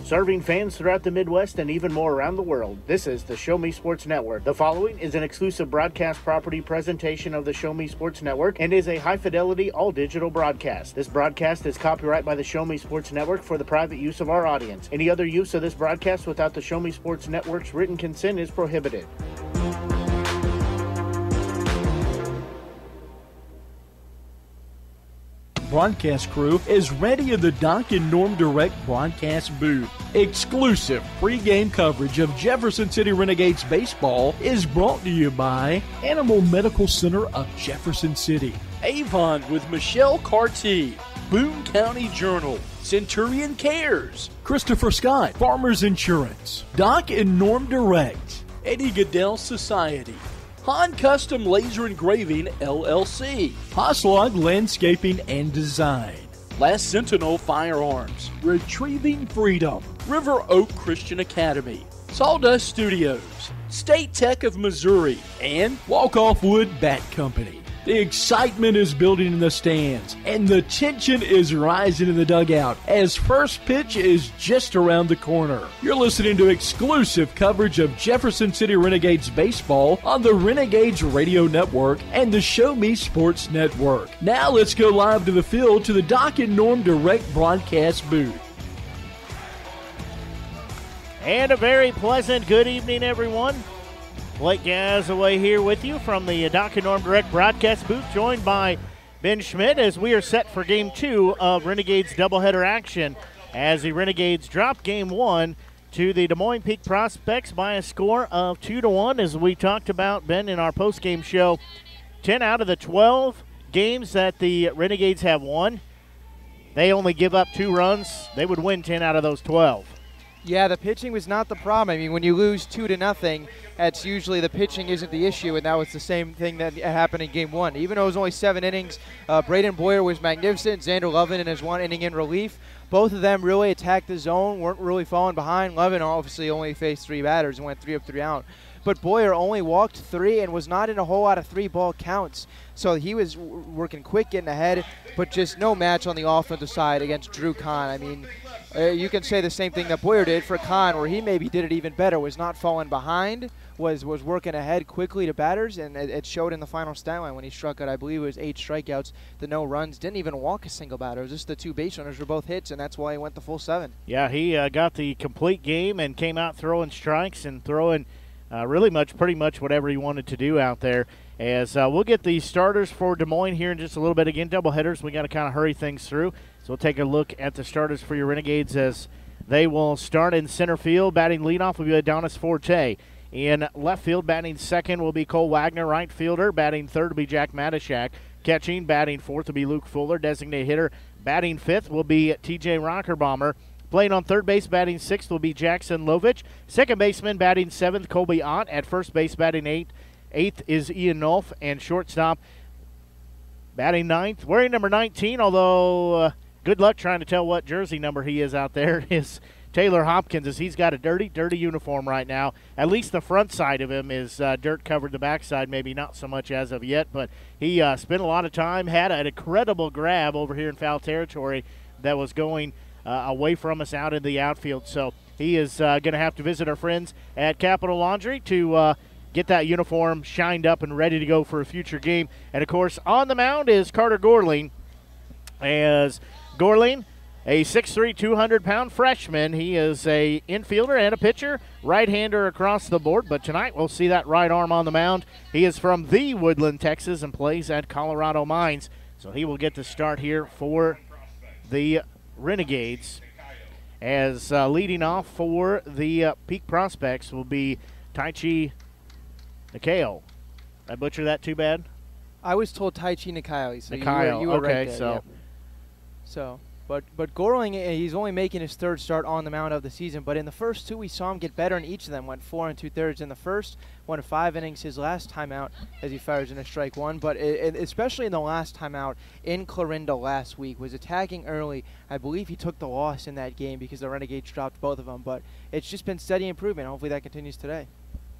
serving fans throughout the Midwest and even more around the world. This is the Show Me Sports Network. The following is an exclusive broadcast property presentation of the Show Me Sports Network and is a high-fidelity, all-digital broadcast. This broadcast is copyright by the Show Me Sports Network for the private use of our audience. Any other use of this broadcast without the Show Me Sports Network's written consent is prohibited. Broadcast crew is ready in the Doc and Norm Direct broadcast booth. Exclusive pregame coverage of Jefferson City Renegades baseball is brought to you by Animal Medical Center of Jefferson City, Avon with Michelle Carty, Boone County Journal, Centurion Cares, Christopher Scott, Farmers Insurance, Doc and Norm Direct, Eddie Goodell Society, Han Custom Laser Engraving, LLC, Hoslog Landscaping and Design, Last Sentinel Firearms, Retrieving Freedom, River Oak Christian Academy, Sawdust Studios, State Tech of Missouri, and Walk Off Wood Bat Company. The excitement is building in the stands, and the tension is rising in the dugout as first pitch is just around the corner. You're listening to exclusive coverage of Jefferson City Renegades baseball on the Renegades Radio Network and the Show Me Sports Network. Now let's go live to the field to the Doc and Norm Direct broadcast booth. And a very pleasant good evening, everyone. Blake Gazaway here with you from the Doc and Norm Direct broadcast booth, joined by Ben Schmidt as we are set for Game 2 of Renegades doubleheader action as the Renegades drop Game 1 to the Des Moines Peak Prospects by a score of 2-1. As we talked about, Ben, in our postgame show, 10 out of the 12 games that the Renegades have won, they only give up 2 runs. They would win 10 out of those 12. Yeah, the pitching was not the problem. I mean, when you lose 2-0, that's usually the pitching isn't the issue, and that was the same thing that happened in Game 1. Even though it was only 7 innings, Braden Boyer was magnificent. Xander Lovin in his 1 inning in relief. Both of them really attacked the zone, weren't really falling behind. Lovin obviously only faced 3 batters and went 3 up, 3 out. But Boyer only walked 3 and was not in a whole lot of 3-ball counts. So he was working quick, getting ahead, but just no match on the offensive side against Drew Kahn. I mean, you can say the same thing that Boyer did for Kahn, where he maybe did it even better, was not falling behind, was working ahead quickly to batters, and it showed in the final stat line when he struck out, I believe it was 8 strikeouts, the no runs, didn't even walk a single batter. It was just the 2 base runners were both hits, and that's why he went the full 7. Yeah, he got the complete game and came out throwing strikes and throwing pretty much whatever he wanted to do out there. As we'll get the starters for Des Moines here in just a little bit. Again, doubleheaders, we got to kind of hurry things through. So we'll take a look at the starters for your Renegades as they will start in center field. Batting leadoff will be Adonis Forte. In left field, batting second will be Cole Wagner. Right fielder, batting third will be Jack Matashak. Catching, batting fourth will be Luke Fuller. Designated hitter, batting fifth will be TJ Rockerbomber. Playing on third base, batting sixth will be Jackson Lovich. Second baseman, batting seventh, Colby Ott. At first base, batting eighth is Ian Nolf. And shortstop, batting ninth, wearing number 19, although good luck trying to tell what jersey number he is out there, is Taylor Hopkins, as he's got a dirty uniform right now. At least the front side of him is dirt covered. The backside maybe not so much as of yet, but he spent a lot of time, had an incredible grab over here in foul territory that was going away from us out in the outfield. So he is going to have to visit our friends at Capital Laundry to get that uniform shined up and ready to go for a future game. And, of course, on the mound is Carter Gorling. As Gorling, a 6'3", 200-pound freshman. He is a infielder and a pitcher, right-hander across the board. But tonight we'll see that right arm on the mound. He is from the Woodland, Texas, and plays at Colorado Mines. So he will get the start here for the Renegades. As leading off for the Peak Prospects will be Taichi Nikao. Did I butcher that too bad? I was told Taichi Nikao, so you were okay, right there. So, but Gorling, he's only making his 3rd start on the mound of the season, but in the first 2 we saw him get better in each of them. Went 4 2/3 in the first, won 5 innings his last time out as he fires in a strike 1, but especially in the last time out in Clarinda last week, was attacking early. I believe he took the loss in that game because the Renegades dropped both of them, but it's just been steady improvement. Hopefully that continues today.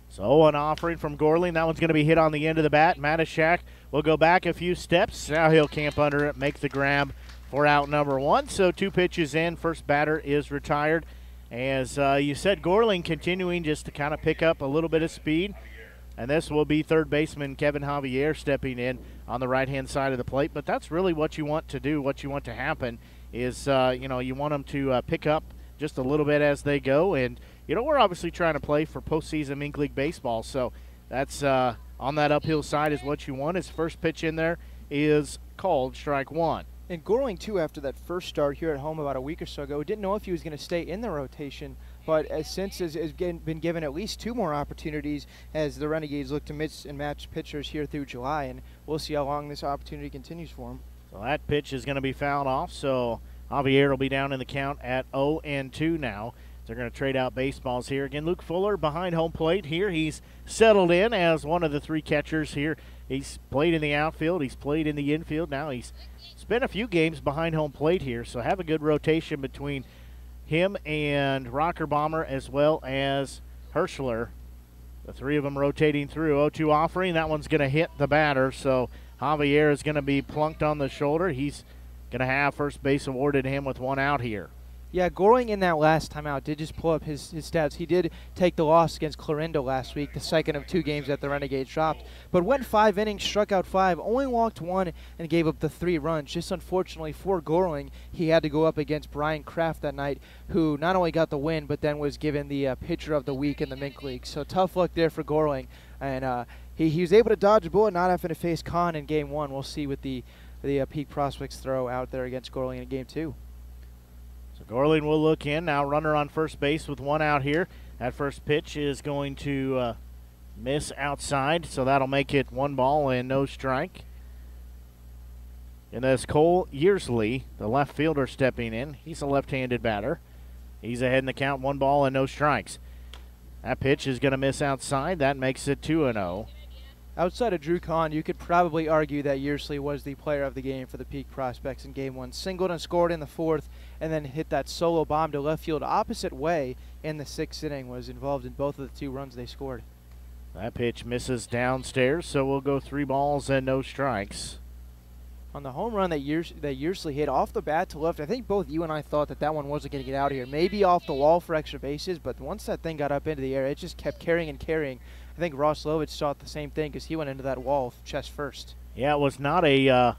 So an offering from Gorling. That one's going to be hit on the end of the bat. Matashak will go back a few steps. Now he'll camp under it, make the grab for out number 1. So 2 pitches in. First batter is retired. As you said, Gorling continuing just to kind of pick up a little bit of speed. And this will be third baseman Kevin Javier stepping in on the right-hand side of the plate. But that's really what you want to do, what you want to happen is, you want them to pick up just a little bit as they go. And, we're obviously trying to play for postseason Mink League baseball. So that's on that uphill side is what you want. His first pitch in there is called strike one. And Gorling, too, after that first start here at home about a week or so ago, didn't know if he was going to stay in the rotation. But since has been given at least 2 more opportunities as the Renegades look to mix and match pitchers here through July. And we'll see how long this opportunity continues for him. So that pitch is going to be fouled off. So Javier will be down in the count at 0-2 now. They're going to trade out baseballs here. Again, Luke Fuller behind home plate here. He's settled in as one of the 3 catchers here. He's played in the outfield. He's played in the infield. Now he's spent a few games behind home plate here. So have a good rotation between him and Rocker Bomber as well as Hirschler. The 3 of them rotating through. 0-2 offering. That one's going to hit the batter. So Javier is going to be plunked on the shoulder. He's going to have first base awarded to him with 1 out here. Yeah, Gorling in that last timeout did just pull up his stats. He did take the loss against Clarinda last week, the second of 2 games that the Renegades dropped. But went 5 innings, struck out 5, only walked 1, and gave up the 3 runs. Just unfortunately for Gorling, he had to go up against Brian Kraft that night, who not only got the win, but then was given the pitcher of the week in the Mink League. So tough luck there for Gorling. And he was able to dodge a bullet, not having to face Kahn in Game 1. We'll see what the Peak Prospects throw out there against Gorling in Game 2. So Gorling will look in. Now runner on first base with 1 out here. That first pitch is going to miss outside, so that'll make it 1 ball and no strike. And that's Cole Yearsley, the left fielder, stepping in. He's a left-handed batter. He's ahead in the count, 1 ball and no strikes. That pitch is going to miss outside. That makes it 2-0. Outside of Drew Kahn, you could probably argue that Yearsley was the player of the game for the Peak Prospects in Game 1. Singled and scored in the 4th, and then hit that solo bomb to left field opposite way in the 6th inning. Was involved in both of the 2 runs they scored. That pitch misses downstairs, so we'll go 3 balls and no strikes. On the home run that Yearsley hit off the bat to left, I think both you and I thought that one wasn't going to get out of here. Maybe off the wall for extra bases, but once that thing got up into the air, it just kept carrying and carrying. I think Ross Lovich thought the same thing because he went into that wall chest first. Yeah, it was not a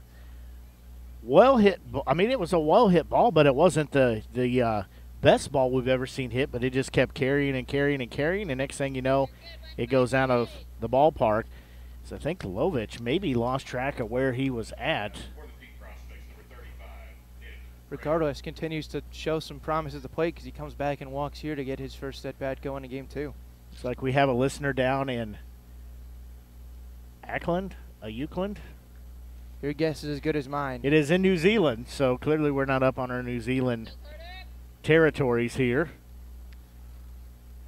well-hit. I mean, it was a well-hit ball, but it wasn't the best ball we've ever seen hit. But it just kept carrying and carrying and carrying, and next thing you know, it goes out of the ballpark. So I think Lovich maybe lost track of where he was at. Regardless, continues to show some promise at the plate because he comes back and walks here to get his first at-bat going in Game 2. Looks like we have a listener down in Auckland. Your guess is as good as mine. It is in New Zealand, so clearly we're not up on our New Zealand territories here.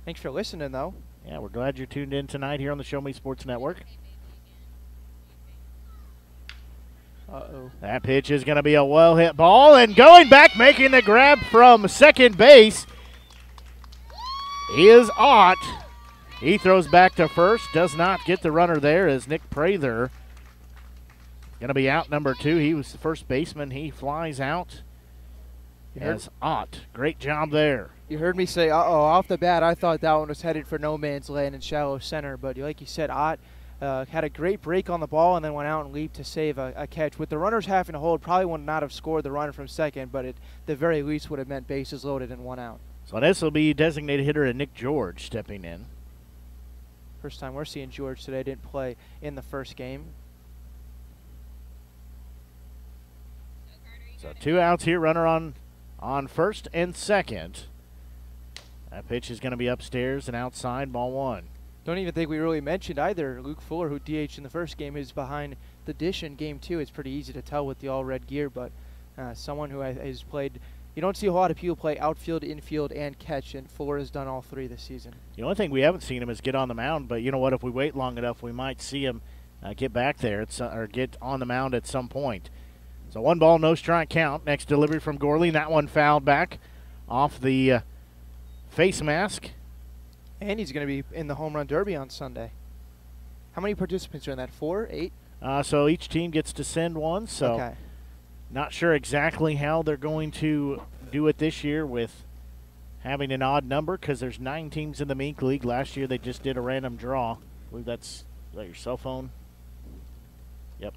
Thanks for listening, though. Yeah, we're glad you're tuned in tonight here on the Show Me Sports Network. Uh-oh. That pitch is going to be a well-hit ball, and going back, making the grab from second base is Ott. He throws back to first, does not get the runner there as Nick Prather going to be out number 2. He was the first baseman. He flies out as Ott. Great job there. You heard me say, uh-oh, off the bat. I thought that one was headed for no man's land in shallow center, but like you said, Ott had a great break on the ball and then went out and leaped to save a catch. With the runners having to hold, probably would not have scored the runner from second, but at the very least would have meant bases loaded and 1 out. So this will be designated hitter and Nick George stepping in. First time we're seeing George today. Didn't play in the first game. So 2 outs here, runner on first and second. That pitch is going to be upstairs and outside, ball 1. Don't even think we really mentioned either. Luke Fuller, who DH'd in the first game, is behind the dish in Game 2. It's pretty easy to tell with the all-red gear, but someone who has played. You don't see a lot of people play outfield, infield, and catch, and Fuller has done all 3 this season. The only thing we haven't seen him is get on the mound, but you know what? If we wait long enough, we might see him get back there or get on the mound at some point. So 1 ball, no strike count. Next delivery from Gorling. That one fouled back off the face mask. And he's going to be in the home run derby on Sunday. How many participants are in that? 4, 8? So each team gets to send one. So not sure exactly how they're going to do it this year with having an odd number because there's 9 teams in the Meek League. Last year they just did a random draw. I believe is that your cell phone? Yep.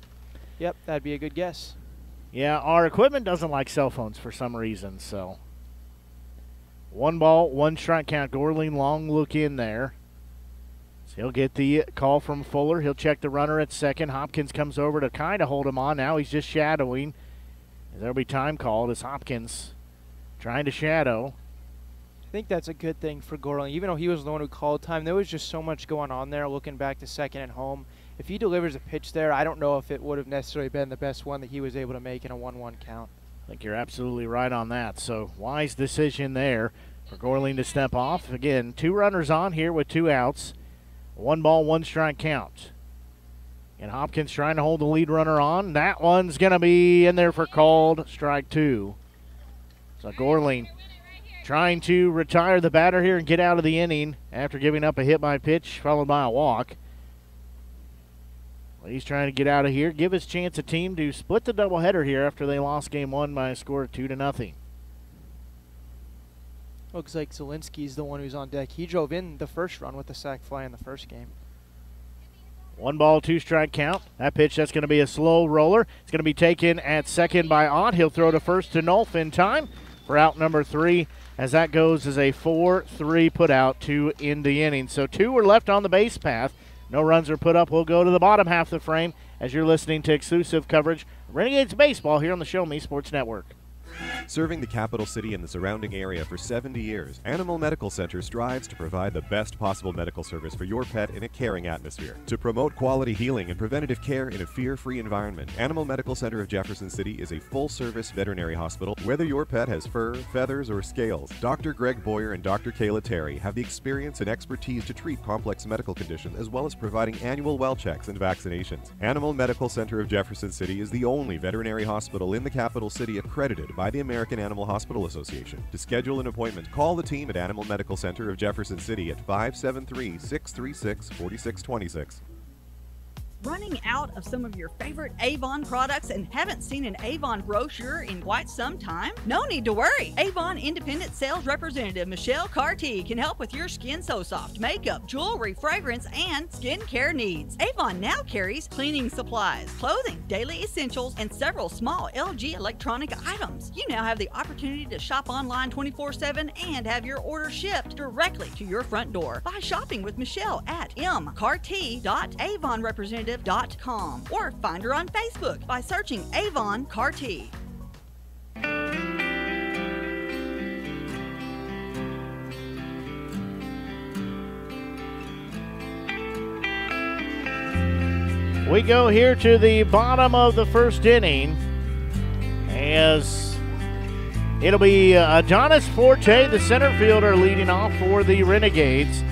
Yep, that'd be a good guess. Yeah, our equipment doesn't like cell phones for some reason, so. 1 ball, 1 strike count. Gorling, long look in there. So he'll get the call from Fuller. He'll check the runner at second. Hopkins comes over to kind of hold him on. Now he's just shadowing. There'll be time called as Hopkins trying to shadow. I think that's a good thing for Gorling. Even though he was the one who called time, there was just so much going on there looking back to second and home. If he delivers a pitch there, I don't know if it would have necessarily been the best one that he was able to make in a 1-1 count. I think you're absolutely right on that. So wise decision there for Gorling to step off. Again, 2 runners on here with 2 outs. 1 ball, 1 strike count. And Hopkins trying to hold the lead runner on. That one's going to be in there for called strike 2. So Gorling trying to retire the batter here and get out of the inning after giving up a hit by pitch followed by a walk. Well, he's trying to get out of here, give his chance a team to split the doubleheader here after they lost game 1 by a score of 2-0. Looks like Zielinski's the one who's on deck. He drove in the first run with the sac fly in the first game. 1 ball, 2 strike count. That pitch, that's going to be a slow roller. It's going to be taken at second by Ott. He'll throw to first to Nolf in time for out number 3, as that goes as a 4-3 put out to end the inning. So 2 were left on the base path. No runs are put up. We'll go to the bottom half of the frame as you're listening to exclusive coverage of Renegades Baseball here on the Show Me Sports Network. Serving the capital city and the surrounding area for 70 years, Animal Medical Center strives to provide the best possible medical service for your pet in a caring atmosphere. To promote quality healing and preventative care in a fear-free environment, Animal Medical Center of Jefferson City is a full-service veterinary hospital. Whether your pet has fur, feathers, or scales, Dr. Greg Boyer and Dr. Kayla Terry have the experience and expertise to treat complex medical conditions as well as providing annual well checks and vaccinations. Animal Medical Center of Jefferson City is the only veterinary hospital in the capital city accredited by the American Animal Hospital Association. To schedule an appointment, call the team at Animal Medical Center of Jefferson City at 573-636-4626. Running out of some of your favorite Avon products and haven't seen an Avon brochure in quite some time? No need to worry. Avon Independent Sales Representative Michelle Carty can help with your Skin So Soft makeup, jewelry, fragrance, and skincare needs. Avon now carries cleaning supplies, clothing, daily essentials, and several small LG electronic items. You now have the opportunity to shop online 24/7 and have your order shipped directly to your front door by shopping with Michelle at mcarty.avonrepresentative.com or find her on Facebook by searching Avon Carty. We go here to the bottom of the first inning as it'll be Adonis Forte, the center fielder, leading off for the Renegades.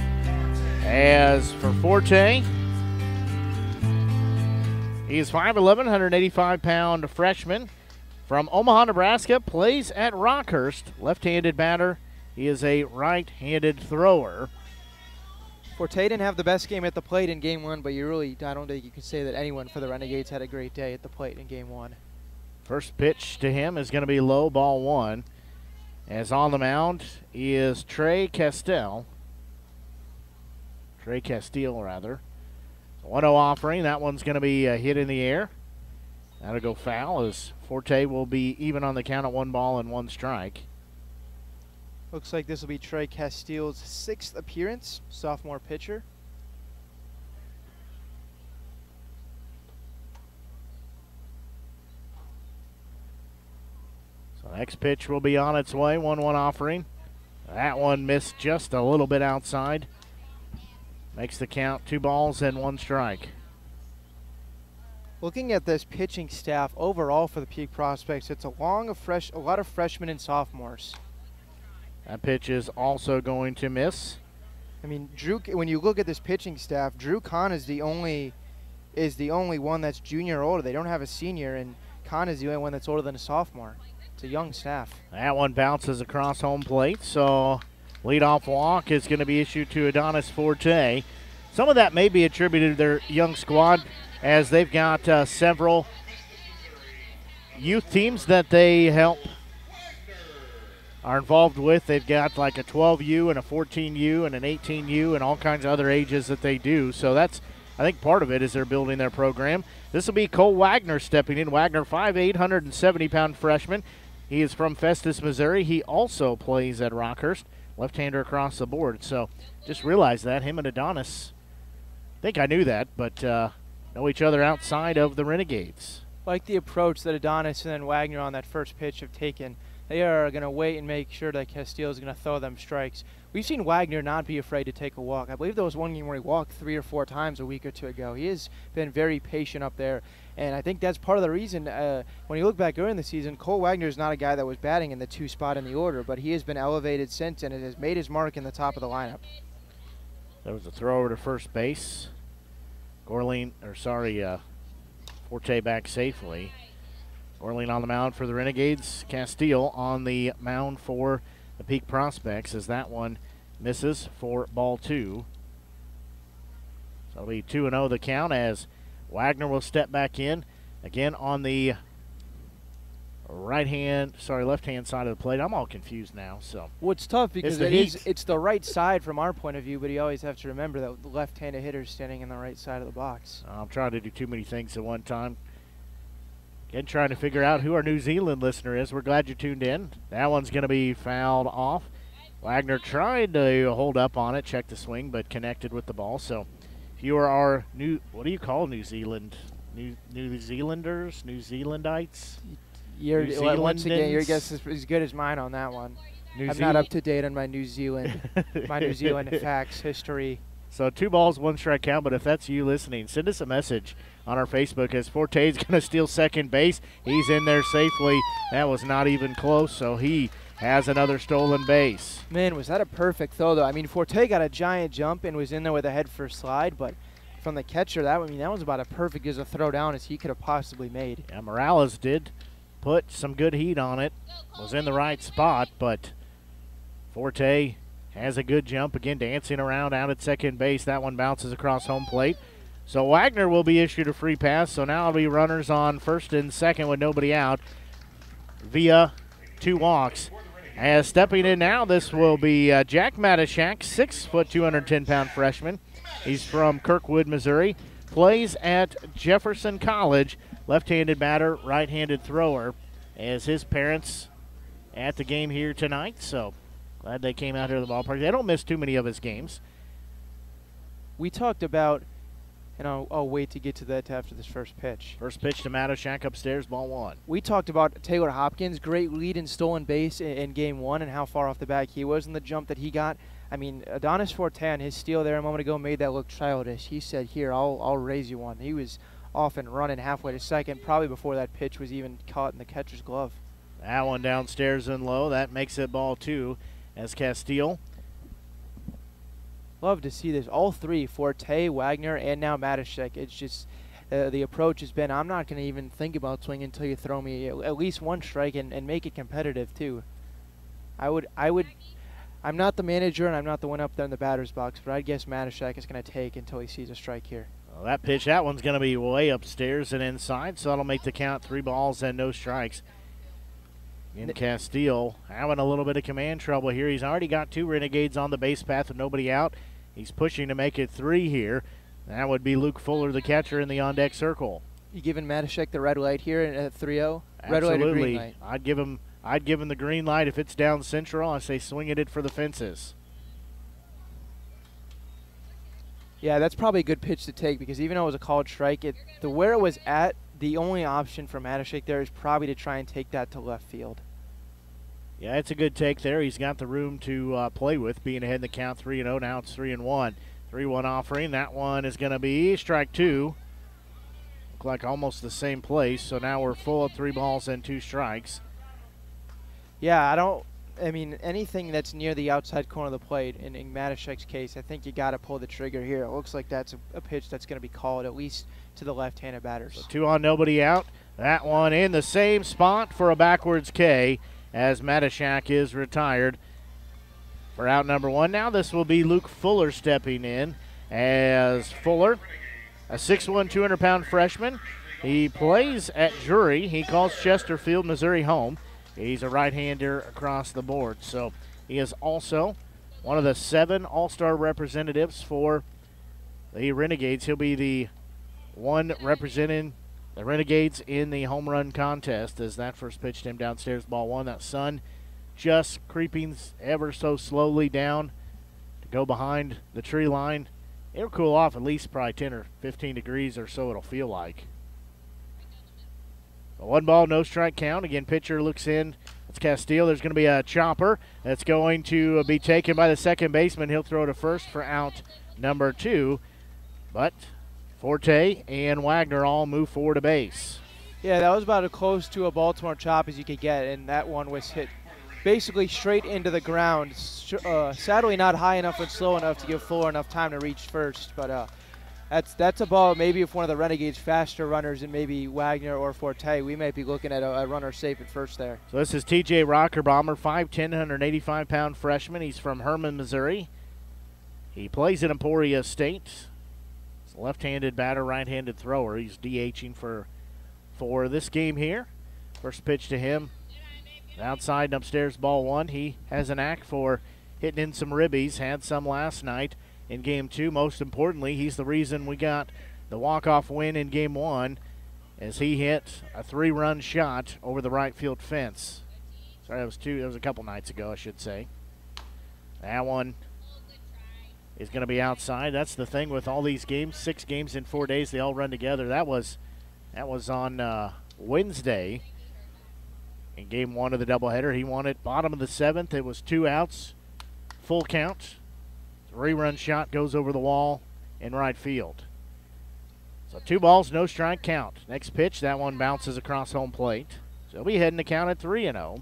As for Forte, he is 5'11", 185-pound freshman from Omaha, Nebraska, plays at Rockhurst. Left-handed batter. He is a right-handed thrower. Forte didn't have the best game at the plate in Game 1, but I don't think you can say that anyone for the Renegades had a great day at the plate in Game 1. First pitch to him is going to be low, ball 1. As on the mound is Trey Castile. Trey Castile, rather. 1-0 offering. That one's going to be hit in the air. That'll go foul as Forte will be even on the count at 1 ball and 1 strike. Looks like this will be Trey Castile's 6th appearance, sophomore pitcher. So next pitch will be on its way, 1-1 offering. That one missed just a little bit outside. Makes the count 2 balls and 1 strike. Looking at this pitching staff overall for the Peak Prospects, it's a lot of freshmen and sophomores. That pitch is also going to miss. I mean, when you look at this pitching staff, Drew Kahn is the only one that's junior or older. They don't have a senior, and Kahn is the only one that's older than a sophomore. It's a young staff. That one bounces across home plate, so leadoff walk is going to be issued to Adonis Forte. Some of that may be attributed to their young squad, as they've got several youth teams that they help are involved with. They've got like a 12U and a 14U and an 18U and all kinds of other ages that they do. So that's, I think, part of it is they're building their program. This will be Cole Wagner stepping in. Wagner, 5'8", 170-pound freshman. He is from Festus, Missouri. He also plays at Rockhurst. Left-hander across the board. So just realized that. Him and Adonis, I think I knew that, but know each other outside of the Renegades. Like the approach that Adonis and then Wagner on that first pitch have taken. They are going to wait and make sure that Castile is going to throw them strikes. We've seen Wagner not be afraid to take a walk. I believe there was one game where he walked 3 or 4 times a week or two ago. He has been very patient up there, and I think that's part of the reason. When you look back during the season, Cole Wagner is not a guy that was batting in the 2 spot in the order, but he has been elevated since, and it has made his mark in the top of the lineup. There was a throw over to first base. Forte back safely. Orlean on the mound for the Renegades. Castile on the mound for the Peak Prospects as that one misses for ball 2. So it'll be 2-0 the count as Wagner will step back in. Again on the left-hand side of the plate. I'm all confused now. So well, it's tough because it's the right side from our point of view, but you always have to remember that the left-handed hitter is standing in the right side of the box. I'm trying to do too many things at one time. Again, trying to figure out who our New Zealand listener is. We're glad you tuned in. That one's going to be fouled off. Wagner tried to hold up on it, check the swing, but connected with the ball. So if you are our what do you call New Zealand? New Zealanders? New Zealandites? Once again, your guess is as good as mine on that one. I'm not up to date on my New Zealand facts, history. So 2 balls, 1 strike count, but if that's you listening, send us a message on our Facebook as Forte is going to steal second base. He's in there safely. That was not even close, so he has another stolen base. Man, was that a perfect throw, though. I mean, Forte got a giant jump and was in there with a head-first slide, but from the catcher, that was about as perfect as a throw down as he could have possibly made. Yeah, Morales did put some good heat on it. Was in the right spot, but Forte has a good jump, again dancing around out at second base. That one bounces across home plate. So Wagner will be issued a free pass, so now it'll be runners on first and second with nobody out via 2 walks. As stepping in now, this will be Jack Matashak, 6', 210-pound freshman. He's from Kirkwood, Missouri. Plays at Jefferson College. Left-handed batter, right-handed thrower, as his parents at the game here tonight. So glad they came out here to the ballpark. They don't miss too many of his games. We talked about, and I'll wait to get to that after this first pitch. First pitch to Matashak upstairs, ball 1. We talked about Taylor Hopkins' great lead in stolen base in game 1 and how far off the back he was and the jump that he got. I mean, Adonis Forte on his steal there a moment ago made that look childish. He said, here, I'll raise you one. He was off and running halfway to second, probably before that pitch was even caught in the catcher's glove. That one downstairs and low. That makes it ball 2 as Castile. Love to see this. All 3, Forte, Wagner, and now Matashek. It's just the approach has been, I'm not going to even think about swinging until you throw me at least 1 strike and make it competitive too. I'm not the manager and I'm not the one up there in the batter's box, but I guess Matashek is going to take until he sees a strike here. Well, that one's going to be way upstairs and inside, so that'll make the count 3 balls and no strikes. In Castile having a little bit of command trouble here. He's already got 2 Renegades on the base path with nobody out. He's pushing to make it 3 here. That would be Luke Fuller, the catcher, in the on-deck circle. You giving Matashek the red light here at 3-0? Red light or green light? I'd give him the green light if it's down central. I say swing it for the fences. Yeah, that's probably a good pitch to take because even though it was a called strike, where it was at, the only option for Matashek there is probably to try and take that to left field. Yeah, it's a good take there. He's got the room to play with, being ahead in the count 3-0. Now it's 3-1. 3-1 offering. That one is going to be strike 2. Look like almost the same place. So now we're full of 3 balls and 2 strikes. Yeah, anything that's near the outside corner of the plate, in Matashek's case, I think you got to pull the trigger here. It looks like that's a pitch that's going to be called at least to the left-handed batters. So 2 on, nobody out. That one in the same spot for a backwards K as Matashak is retired for out number 1. Now this will be Luke Fuller stepping in as Fuller, a 6'1", 200-pound freshman. He plays at Drury. He calls Chesterfield, Missouri home. He's a right-hander across the board. So he is also one of the 7 All-Star representatives for the Renegades. He'll be the one representing the Renegades in the home run contest as that first pitch to him downstairs, ball 1. That sun just creeping ever so slowly down to go behind the tree line. It'll cool off at least probably 10 or 15 degrees or so it'll feel like. A 1 ball, no strike count. Again, pitcher looks in. It's Castile. There's going to be a chopper that's going to be taken by the second baseman. He'll throw to first for out number 2. But Forte and Wagner all move forward to base. Yeah, that was about as close to a Baltimore chop as you could get, and that one was hit basically straight into the ground. Sadly not high enough and slow enough to give Fuller enough time to reach first, but that's a ball maybe if one of the Renegades faster runners and maybe Wagner or Forte, we might be looking at a runner safe at first there. So this is TJ Rockerbomber, 5'10", 185-pound freshman. He's from Herman, Missouri. He plays at Emporia State. He's a left-handed batter, right-handed thrower. He's DHing for this game here. First pitch to him, outside and upstairs, ball 1. He has an knack for hitting in some ribbies, had some last night in game 2. Most importantly, he's the reason we got the walk-off win in game 1 as he hit a 3-run shot over the right field fence. Sorry, that was a couple nights ago, I should say. That one is going to be outside. That's the thing with all these games, 6 games in 4 days, they all run together. That was on Wednesday in game 1 of the doubleheader. He won it bottom of the 7th. It was 2 outs, full count. 3-run shot goes over the wall in right field. So 2 balls, no strike count. Next pitch, that one bounces across home plate. So he'll be heading to count at 3-0.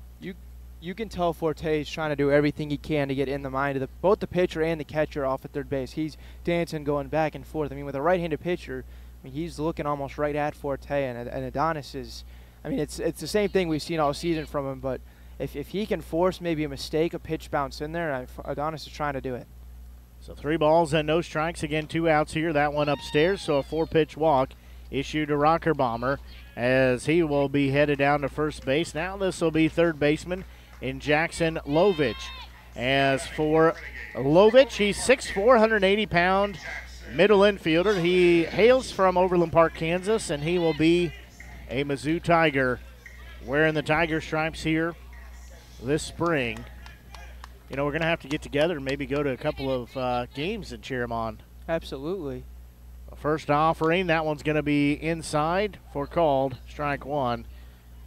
You can tell Forte is trying to do everything he can to get in the mind of both the pitcher and the catcher off at third base. He's dancing, going back and forth. I mean, with a right-handed pitcher, he's looking almost right at Forte, and Adonis is, it's the same thing we've seen all season from him, but if he can force maybe a mistake, a pitch bounce in there, Adonis is trying to do it. So 3 balls and no strikes. Again, 2 outs here. That one upstairs, so a 4-pitch walk issued to Rockerbomber as he will be headed down to first base. Now this will be third baseman in Jackson Lovich. As for Lovich, he's 6'4", 180-pound middle infielder. He hails from Overland Park, Kansas, and he will be a Mizzou Tiger wearing the Tiger stripes here this spring. We're going to have to get together and maybe go to a couple of games and cheer him on. Absolutely. First offering, that one's going to be inside for called, strike 1.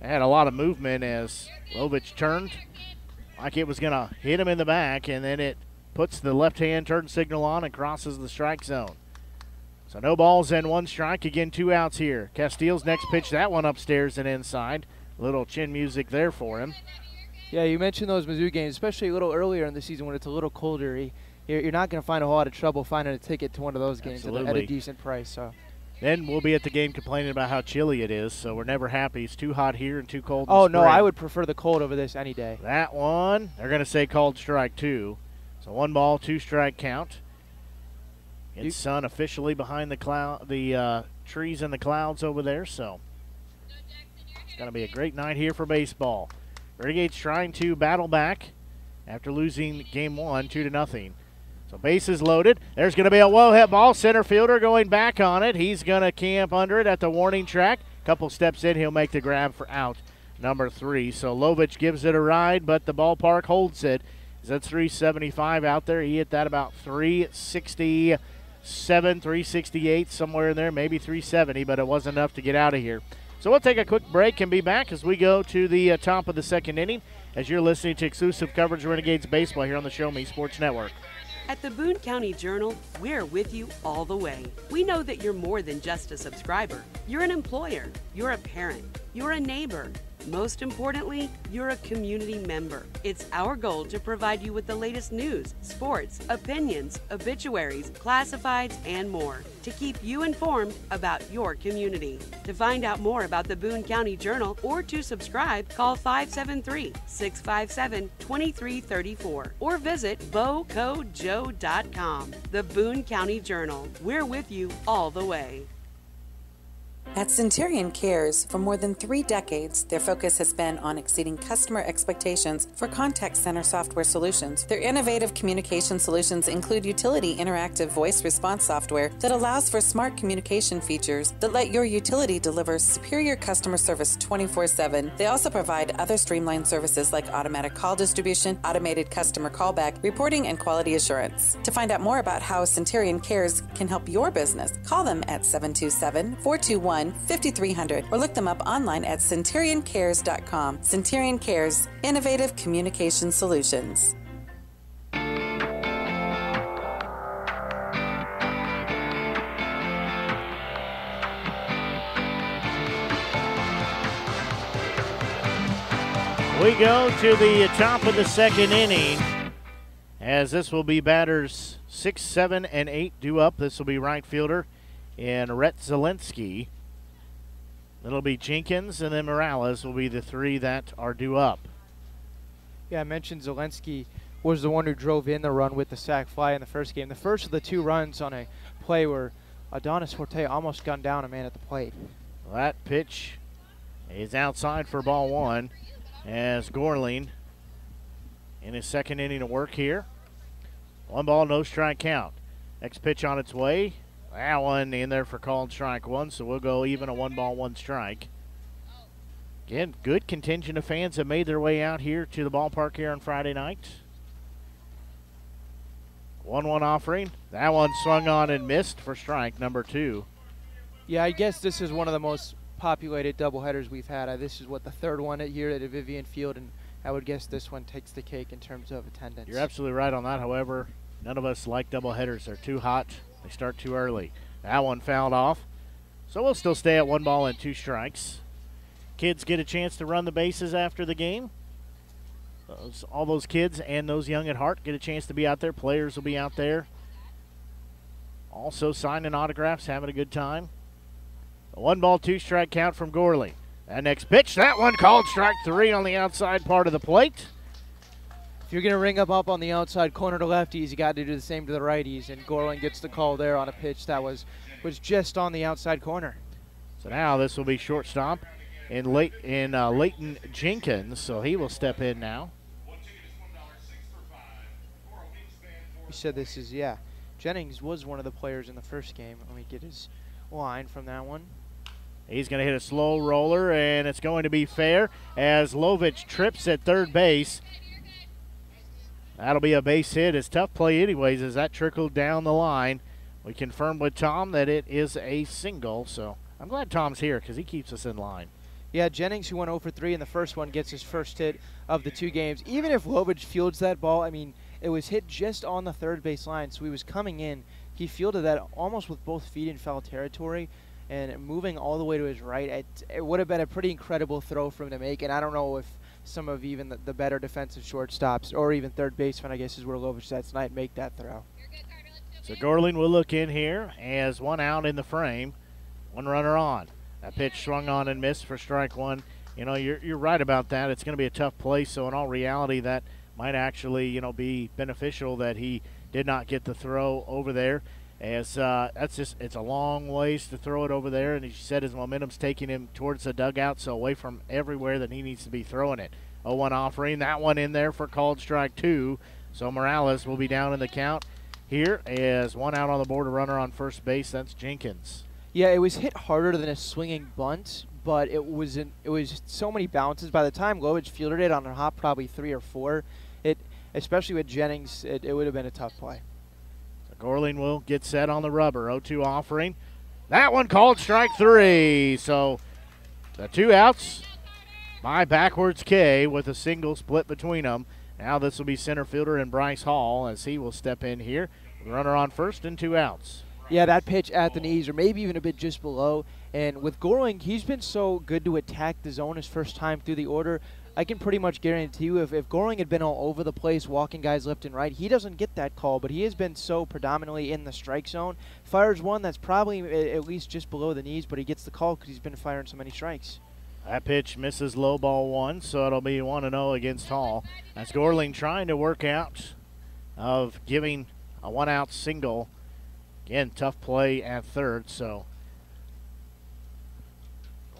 They had a lot of movement as Lovich turned like it was going to hit him in the back, and then it puts the left-hand turn signal on and crosses the strike zone. So no balls and 1 strike. Again, 2 outs here. Castile's next pitch, that one upstairs and inside. A little chin music there for him. Yeah, you mentioned those Mizzou games, especially a little earlier in the season when it's a little colder. You're not going to find a whole lot of trouble finding a ticket to one of those games at a decent price. So. Then we'll be at the game complaining about how chilly it is, so we're never happy. It's too hot here and too cold in Oh, spring. no, I would prefer the cold over this any day. That one, they're going to say called strike 2. So 1 ball, 2 strike count. It's sun officially behind the trees and the clouds over there, so it's going to be a great night here for baseball. Renegades trying to battle back after losing game 1 2-0. So bases loaded. There's going to be a well-hit ball. Center fielder going back on it. He's going to camp under it at the warning track. Couple steps in, he'll make the grab for out number 3. So Lovich gives it a ride, but the ballpark holds it. That's 375 out there. He hit that about 367, 368, somewhere in there, maybe 370, but it wasn't enough to get out of here. So we'll take a quick break and be back as we go to the top of the 2nd inning as you're listening to exclusive coverage of Renegades baseball here on the Show Me Sports Network. At the Boone County Journal, we're with you all the way. We know that you're more than just a subscriber. You're an employer, you're a parent, you're a neighbor. Most importantly, you're a community member. It's our goal to provide you with the latest news, sports, opinions, obituaries, classifieds, and more to keep you informed about your community. To find out more about the Boone County Journal or to subscribe, call 573-657-2334 or visit bocojoe.com. The Boone County Journal. We're with you all the way. At Centurion Cares, for more than 3 decades, their focus has been on exceeding customer expectations for contact center software solutions. Their innovative communication solutions include utility interactive voice response software that allows for smart communication features that let your utility deliver superior customer service 24/7. They also provide other streamlined services like automatic call distribution, automated customer callback, reporting, and quality assurance. To find out more about how Centurion Cares can help your business, call them at 727-421-5300 or look them up online at centurioncares.com. Centurion Cares, innovative communication solutions. We go to the top of the second inning, as this will be batters 6, 7, and 8 due up. This will be right fielder in Rhett Zielinski. It'll be Jenkins, and then Morales will be the 3 that are due up. Yeah, I mentioned Zielinski was the one who drove in the run with the sac fly in the first game. The first of the 2 runs on a play where Adonis Forte almost gunned down a man at the plate. Well, that pitch is outside for ball 1 as Gorling in his second inning of work here. 1 ball, no strike count. Next pitch on its way. That one in there for called strike 1, so we'll go even a 1 ball, 1 strike. Again, good contingent of fans have made their way out here to the ballpark here on Friday night. 1-1 offering. That one swung on and missed for strike number 2. Yeah, I guess this is one of the most populated doubleheaders we've had. This is what, the 3rd one here at Vivian Field, and I would guess this one takes the cake in terms of attendance. You're absolutely right on that. However, none of us like doubleheaders. They're too hot. They start too early. That one fouled off. So we'll still stay at 1 ball and 2 strikes. Kids get a chance to run the bases after the game. All those kids and those young at heart get a chance to be out there. Players will be out there. Also signing autographs, having a good time. A 1 ball, 2 strike count from Gorley. That next pitch, that one called strike 3 on the outside part of the plate. If you're going to ring them up on the outside corner to lefties, you got to do the same to the righties, and Gorling gets the call there on a pitch that was just on the outside corner. So now this will be shortstop in Leighton Jenkins, so he will step in now. You said this is, yeah. Jennings was one of the players in the first game. Let me get his line from that one. He's going to hit a slow roller, and it's going to be fair as Lovich trips at third base. That'll be a base hit. It's tough play anyways as that trickled down the line. We confirmed with Tom that it is a single, so I'm glad Tom's here because he keeps us in line. Yeah, Jennings, who went 0 for 3 in the first one, gets his first hit of the 2 games. Even if Lovich fields that ball, I mean, it was hit just on the third base line, so he was coming in. He fielded that almost with both feet in foul territory and moving all the way to his right. It would have been a pretty incredible throw for him to make, and I don't know if some of even the better defensive shortstops or even third baseman, I guess is where Lovich at tonight, make that throw. So Gorling will look in here as 1 out in the frame, 1 runner on. That pitch swung on and missed for strike 1. You know, you're right about that. It's going to be a tough play, so in all reality that might actually, you know, be beneficial that he did not get the throw over there. As it's a long ways to throw it over there, and he said his momentum's taking him towards the dugout, so away from everywhere that he needs to be throwing it. 0-1 offering, that one in there for called strike 2. So Morales will be down in the count here as 1 out on the board, a runner on first base. That's Jenkins. Yeah, it was hit harder than a swinging bunt, but it was so many bounces. By the time Lovich fielded it on a hop, probably 3 or 4, especially with Jennings, it would have been a tough play. Gorling will get set on the rubber. 0-2 offering. That one called strike 3. So the 2 outs by backwards K with a single split between them. Now this will be center fielder and Bryce Hall as he will step in here. Runner on first and 2 outs. Yeah, that pitch at the knees or maybe even a bit just below. And with Gorling, he's been so good to attack the zone his first time through the order. I can pretty much guarantee you if Gorling had been all over the place, walking guys left and right, he doesn't get that call, but he has been so predominantly in the strike zone. Fires one that's probably at least just below the knees, but he gets the call because he's been firing so many strikes. That pitch misses low ball 1, so it'll be 1-0 against Hall. That's Gorling trying to work out of giving a 1-out single. Again, tough play at third, so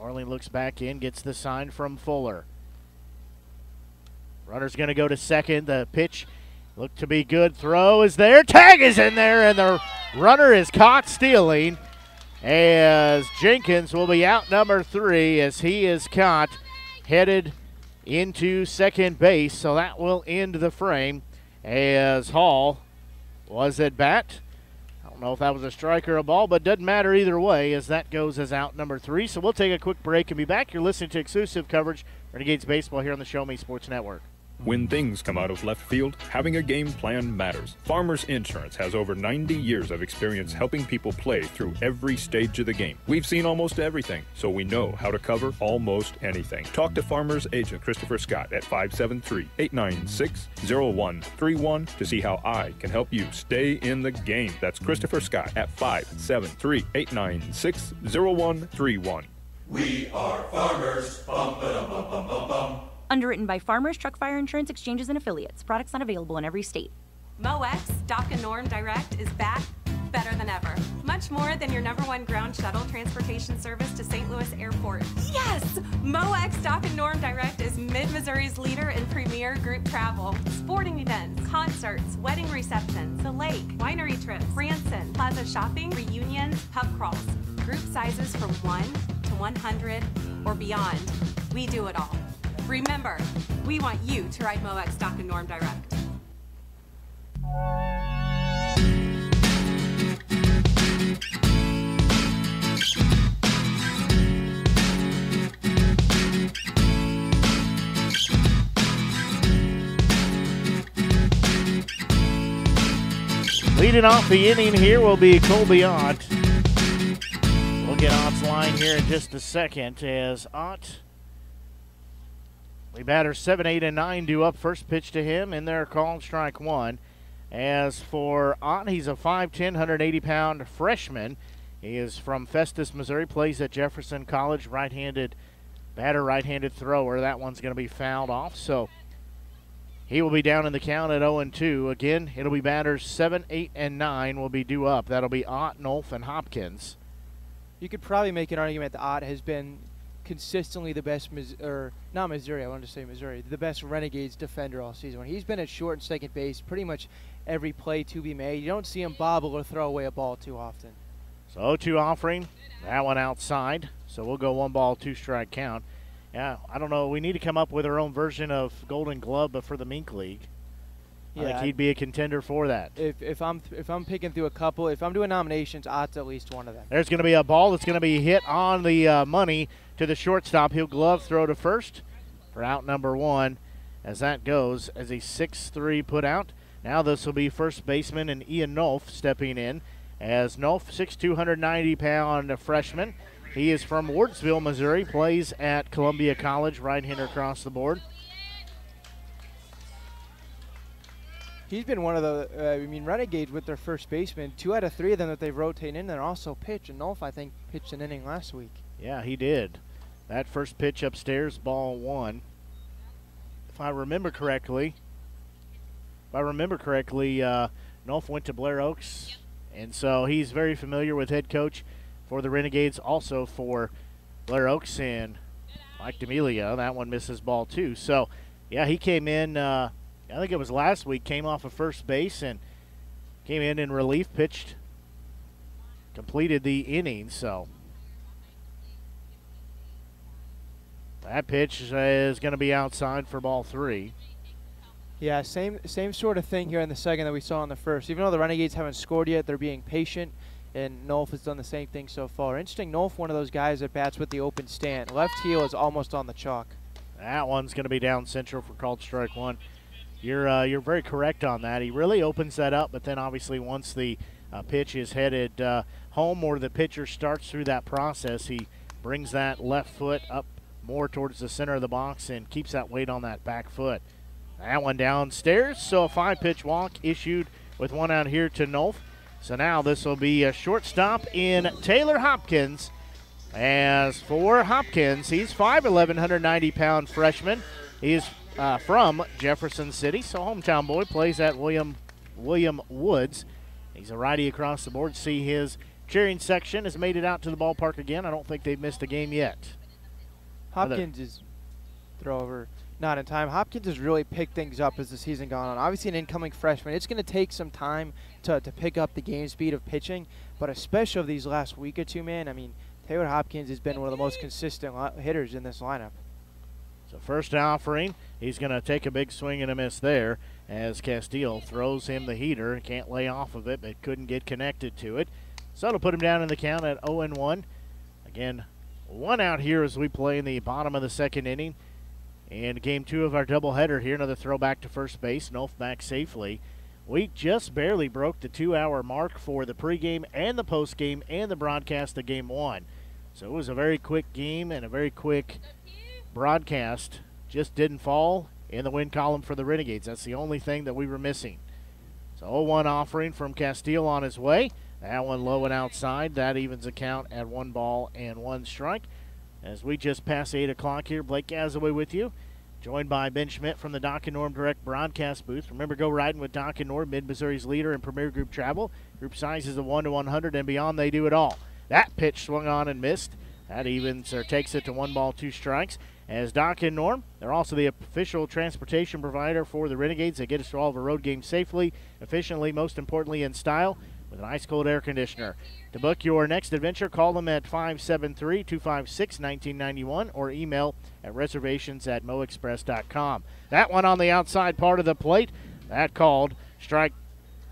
Orling looks back in, gets the sign from Fuller. Runner's going to go to second. The pitch looked to be good. Throw is there. Tag is in there, and the runner is caught stealing as Jenkins will be out number 3 as he is caught headed into second base. So that will end the frame as Hall was at bat. I don't know if that was a strike or a ball, but doesn't matter either way as that goes as out number 3. So we'll take a quick break and be back. You're listening to exclusive coverage Renegades Baseball here on the Show Me Sports Network. When things come out of left field, having a game plan matters. Farmers Insurance has over 90 years of experience helping people play through every stage of the game. We've seen almost everything, so we know how to cover almost anything. Talk to Farmers agent Christopher Scott at 573-896-0131 to see how I can help you stay in the game. That's Christopher Scott at 573-896-0131. We are farmers. Bum, ba-dum, bum, bum, bum, bum. Underwritten by Farmers Truck Fire Insurance Exchanges and Affiliates. Products not available in every state. MoX Dock and Norm Direct is back better than ever. Much more than your #1 ground shuttle transportation service to St. Louis Airport. Yes! MoX Dock and Norm Direct is Mid-Missouri's leader in premier group travel. Sporting events, concerts, wedding receptions, the lake, winery trips, Branson, plaza shopping, reunions, pub crawls. Group sizes from 1 to 100 or beyond. We do it all. Remember, we want you to ride MoX Dock and Norm Direct. Leading off the inning here will be Colby Ott. We'll get Ott's line here in just a second as Ott, the batters 7, 8, and 9 due up. First pitch to him, and they're called strike 1. As for Ott, he's a 5'10", 180-pound freshman. He is from Festus, Missouri, plays at Jefferson College, right-handed batter, right-handed thrower. That one's going to be fouled off, so he will be down in the count at 0-2. Again, it'll be batters 7, 8, and 9 will be due up. That'll be Ott, Nolf, and Hopkins. You could probably make an argument that Ott has been consistently the best, the best Renegades defender all season. When he's been at short and second base, pretty much every play to be made. You don't see him bobble or throw away a ball too often. So 0-2 offering, that one outside. So we'll go 1 ball, 2 strike count. Yeah, I don't know. We need to come up with our own version of Golden Glove, but for the Mink League. Yeah, I think he'd be a contender for that. If I'm picking through a couple, if I'm doing nominations, Ott's at least one of them. There's going to be a ball that's going to be hit on the money to the shortstop. He'll glove throw to first for out number 1 as that goes as a 6-3 put out. Now this will be first baseman and Ian Nolf stepping in as Nolf, 6'2", 190-pound freshman. He is from Wardsville, Missouri, plays at Columbia College, right-hander across the board. He's been one of the, Renegades with their first baseman. 2 out of 3 of them that they rotate in, and also pitch. And Nolf, I think, pitched an inning last week. Yeah, he did. That first pitch upstairs, ball 1. If I remember correctly, Nolf went to Blair Oaks, and so he's very familiar with head coach for the Renegades, also for Blair Oaks and Mike D'Amelio. That one misses ball 2. So, yeah, he came in, I think it was last week, came off of first base and came in relief, pitched, completed the inning. So that pitch is going to be outside for ball 3. Yeah, same sort of thing here in the second that we saw in the first. Even though the Renegades haven't scored yet, they're being patient, and Nolf has done the same thing so far. Interesting, Nolf, one of those guys that bats with the open stand. Left heel is almost on the chalk. That one's going to be down central for called strike 1. You're very correct on that. He really opens that up, but then obviously once the pitch is headed home or the pitcher starts through that process, he brings that left foot up more towards the center of the box and keeps that weight on that back foot. That one downstairs, so a 5-pitch walk issued with 1 out here to Nolf. So now this will be a shortstop in Taylor Hopkins. As for Hopkins, he's 5'11", 190-pound freshman. He's from Jefferson City, so hometown boy, plays at William Woods. He's a righty across the board. See his cheering section has made it out to the ballpark again. I don't think they've missed a game yet. Hopkins is throw over. Not in time. Hopkins has really picked things up as the season gone on. Obviously an incoming freshman. It's going to take some time to pick up the game speed of pitching, but especially of these last week or two, man, I mean, Taylor Hopkins has been one of the most consistent hitters in this lineup. So first offering, he's going to take a big swing and a miss there as Castile throws him the heater. Can't lay off of it, but couldn't get connected to it. So it'll put him down in the count at 0-1. Again, 1 out here as we play in the bottom of the second inning. And game 2 of our doubleheader here, another throw back to first base, Nolf back safely. We just barely broke the 2-hour mark for the pregame and the postgame and the broadcast of game 1. So it was a very quick game and a very quick broadcast. Just didn't fall in the win column for the Renegades. That's the only thing that we were missing. So 0-1 offering from Castile on his way. That one low and outside. That evens the count at 1 ball and 1 strike. As we just pass 8 o'clock here, Blake Gazaway with you, joined by Ben Schmidt from the Doc and Norm Direct broadcast booth. Remember, go riding with Doc and Norm, Mid-Missouri's leader in premier group travel. Group sizes of 1 to 100 and beyond, they do it all. That pitch swung on and missed. That evens or takes it to 1 ball, 2 strikes. As Doc and Norm, they're also the official transportation provider for the Renegades. They get us to all of our road games safely, efficiently, most importantly in style, with an ice-cold air conditioner. To book your next adventure, call them at 573-256-1991 or email at reservations@moexpress.com. That one on the outside part of the plate, that called strike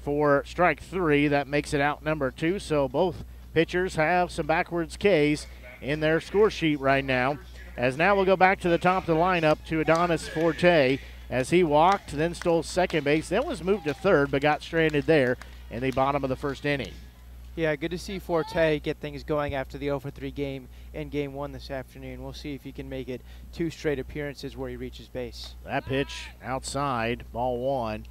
3. That makes it out number 2. So both pitchers have some backwards Ks in their score sheet right now. As now we'll go back to the top of the lineup to Adonis Forte as he walked, then stole second base, then was moved to third but got stranded there in the bottom of the first inning. Yeah, good to see Forte get things going after the 0-for-3 game in Game 1 this afternoon. We'll see if he can make it 2 straight appearances where he reaches base. That pitch outside, ball 1.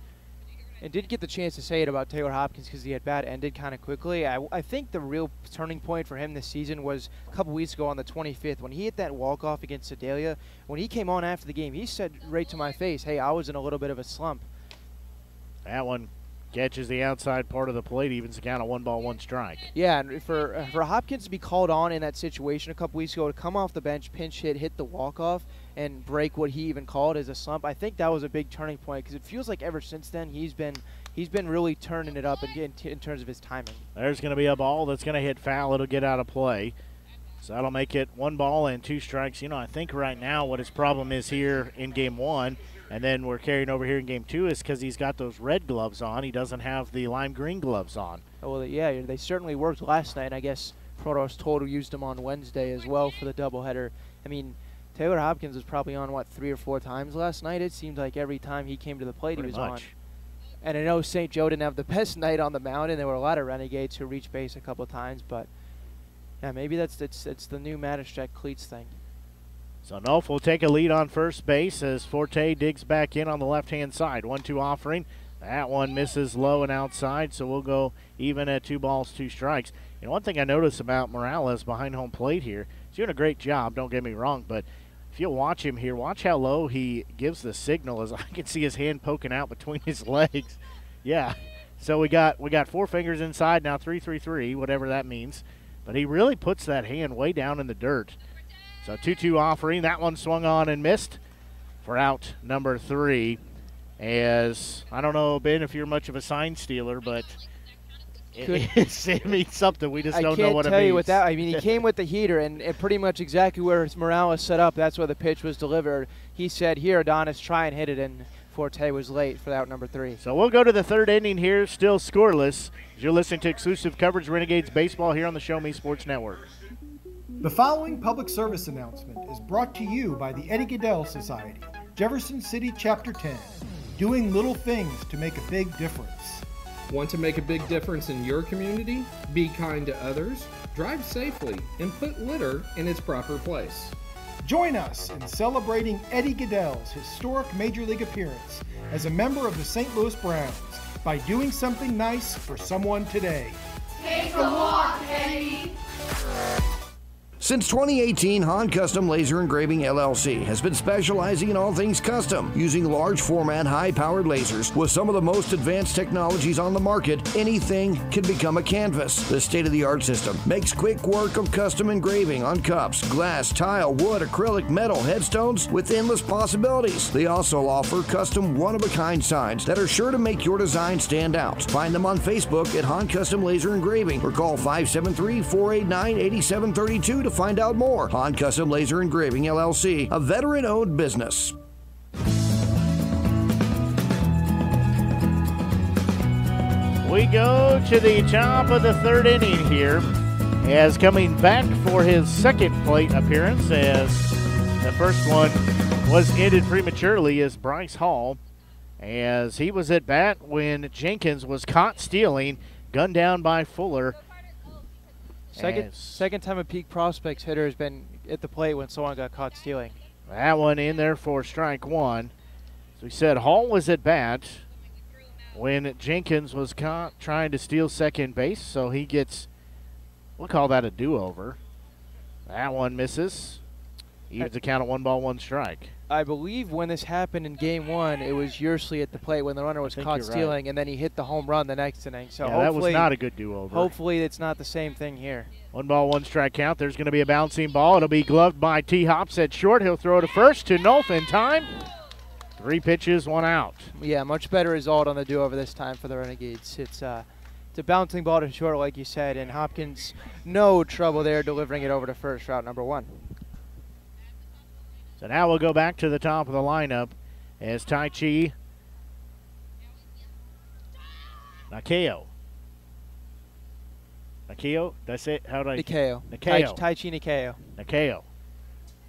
And did get the chance to say it about Taylor Hopkins because the at-bat ended kind of quickly. I think the real turning point for him this season was a couple weeks ago on the 25th when he hit that walk-off against Sedalia. When he came on after the game, he said right to my face, hey, I was in a little bit of a slump. That one catches the outside part of the plate, evens the count of 1 ball, 1 strike. Yeah, and for Hopkins to be called on in that situation a couple weeks ago, to come off the bench, pinch hit the walk-off, and break what he even called as a slump, I think that was a big turning point because it feels like ever since then he's been really turning it up in terms of his timing. There's going to be a ball that's going to hit foul. It'll get out of play. So that'll make it 1 ball and 2 strikes. You know, I think right now what his problem is here in Game 1, and then we're carrying over here in Game 2, is because he's got those red gloves on. He doesn't have the lime green gloves on. Oh, well, yeah, they certainly worked last night. I guess Protos Total used them on Wednesday as well for the doubleheader. I mean, Taylor Hopkins was probably on, 3 or 4 times last night? It seemed like every time he came to the plate, he was on. And I know St. Joe didn't have the best night on the mound, and there were a lot of Renegades who reached base a couple of times, but yeah, maybe it's the new Matterstrek cleats thing. So Nolf will take a lead on first base as Forte digs back in on the left-hand side. 1-2 offering. That one misses low and outside, so we'll go even at 2 balls, 2 strikes. And one thing I noticed about Morales behind home plate here, he's doing a great job, don't get me wrong, but if you'll watch him here, watch how low he gives the signal as I can see his hand poking out between his legs. Yeah, so we got 4 fingers inside, now 3-3-3, whatever that means. But he really puts that hand way down in the dirt. So 2-2 offering. That one swung on and missed for out number 3. As, I don't know, Ben, if you're much of a sign stealer, but it means something. We just don't know what it means. I can't tell you what that, I mean, he came with the heater, and pretty much exactly where Morales set up, that's where the pitch was delivered. He said, here, Adonis, try and hit it, and Forte was late for out number 3. So we'll go to the 3rd inning here, still scoreless. As you're listening to exclusive coverage Renegades baseball here on the Show Me Sports Network. The following public service announcement is brought to you by the Eddie Gaedel Society, Jefferson City Chapter 10, doing little things to make a big difference. Want to make a big difference in your community? Be kind to others, drive safely, and put litter in its proper place. Join us in celebrating Eddie Gaedel's historic Major League appearance as a member of the St. Louis Browns by doing something nice for someone today. Take a walk, Eddie! Since 2018, Han Custom Laser Engraving LLC has been specializing in all things custom, using large format, high-powered lasers with some of the most advanced technologies on the market. Anything can become a canvas. This state-of-the-art system makes quick work of custom engraving on cups, glass, tile, wood, acrylic, metal, headstones with endless possibilities. They also offer custom one-of-a-kind signs that are sure to make your design stand out. Find them on Facebook at Han Custom Laser Engraving or call 573-489-8732 to find out more. Han Custom Laser Engraving LLC, a veteran-owned business. We go to the top of the third inning here, as coming back for his second plate appearance, as the first one was ended prematurely, is Bryce Hall, as he was at bat when Jenkins was caught stealing, gunned down by Fuller. Second time a Peak Prospects hitter has been at the plate when someone got caught stealing. That one in there for strike one. So we said Hall was at bat when Jenkins was caught trying to steal second base, so he gets, we'll call that a do-over. That one misses. Evens the count at 1 ball, 1 strike. I believe when this happened in game one, it was Yersley at the plate when the runner was caught stealing, and then he hit the home run the next inning. So yeah, that was not a good do-over. Hopefully it's not the same thing here. 1 ball, 1 strike count. There's going to be a bouncing ball. It'll be gloved by T. Hops at short. He'll throw to first to Nolf in time. 3 pitches, 1 out. Yeah, much better result on the do-over this time for the Renegades. It's a bouncing ball to short, like you said, and Hopkins, no trouble there delivering it over to first, route number 1. So now we'll go back to the top of the lineup as Tai Chi Nakeo. Nakeo? Did I say it? How did I? Nakeo. Nakeo. Tai Chi Nakeo. Nakeo.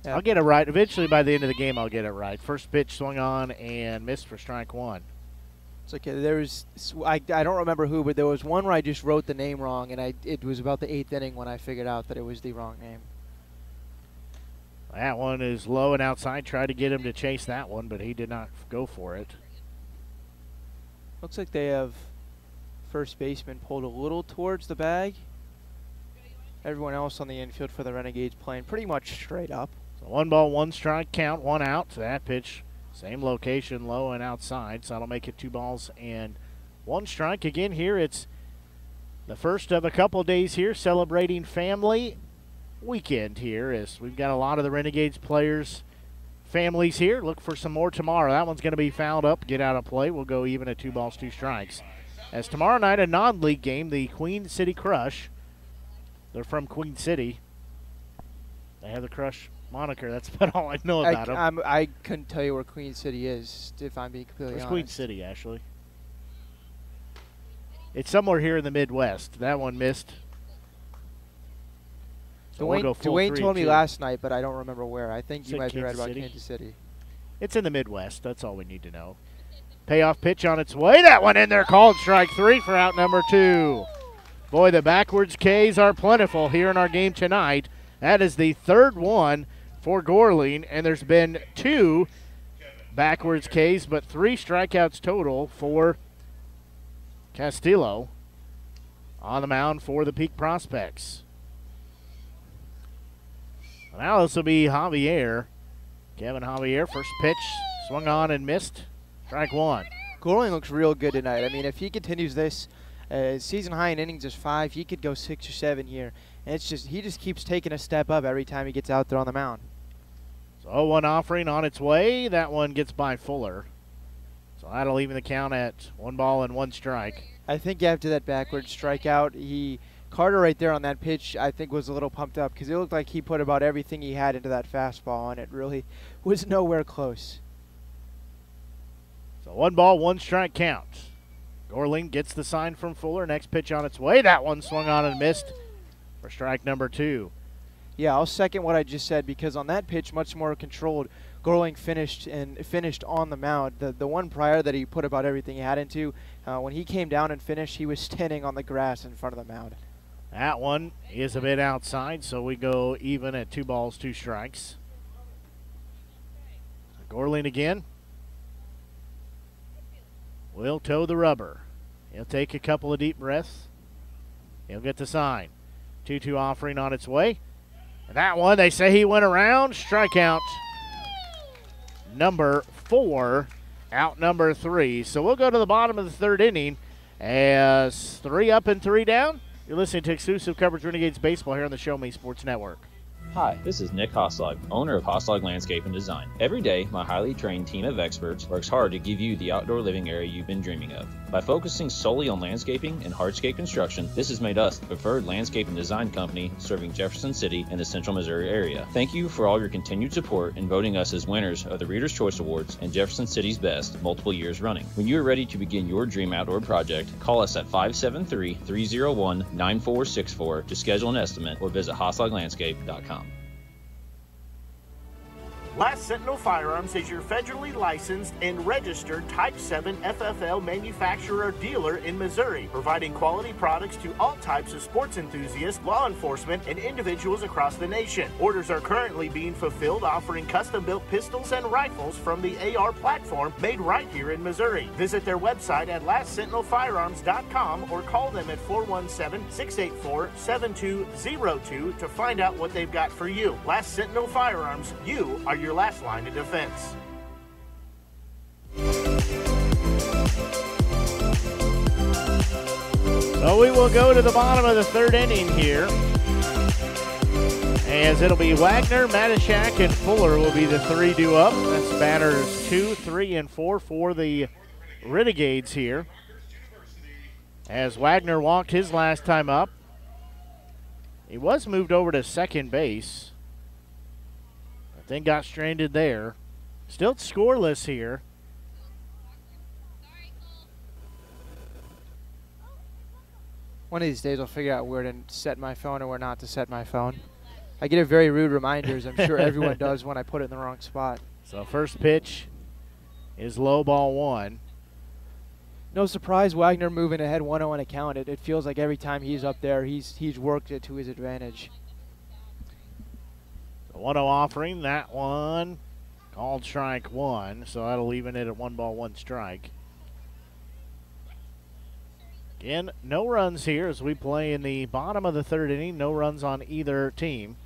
Yeah. I'll get it right. Eventually, by the end of the game, I'll get it right. First pitch swung on and missed for strike 1. It's okay. I don't remember who, but there was one where I just wrote the name wrong, and it was about the 8th inning when I figured out that it was the wrong name. That one is low and outside. Tried to get him to chase that one, but he did not go for it. Looks like they have first baseman pulled a little towards the bag. Everyone else on the infield for the Renegades playing pretty much straight up. So 1 ball, 1 strike count, 1 out. So that pitch, same location, low and outside. So that'll make it 2 balls and 1 strike. Again, here it's the first of a couple days here celebrating family weekend here, as we've got a lot of the Renegades players' families here. Look for some more tomorrow. That one's going to be fouled up, get out of play. We'll go even at 2 balls, 2 strikes. As tomorrow night, a non-league game, the Queen City Crush. They're from Queen City. They have the Crush moniker. That's about all I know about them. I couldn't tell you where Queen City is, if I'm being completely honest. Queen City, actually. It's somewhere here in the Midwest. That one missed. So Dwayne told me last night, but I don't remember where. I think you might be right about Kansas City. It's in the Midwest. That's all we need to know. Payoff pitch on its way. That one in there, called strike 3 for out number 2. Boy, the backwards Ks are plentiful here in our game tonight. That is the 3rd one for Gorling, and there's been 2 backwards Ks, but 3 strikeouts total for Castillo on the mound for the Peak Prospects. Now this will be Javier. Kevin Javier, first pitch, swung on and missed. Strike 1. Gorling looks real good tonight. I mean, if he continues this, season high in innings is 5. He could go 6 or 7 here. And it's just he just keeps taking a step up every time he gets out there on the mound. So 0-1 offering on its way. That one gets by Fuller. So that'll even the count at 1 ball and 1 strike. I think after that backwards strikeout, Carter right there on that pitch, I think, was a little pumped up because it looked like he put about everything he had into that fastball, and it really was nowhere close. So 1 ball, 1 strike count. Gorling gets the sign from Fuller. Next pitch on its way. That one swung on and missed for strike number 2. Yeah, I'll second what I just said because on that pitch, much more controlled, Gorling finished on the mound. The one prior that he put about everything he had into, when he came down and finished, he was standing on the grass in front of the mound. That one is a bit outside, so we go even at 2 balls, 2 strikes. Gorling again. Will toe the rubber. He'll take a couple of deep breaths. He'll get the sign. 2-2 offering on its way. That one, they say he went around. Strikeout number 4, out number 3. So we'll go to the bottom of the third inning as 3 up and 3 down. You're listening to exclusive coverage Renegades baseball here on the Show Me Sports Network. Hi, this is Nick Hoslag, owner of Hoslag Landscape and Design. Every day, my highly trained team of experts works hard to give you the outdoor living area you've been dreaming of. By focusing solely on landscaping and hardscape construction, this has made us the preferred landscape and design company serving Jefferson City and the central Missouri area. Thank you for all your continued support in voting us as winners of the Reader's Choice Awards and Jefferson City's Best multiple years running. When you are ready to begin your dream outdoor project, call us at 573-301-9464 to schedule an estimate or visit hoslaglandscape.com. Last Sentinel Firearms is your federally licensed and registered Type 7 FFL manufacturer dealer in Missouri, providing quality products to all types of sports enthusiasts, law enforcement, and individuals across the nation. Orders are currently being fulfilled, offering custom-built pistols and rifles from the AR platform made right here in Missouri. Visit their website at lastsentinelfirearms.com or call them at 417-684-7202 to find out what they've got for you. Last Sentinel Firearms, you are your last line of defense. So we will go to the bottom of the third inning here, as it'll be Wagner, Matashak, and Fuller will be the 3 due up. That's batters 2, 3, and 4 for the Renegades here. As Wagner walked his last time up, he was moved over to second base. Then got stranded there. Still scoreless here. One of these days I'll figure out where to set my phone and where not to set my phone. I get a very rude reminders. I'm sure everyone does when I put it in the wrong spot. So first pitch is low, ball 1. No surprise Wagner moving ahead 1-0 on a count. It feels like every time he's up there, he's worked it to his advantage. 1-0 offering, that one called strike 1, so that'll even it at 1 ball, 1 strike. Again, no runs here as we play in the bottom of the third inning. No runs on either team.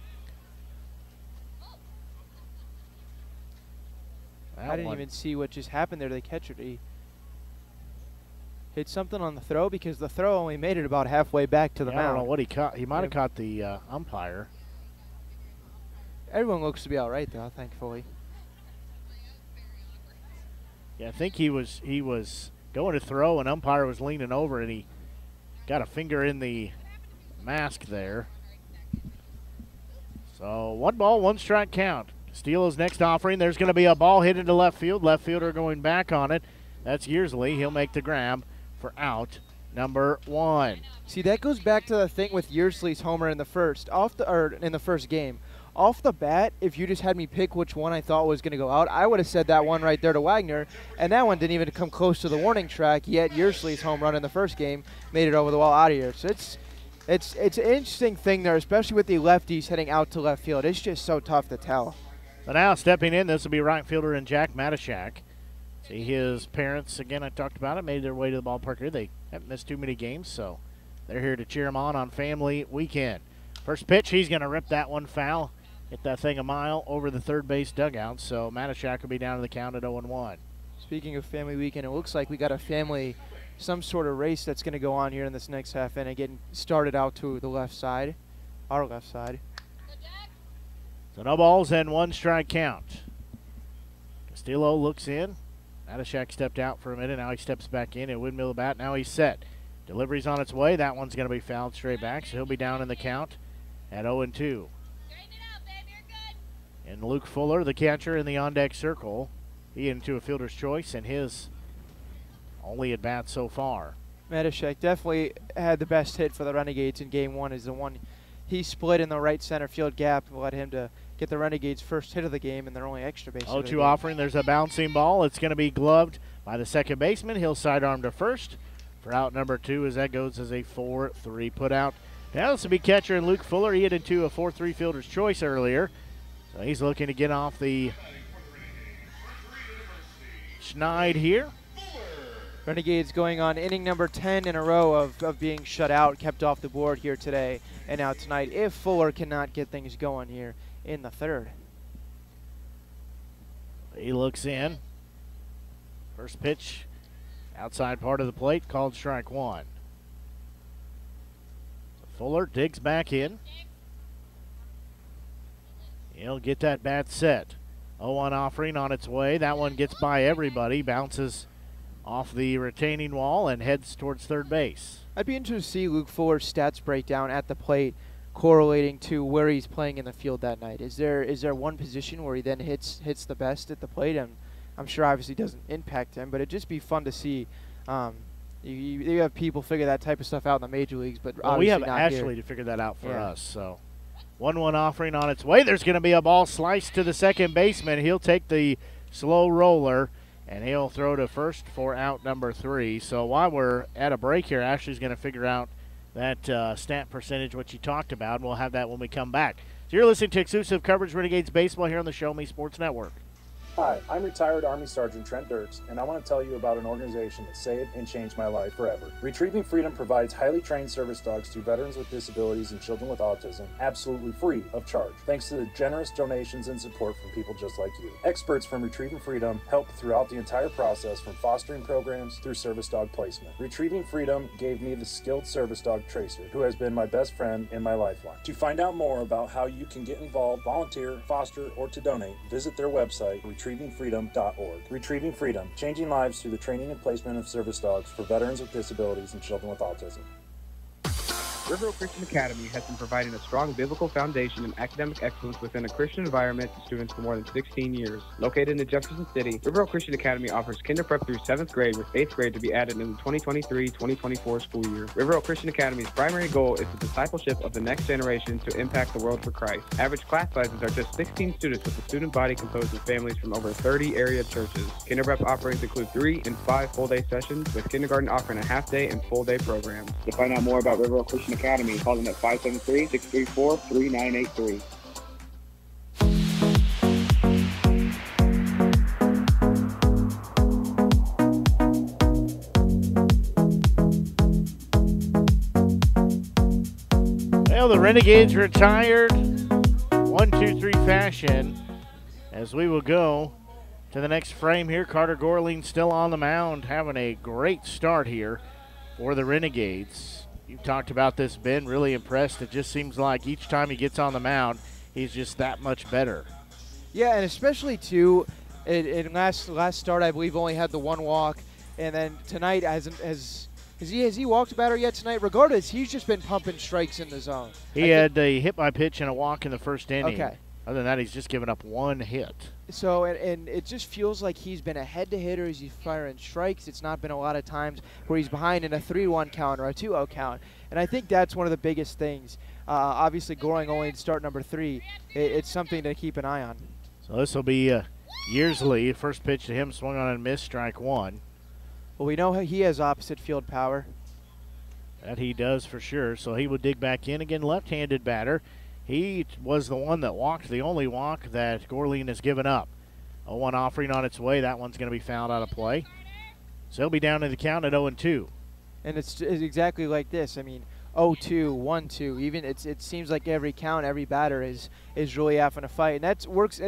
I didn't even see what just happened there to the catcher. He hit something on the throw because the throw only made it about halfway back to the mound. I don't know what he caught. He might have caught the umpire. Everyone looks to be all right, though, thankfully. Yeah, I think he was going to throw, and umpire was leaning over, and he got a finger in the mask there. So 1 ball, 1 strike count. Castillo's next offering. There's going to be a ball hit into left field. Left fielder going back on it. That's Yearsley. He'll make the grab for out number 1. See, that goes back to the thing with Yearsley's homer in the first game. Off the bat, if you just had me pick which one I thought was going to go out, I would have said that one right there to Wagner, and that one didn't even come close to the warning track, yet Yearsley's home run in the first game made it over the wall out of here. So it's an interesting thing there, especially with the lefties heading out to left field. It's just so tough to tell. But now stepping in, this will be right fielder and Jack Matashak. See, his parents, again, I talked about it, made their way to the ballpark here. They haven't missed too many games, so they're here to cheer him on family weekend. First pitch, he's going to rip that one foul. Hit that thing a mile over the third base dugout, so Matashak will be down to the count at 0-1. Speaking of family weekend, it looks like we got a family, some sort of race that's going to go on here in this next half inning, getting started out to the left side, our left side. So no balls and 1 strike count. Castillo looks in. Matashak stepped out for a minute. Now he steps back in and windmill the bat. Now he's set. Delivery's on its way. That one's going to be fouled straight back, so he'll be down in the count at 0-2. And Luke Fuller, the catcher in the on-deck circle, he into a fielder's choice, and his only at bat so far. Matashak definitely had the best hit for the Renegades in Game 1. Is the one he split in the right center field gap and led him to get the Renegades' first hit of the game and their only extra base. 0-2 offering. There's a bouncing ball. It's going to be gloved by the second baseman. He'll sidearm to first for out number 2 as that goes as a 4-3 put out. Now this will be catcher and Luke Fuller. He hit into a 4-3 fielder's choice earlier. So he's looking to get off the schneid here. Renegades going on inning number 10 in a row of being shut out, kept off the board here today and out tonight, if Fuller cannot get things going here in the third. He looks in. First pitch, outside part of the plate, called strike one. Fuller digs back in. He'll get that bat set. 0-1 offering on its way. That one gets by everybody, bounces off the retaining wall and heads towards third base. I'd be interested to see Luke Fuller's stats breakdown at the plate correlating to where he's playing in the field that night. Is there one position where he then hits the best at the plate? And I'm sure obviously doesn't impact him, but it'd just be fun to see. You have people figure that type of stuff out in the major leagues, but well, we have not Ashley here. to figure that out for us. So 1-1 offering on its way. There's going to be a ball sliced to the second baseman. He'll take the slow roller, and he'll throw to first for out number 3. So while we're at a break here, Ashley's going to figure out that stat percentage, what you talked about. We'll have that when we come back. So you're listening to exclusive coverage Renegades baseball here on the Show Me Sports Network. Hi, I'm retired Army Sergeant Trent Dirks, and I want to tell you about an organization that saved and changed my life forever. Retrieving Freedom provides highly trained service dogs to veterans with disabilities and children with autism, absolutely free of charge, thanks to the generous donations and support from people just like you. Experts from Retrieving Freedom help throughout the entire process, from fostering programs through service dog placement. Retrieving Freedom gave me the skilled service dog Tracer, who has been my best friend and my lifeline. To find out more about how you can get involved, volunteer, foster, or to donate, visit their website, retrievingfreedom.org. Retrieving Freedom, changing lives through the training and placement of service dogs for veterans with disabilities and children with autism. River Oak Christian Academy has been providing a strong biblical foundation and academic excellence within a Christian environment to students for more than 16 years. Located in Jefferson City, River Oak Christian Academy offers kinder prep through 7th grade, with 8th grade to be added in the 2023-2024 school year. River Oak Christian Academy's primary goal is the discipleship of the next generation to impact the world for Christ. Average class sizes are just 16 students, with a student body composed of families from over 30 area churches. Kinder prep offerings include 3 and 5 full-day sessions, with kindergarten offering a half-day and full-day programs. To find out more about River Oak Christian Academy, call them at 573-634-3983. Well, the Renegades retired 1-2-3 fashion as we will go to the next frame here. Carter Gorling still on the mound, having a great start here for the Renegades. You talked about this, Ben, really impressed. It just seems like each time he gets on the mound, he's just that much better. Yeah, and especially, too, in last start, I believe, only had the one walk. And then tonight, has he walked a batter yet tonight? Regardless, he's just been pumping strikes in the zone. He had a hit by pitch and a walk in the first inning. Okay. Other than that, he's just given up one hit. So, and it just feels like he's been a head-to hitter as he's firing strikes. It's not been a lot of times where he's behind in a 3-1 count or a 2-0 count. And I think that's one of the biggest things. Obviously, Goring only in start number 3. It's something to keep an eye on. So this will be Yearsley. First pitch to him, swung on and missed, strike one. Well, we know he has opposite field power. That he does for sure. So he would dig back in. Again, left-handed batter. He was the one that walked, the only walk that Gorling has given up. 0-1 offering on its way. That one's going to be fouled out of play. So he'll be down in the count at 0-2. And it's exactly like this. I mean, 0-2, 1-2. Even it seems like every count, every batter is really having a fight. And that's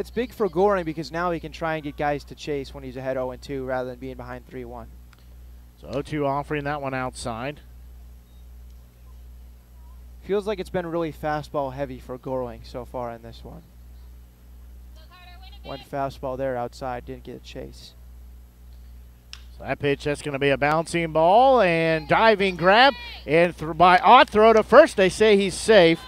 big for Goring, because now he can try and get guys to chase when he's ahead 0-2 rather than being behind 3-1. So 0-2 offering that one outside. Feels like it's been really fastball heavy for Goring so far in this one. One fastball there outside, didn't get a chase. So that pitch, that's going to be a bouncing ball and diving grab. And by Ott, throw to first. They say he's safe.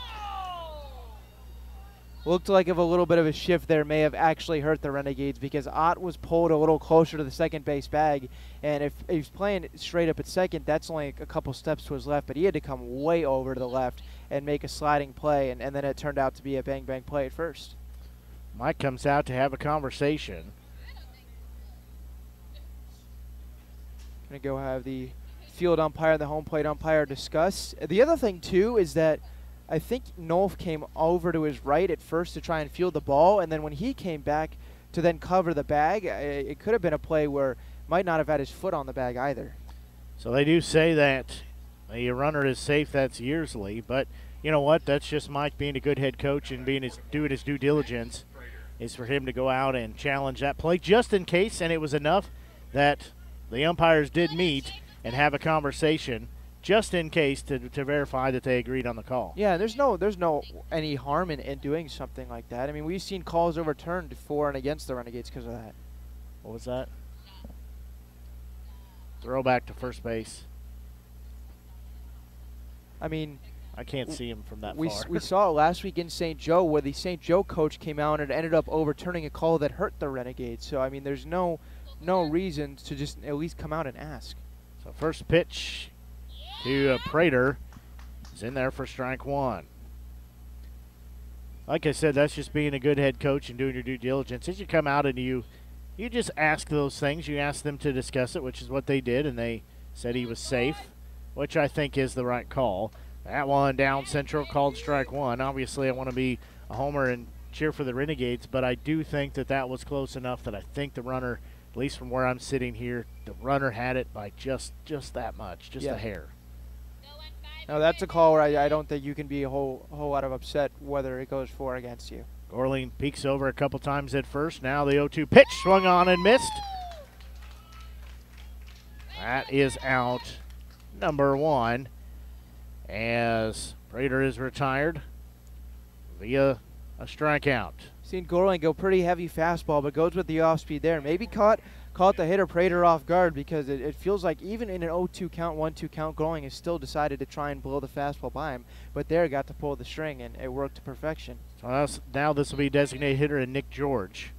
Looked like if a little bit of a shift there may have actually hurt the Renegades, because Ott was pulled a little closer to the second base bag. And if he's playing straight up at second, that's only a couple steps to his left. But he had to come way over to the left and make a sliding play. And then it turned out to be a bang-bang play at first. Mike comes out to have a conversation. Going to go have the field umpire and the home plate umpire discuss. The other thing, too, is that I think Nolf came over to his right at first to try and field the ball, and then when he came back to then cover the bag, it could have been a play where might not have had his foot on the bag either. So they do say that a runner is safe, that's Yearsley, but you know what? That's just Mike being a good head coach and doing his due diligence, is for him to go out and challenge that play just in case, and it was enough that the umpires did meet and have a conversation just in case to verify that they agreed on the call. Yeah, there's no any harm in doing something like that. I mean, we've seen calls overturned for and against the Renegades because of that. What was that? Throwback to first base. I mean, I can't see him from that we far. We saw it last week in St. Joe where the St. Joe coach came out and ended up overturning a call that hurt the Renegades. So, I mean, there's no reason to just at least come out and ask. So first pitch to Prater is in there for strike one. Like I said, that's just being a good head coach and doing your due diligence. As you come out and you just ask those things. You ask them to discuss it, which is what they did, and they said he was safe, which I think is the right call. That one down central, called strike one. Obviously, I want to be a homer and cheer for the Renegades, but I do think that was close enough that I think the runner, at least from where I'm sitting here, the runner had it by just that much, just a hair. No, that's a call where I don't think you can be a whole lot of upset whether it goes for or against you. Gorling peeks over a couple times at first. Now the 0-2 pitch swung on and missed. That is out number one as Prater is retired via a strikeout. Seen Gorling go pretty heavy fastball, but goes with the off speed there. Maybe caught the hitter Prater off guard because it feels like even in an 0-2 count, 1-2 count, Gorling has still decided to try and blow the fastball by him. But there got to pull the string, and it worked to perfection. So now this will be designated hitter and Nick George.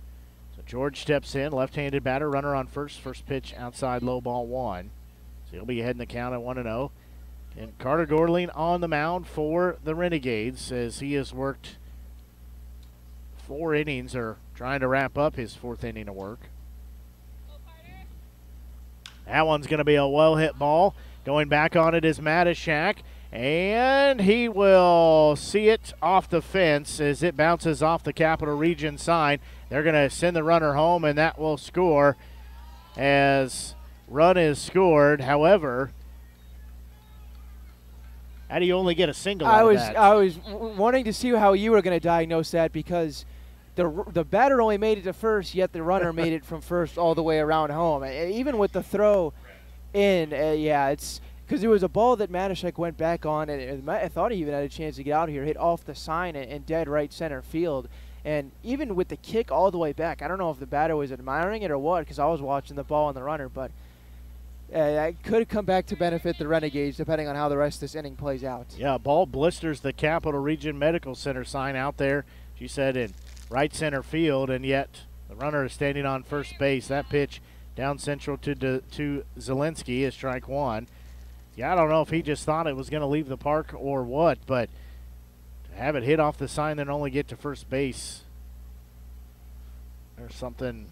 So George steps in, left-handed batter, runner on first pitch outside, low ball one. So he'll be ahead in the count at 1-0. And Carter Gorling on the mound for the Renegades as he has worked 4 innings, or trying to wrap up his 4th inning of work. That one's going to be a well-hit ball. Going back on it is Matishak, and he will see it off the fence as it bounces off the Capital Region sign. They're going to send the runner home, and that will score as run is scored. However, how do you only get a single out of that? I was wanting to see how you were going to diagnose that because the batter only made it to first, yet the runner made it from first all the way around home. Even with the throw in, it's because it was a ball that Matishek went back on, and I thought he even had a chance to get out here, hit off the sign and dead right center field. And even with the kick all the way back, I don't know if the batter was admiring it or what, because I was watching the ball and the runner, but it could come back to benefit the Renegades depending on how the rest of this inning plays out. Yeah, ball blisters the Capital Region Medical Center sign out there, she said, in right center field, and yet the runner is standing on first base. That pitch down central to Zielinski is strike one. Yeah, I don't know if he just thought it was going to leave the park or what, but to have it hit off the sign and only get to first base, there's something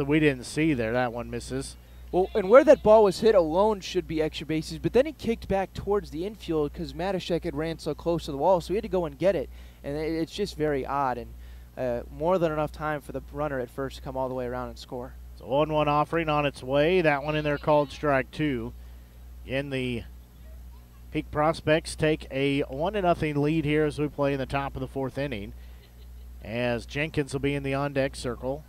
we didn't see there. That one misses. Well, and where that ball was hit alone should be extra bases, but then he kicked back towards the infield because Matishek had ran so close to the wall, so he had to go and get it. And it's just very odd, and more than enough time for the runner at first to come all the way around and score. So 1-1 offering on its way. That one in there called strike two. In the Peak Prospects take a 1-0 lead here as we play in the top of the 4th inning, as Jenkins will be in the on-deck circle.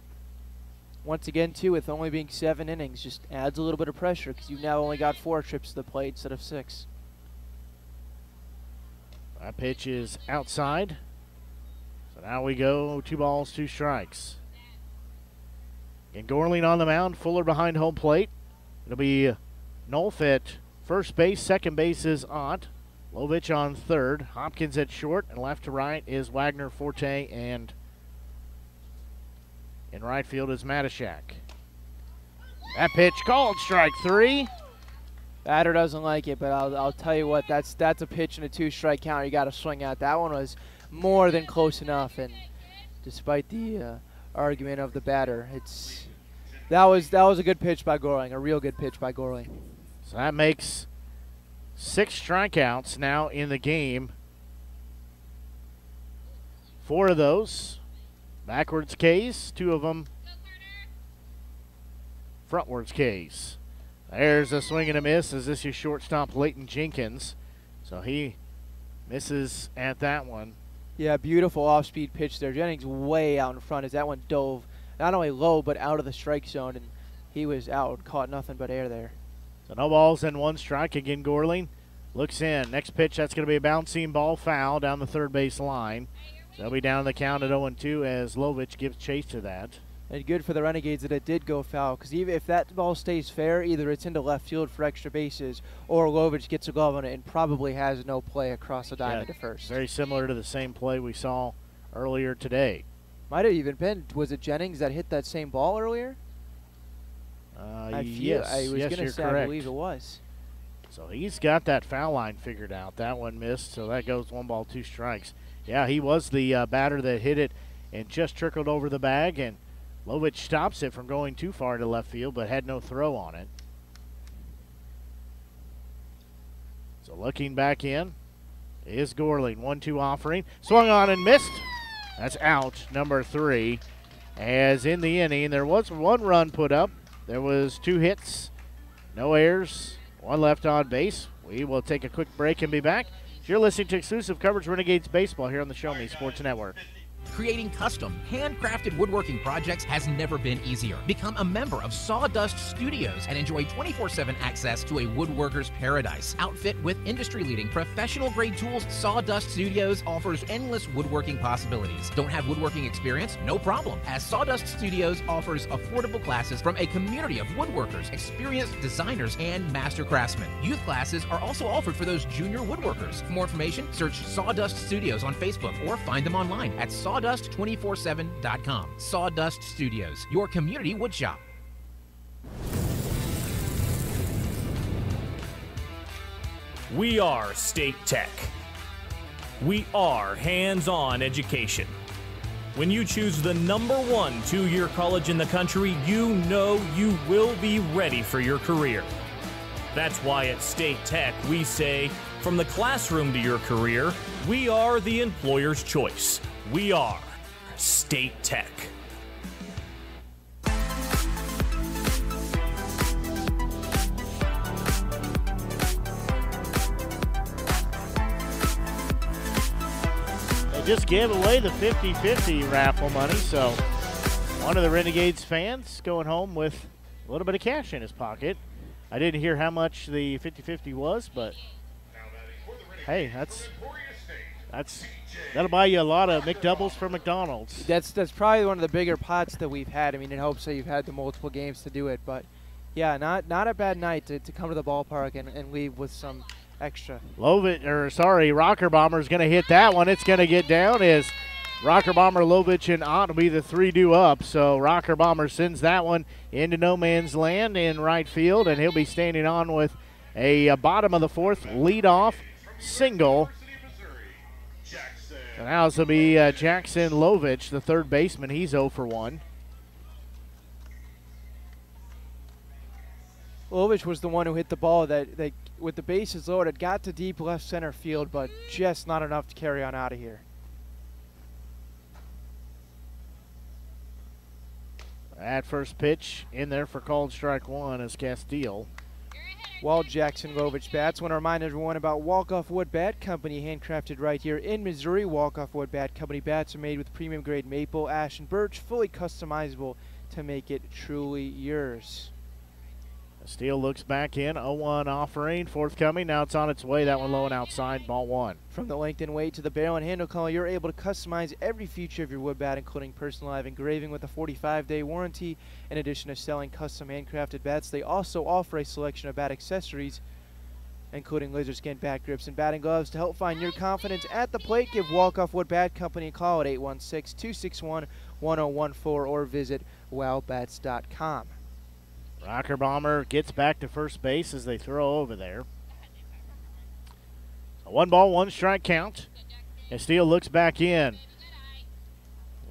Once again, too, with only being 7 innings, just adds a little bit of pressure because you've now only got 4 trips to the plate instead of 6. That pitch is outside. So now we go 2 balls, 2 strikes. And Gorling on the mound, Fuller behind home plate. It'll be Nolf at first base, second base is Ott. Lovich on third, Hopkins at short, and left to right is Wagner, Forte, and in right field is Matishak. That pitch called strike 3. Batter doesn't like it, but I'll tell you what, that's a pitch in a 2-strike count you got to swing at. That one was more than close enough, and despite the argument of the batter, that was a good pitch by Gorling, a real good pitch by Gorling. So that makes 6 strikeouts now in the game. 4 of those backwards Ks, 2 of them frontwards case. There's a swing and a miss as this is shortstop Leighton Jenkins. So he misses at that one. Yeah, beautiful off-speed pitch there. Jennings way out in front as that one dove not only low but out of the strike zone, and he was out, caught nothing but air there. So no balls and 1 strike. Again, Gorling looks in. Next pitch, that's going to be a bouncing ball foul down the third base line. So they'll be down the count at 0-2 as Lovich gives chase to that. And good for the Renegades that it did go foul, because even if that ball stays fair, either it's into left field for extra bases or Lovich gets a glove on it and probably has no play across the diamond to first. Very similar to the same play we saw earlier today. Might have even been, was it Jennings that hit that same ball earlier? Yes, I was yes, going to you're say, correct. I believe it was. So he's got that foul line figured out. That one missed, so that goes 1 ball, 2 strikes. Yeah, he was the batter that hit it and just trickled over the bag, and Lovich stops it from going too far to left field, but had no throw on it. So looking back in is Gorling. 1-2 offering. Swung on and missed. That's out, number 3. As in the inning, there was 1 run put up. There was 2 hits, no errors, 1 left on base. We will take a quick break and be back. You're listening to exclusive coverage of Renegades baseball here on the Show Me Sports Network. Creating custom, handcrafted woodworking projects has never been easier. Become a member of Sawdust Studios and enjoy 24/7 access to a woodworker's paradise. Outfit with industry-leading professional-grade tools, Sawdust Studios offers endless woodworking possibilities. Don't have woodworking experience? No problem, as Sawdust Studios offers affordable classes from a community of woodworkers, experienced designers, and master craftsmen. Youth classes are also offered for those junior woodworkers. For more information, search Sawdust Studios on Facebook or find them online at Sawdust247.com. Sawdust Studios, your community woodshop. We are State Tech. We are hands-on education. When you choose the #1 two-year college in the country, you know you will be ready for your career. That's why at State Tech we say, from the classroom to your career, we are the employer's choice. We are State Tech. They just gave away the 50-50 raffle money, so one of the Renegades fans going home with a little bit of cash in his pocket. I didn't hear how much the 50-50 was, but hey, that'll buy you a lot of McDoubles from McDonald's. That's probably one of the bigger pots that we've had. I mean, in hopes that you've had the multiple games to do it, but yeah, not a bad night to come to the ballpark and leave with some extra. Rocker Bomber's going to hit that one. It's going to get down as Rocker Bomber, Lovich, and Ott will be the 3 due up. So Rocker Bomber sends that one into no man's land in right field, and he'll be standing on with a bottom of the 4th leadoff single. And now this will be Jackson Lovich, the 3rd baseman. He's 0 for 1. Lovich was the one who hit the ball that with the bases loaded, got to deep left center field, but just not enough to carry on out of here. At first pitch in there for called strike 1 is Castile. While Jackson Lovich bats, want to remind everyone about Walk-Off Wood Bat Company, handcrafted right here in Missouri. Walk-Off Wood Bat Company bats are made with premium grade maple, ash, and birch, fully customizable to make it truly yours. Steele looks back in, 0-1 offering, forthcoming. Now it's on its way. That one low and outside, ball 1. From the length and weight to the barrel and handle color, you're able to customize every feature of your wood bat, including personalized engraving with a 45-day warranty. In addition to selling custom handcrafted bats, they also offer a selection of bat accessories, including laser skin bat grips and batting gloves. To help find your confidence at the plate, give Walk-Off Wood Bat Company a call at 816-261-1014 or visit wowbats.com. Rocker Bomber gets back to first base as they throw over there. A 1 ball, 1 strike count. And Steele looks back in.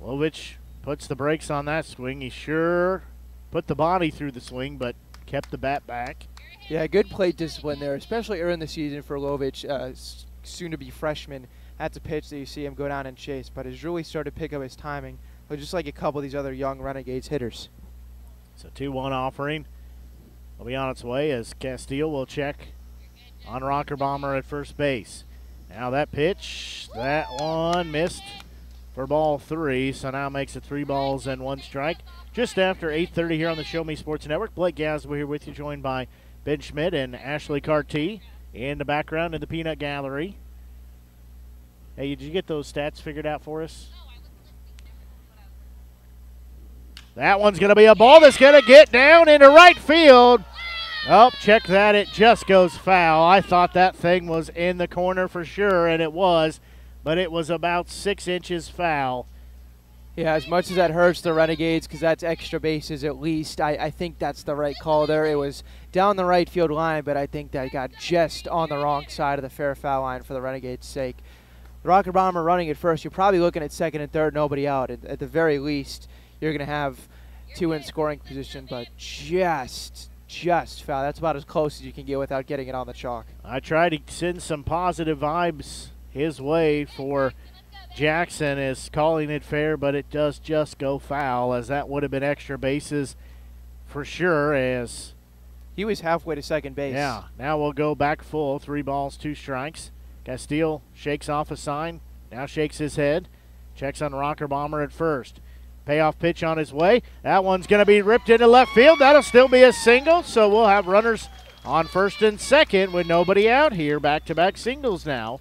Lovich puts the brakes on that swing. He sure put the body through the swing, but kept the bat back. Yeah, good plate discipline there, especially early in the season for Lovich, soon-to-be freshman. That's a pitch that you see him go down and chase, but has really started to pick up his timing, just like a couple of these other young Renegades hitters. So 2-1 offering will be on its way as Castile will check on Rocker Bomber at first base. Now that pitch, that one missed for ball 3, so now makes it 3 balls and 1 strike. Just after 8:30 here on the Show Me Sports Network. Blake Gasway here with you, joined by Ben Schmidt and Ashley Carty in the background in the Peanut Gallery. Hey, did you get those stats figured out for us? That one's going to be a ball that's going to get down into right field. Oh, check that. It just goes foul. I thought that thing was in the corner for sure, and it was, but it was about 6 inches foul. Yeah, as much as that hurts the Renegades, because that's extra bases at least, I think that's the right call there. It was down the right field line, but I think that got just on the wrong side of the fair foul line for the Renegades' sake. The Rocker Bomber running at first, you're probably looking at second and third, nobody out. At the very least, you're going to have 2 in scoring position, but just foul. That's about as close as you can get without getting it on the chalk. I tried to send some positive vibes his way for Jackson is calling it fair, but it does just go foul, as that would have been extra bases for sure, as he was halfway to second base. Yeah, now we'll go back full, 3 balls, 2 strikes. Castile shakes off a sign, now shakes his head, checks on Rocker Bomber at first. Payoff pitch on his way. That one's going to be ripped into left field. That'll still be a single, so we'll have runners on first and second with nobody out here. Back-to-back singles now.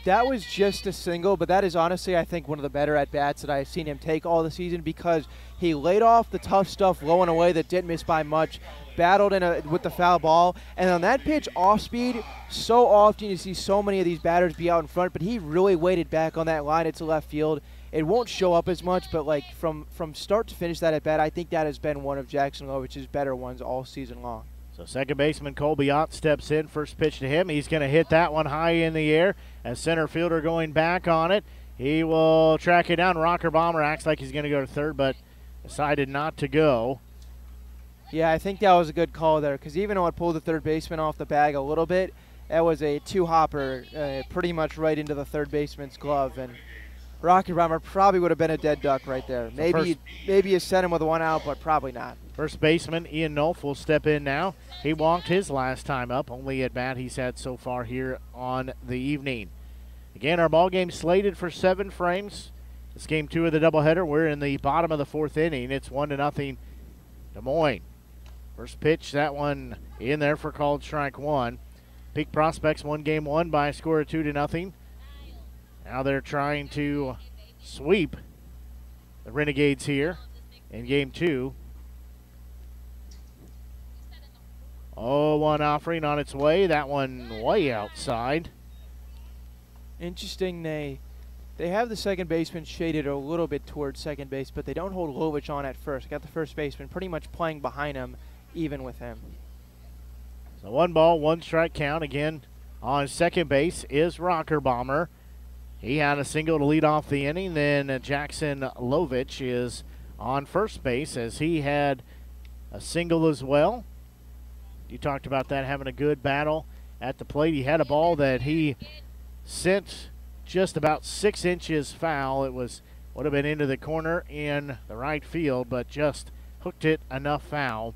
That was just a single, but that is honestly, I think, one of the better at-bats that I've seen him take all the season, because he laid off the tough stuff low and away that didn't miss by much, battled with the foul ball, and on that pitch off speed, so often you see so many of these batters be out in front, but he really waited back on that line into left field. It won't show up as much, but like from start to finish that at-bat, I think that has been one of Jackson Lovich's better ones all season long. So second baseman Colby Ott steps in. First pitch to him. He's going to hit that one high in the air. As center fielder going back on it. He will track it down. Rocker Bomber acts like he's going to go to third, but decided not to go. Yeah, I think that was a good call there, because even though it pulled the third baseman off the bag a little bit, that was a 2-hopper pretty much right into the third baseman's glove. And Rocker Bomber probably would have been a dead duck right there. Maybe you sent him with 1 out, but probably not. First baseman Ian Nolf will step in now. He walked his last time up, only at bat he's had so far here on the evening. Again, our ball game slated for 7 frames. This game 2 of the doubleheader. We're in the bottom of the 4th inning. It's 1-0 Des Moines. First pitch, that one in there for called strike 1. Peak Prospects won game 1 by a score of 2-0. Now they're trying to sweep the Renegades here in game 2. 0-1 offering on its way. That one way outside. Interesting, they have the second baseman shaded a little bit towards second base, but they don't hold Lovich on at first. Got the first baseman pretty much playing behind him, even with him. So 1 ball, 1 strike count. Again, on second base is Rocker Bomber. He had a single to lead off the inning. Then Jackson Lovich is on first base, as he had a single as well. You talked about that, having a good battle at the plate. He had a ball that he sent just about 6 inches foul. It would have been into the corner in the right field, but just hooked it enough foul.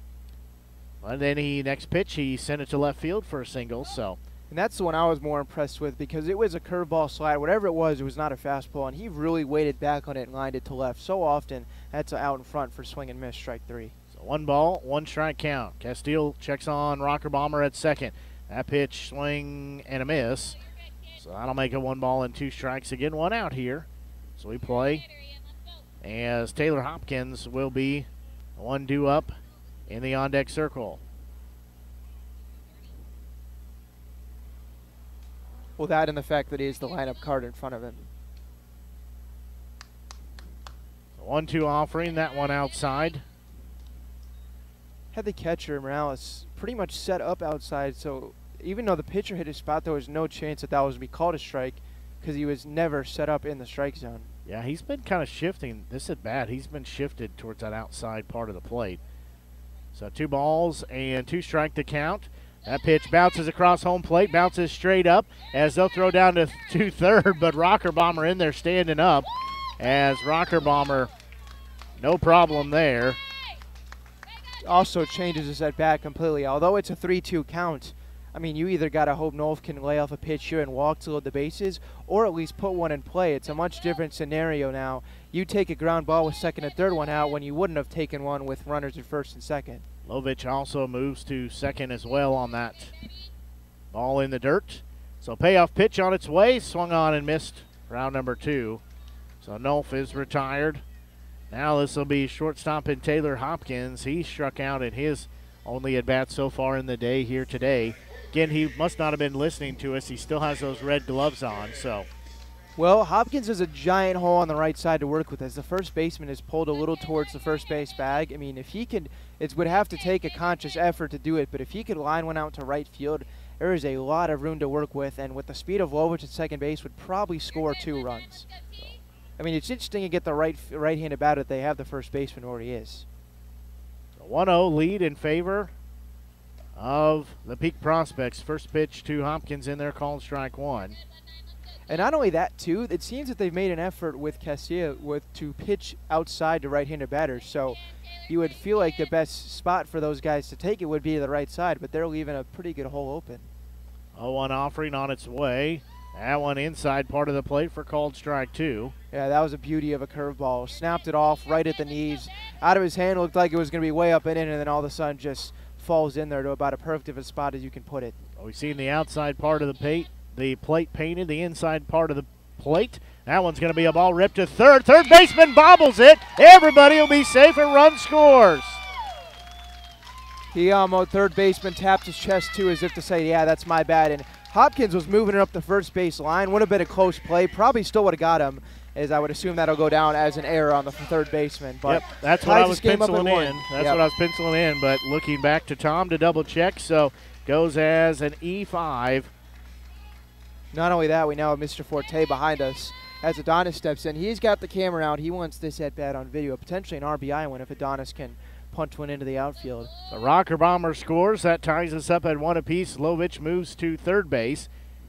And then next pitch, he sent it to left field for a single. So, and that's the one I was more impressed with, because it was a curveball slide. Whatever it was not a fastball, and he really waited back on it and lined it to left. So often, that's out in front for swing and miss, strike 3. 1 ball, 1 strike count. Castile checks on Rocker Bomber at second. That pitch, swing and a miss. So that'll make it 1 ball and 2 strikes. Again, 1 out here. So we play as Taylor Hopkins will be the one due up in the on-deck circle. Well, that and the fact that he has the lineup card in front of him. 1-2 offering, that one outside. Had the catcher, Morales, pretty much set up outside, so even though the pitcher hit his spot, there was no chance that was to be called a strike, because he was never set up in the strike zone. Yeah, he's been kind of shifting. This at bat, he's been shifted towards that outside part of the plate. So 2 balls and 2 strike to count. That pitch bounces across home plate, bounces straight up as they'll throw down to third, but Rocker Bomber in there standing up as Rocker Bomber, no problem there. also changes his at bat completely. Although it's a 3-2 count, I mean, you either got to hope Nolf can lay off a pitch here and walk to load the bases, or at least put one in play. It's a much different scenario now. You take a ground ball with second and third one out when you wouldn't have taken one with runners at first and second. Lovich also moves to second as well on that ball in the dirt. So payoff pitch on its way, swung on and missed round number 2. So Nolf is retired. Now this will be shortstop in Taylor Hopkins. He struck out in his only at bat so far in the day here today. Again, he must not have been listening to us. He still has those red gloves on, so. Well, Hopkins has a giant hole on the right side to work with as the first baseman is pulled a little towards the first base bag. I mean, if he could, it would have to take a conscious effort to do it, but if he could line one out to right field, there is a lot of room to work with, and with the speed of Lovich at second base, would probably score 2 runs. So, I mean, it's interesting to get the right-handed batter that they have the first baseman where he is. 1-0 lead in favor of the Peak Prospects. First pitch to Hopkins in there, called strike 1. And not only that, too, it seems that they've made an effort with Castillo to pitch outside to right-handed batters. So you would feel like the best spot for those guys to take it would be the right side, but they're leaving a pretty good hole open. 0-1 offering on its way. That one inside part of the plate for called strike 2. Yeah, that was a beauty of a curveball. Snapped it off right at the knees. Out of his hand, looked like it was going to be way up and in, and then all of a sudden just falls in there to about a perfect of a spot as you can put it. Well, we've seen the outside part of the plate painted, the inside part of the plate. That one's going to be a ball ripped to third. Third baseman bobbles it. Everybody will be safe and run scores. He third baseman tapped his chest too as if to say, yeah, that's my bad. And Hopkins was moving it up the first base line. Would have been a close play. Probably still would have got him, as I would assume that'll go down as an error on the third baseman. But yep, that's what I was penciling in. That's what I was penciling in, but looking back to Tom to double check, so goes as an E5. Not only that, we now have Mr. Forte behind us as Adonis steps in. He's got the camera out. He wants this at-bat on video, potentially an RBI win if Adonis can punch one into the outfield. The Rocker Bomber scores. That ties us up at 1 apiece. Lovich moves to third base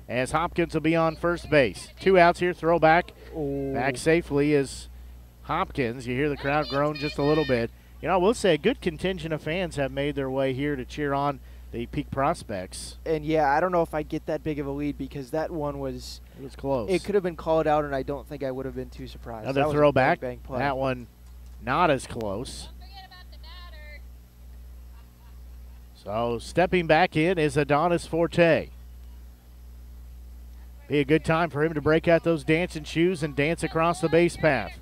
as Hopkins will be on first base. 2 outs here, throw back. Back safely is Hopkins. You hear the crowd groan just a little bit. You know, I will say a good contingent of fans have made their way here to cheer on the Peak Prospects. And yeah, I don't know if I get that big of a lead because that one was... It was close. It could have been called out, and I don't think I would have been too surprised. Another throwback. That one not as close. So stepping back in is Adonis Forte. Be a good time for him to break out those dancing shoes and dance across the base path.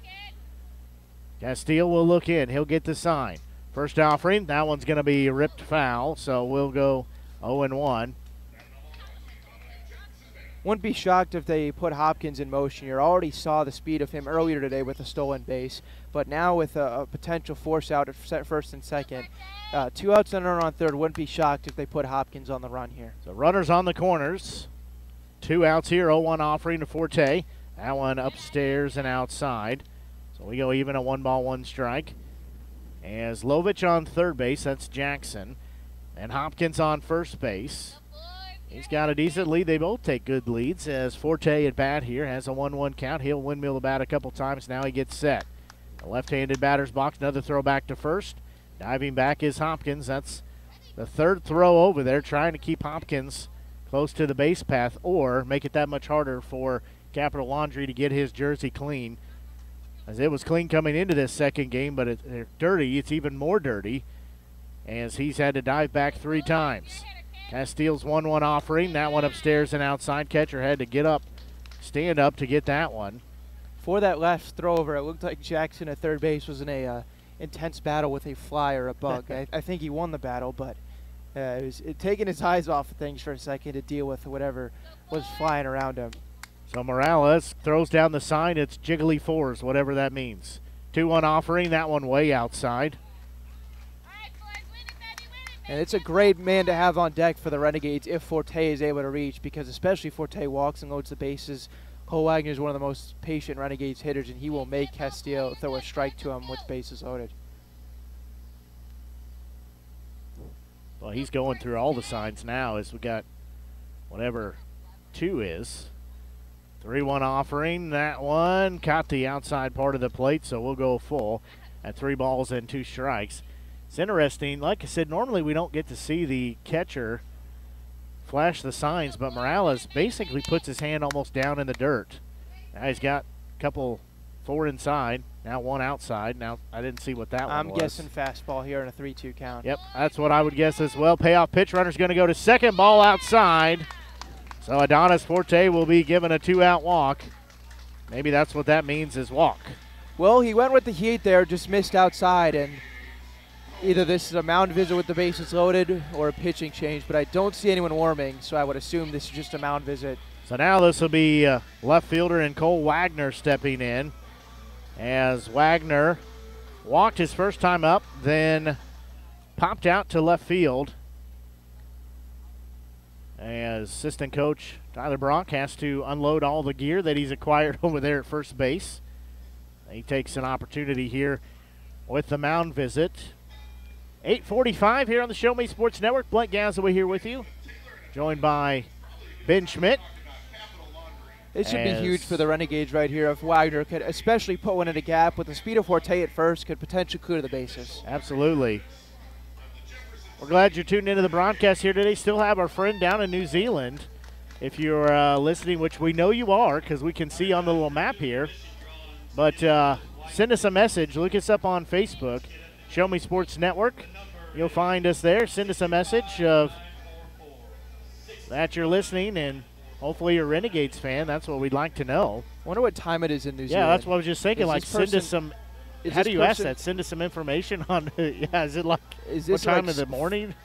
Castile will look in. He'll get the sign. First offering, that one's going to be ripped foul, so we'll go 0-1. Wouldn't be shocked if they put Hopkins in motion. You already saw the speed of him earlier today with a stolen base, but now with a potential force out at first and second, 2 outs and a runner on third, wouldn't be shocked if they put Hopkins on the run here. So runners on the corners. 2 outs here, 0-1 offering to Forte. That one upstairs and outside. So we go even, a 1-1 strike. As Lovich on third base, that's Jackson. And Hopkins on first base. He's got a decent lead. They both take good leads as Forte at bat here has a 1-1 count. He'll windmill the bat a couple times. Now he gets set. The left-handed batter's box, another throw back to first. Diving back is Hopkins. That's the third throw over there, trying to keep Hopkins close to the base path or make it that much harder for Capital Laundry to get his jersey clean. As it was clean coming into this second game, but it's dirty. It's even more dirty as he's had to dive back 3 times. Castile's 1-1 offering. That one upstairs and outside. Catcher had to get up, stand up to get that one. For that last throw over, it looked like Jackson at third base was in a intense battle with a fly or a bug. I think he won the battle, but it was taking his eyes off of things for a second to deal with whatever was flying around him. So Morales throws down the sign. It's jiggly 4s, whatever that means. 2-1 offering. That one way outside. And it's a great man to have on deck for the Renegades if Forte is able to reach, because especially Forte walks and loads the bases. Cole Wagner is one of the most patient Renegades hitters, and he will make Castillo throw a strike to him with bases loaded. Well, he's going through all the signs now as we got whatever 2 is. 3-1 offering. That one caught the outside part of the plate, so we'll go full at 3 balls and 2 strikes. It's interesting. Like I said, normally we don't get to see the catcher flash the signs, but Morales basically puts his hand almost down in the dirt. Now he's got a couple 4 inside, now 1 outside. Now I didn't see what that one was. I'm guessing fastball here in a 3-2 count. Yep, that's what I would guess as well. Payoff pitch, runner's going to go to second, ball outside. So Adonis Forte will be given a 2-out walk. Maybe that's what that means is walk. Well, he went with the heat there, just missed outside, and either this is a mound visit with the bases loaded or a pitching change, but I don't see anyone warming, so I would assume this is just a mound visit. So now this will be left fielder and Cole Wagner stepping in, as Wagner walked his first time up, then popped out to left field. As assistant coach Tyler Brock has to unload all the gear that he's acquired over there at first base. He takes an opportunity here with the mound visit. 8:45 here on the Show Me Sports Network. Blake Gazaway here with you, joined by Ben Schmidt. It should be huge for the Renegades right here if Wagner could especially put one in a gap with the speed of Forte at first, could potentially clear the bases. Absolutely. We're glad you're tuned into the broadcast here today. Still have our friend down in New Zealand. If you're listening, which we know you are because we can see on the little map here. But send us a message. Look us up on Facebook, Show Me Sports Network. You'll find us there. Send us a message of that you're listening, and hopefully you're a Renegades fan. That's what we'd like to know. I wonder what time it is in New Zealand. Yeah, that's what I was just thinking. Like, send us some. How do you ask that? Send us some information on. Yeah, is it like what time of the morning?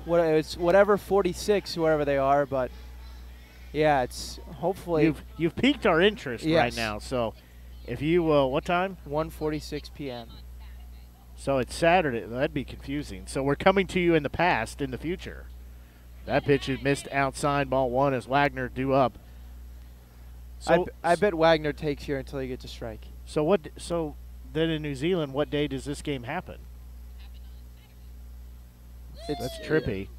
It's whatever 46, whoever they are, but yeah, it's hopefully you've piqued our interest right now. So, if you what time? 1:46 p.m. So it's Saturday. That'd be confusing. So we're coming to you in the past, in the future. That pitch is missed outside, ball 1 as Wagner due up. So I bet Wagner takes here until he gets a strike. So what? So then in New Zealand, what day does this game happen? That's trippy.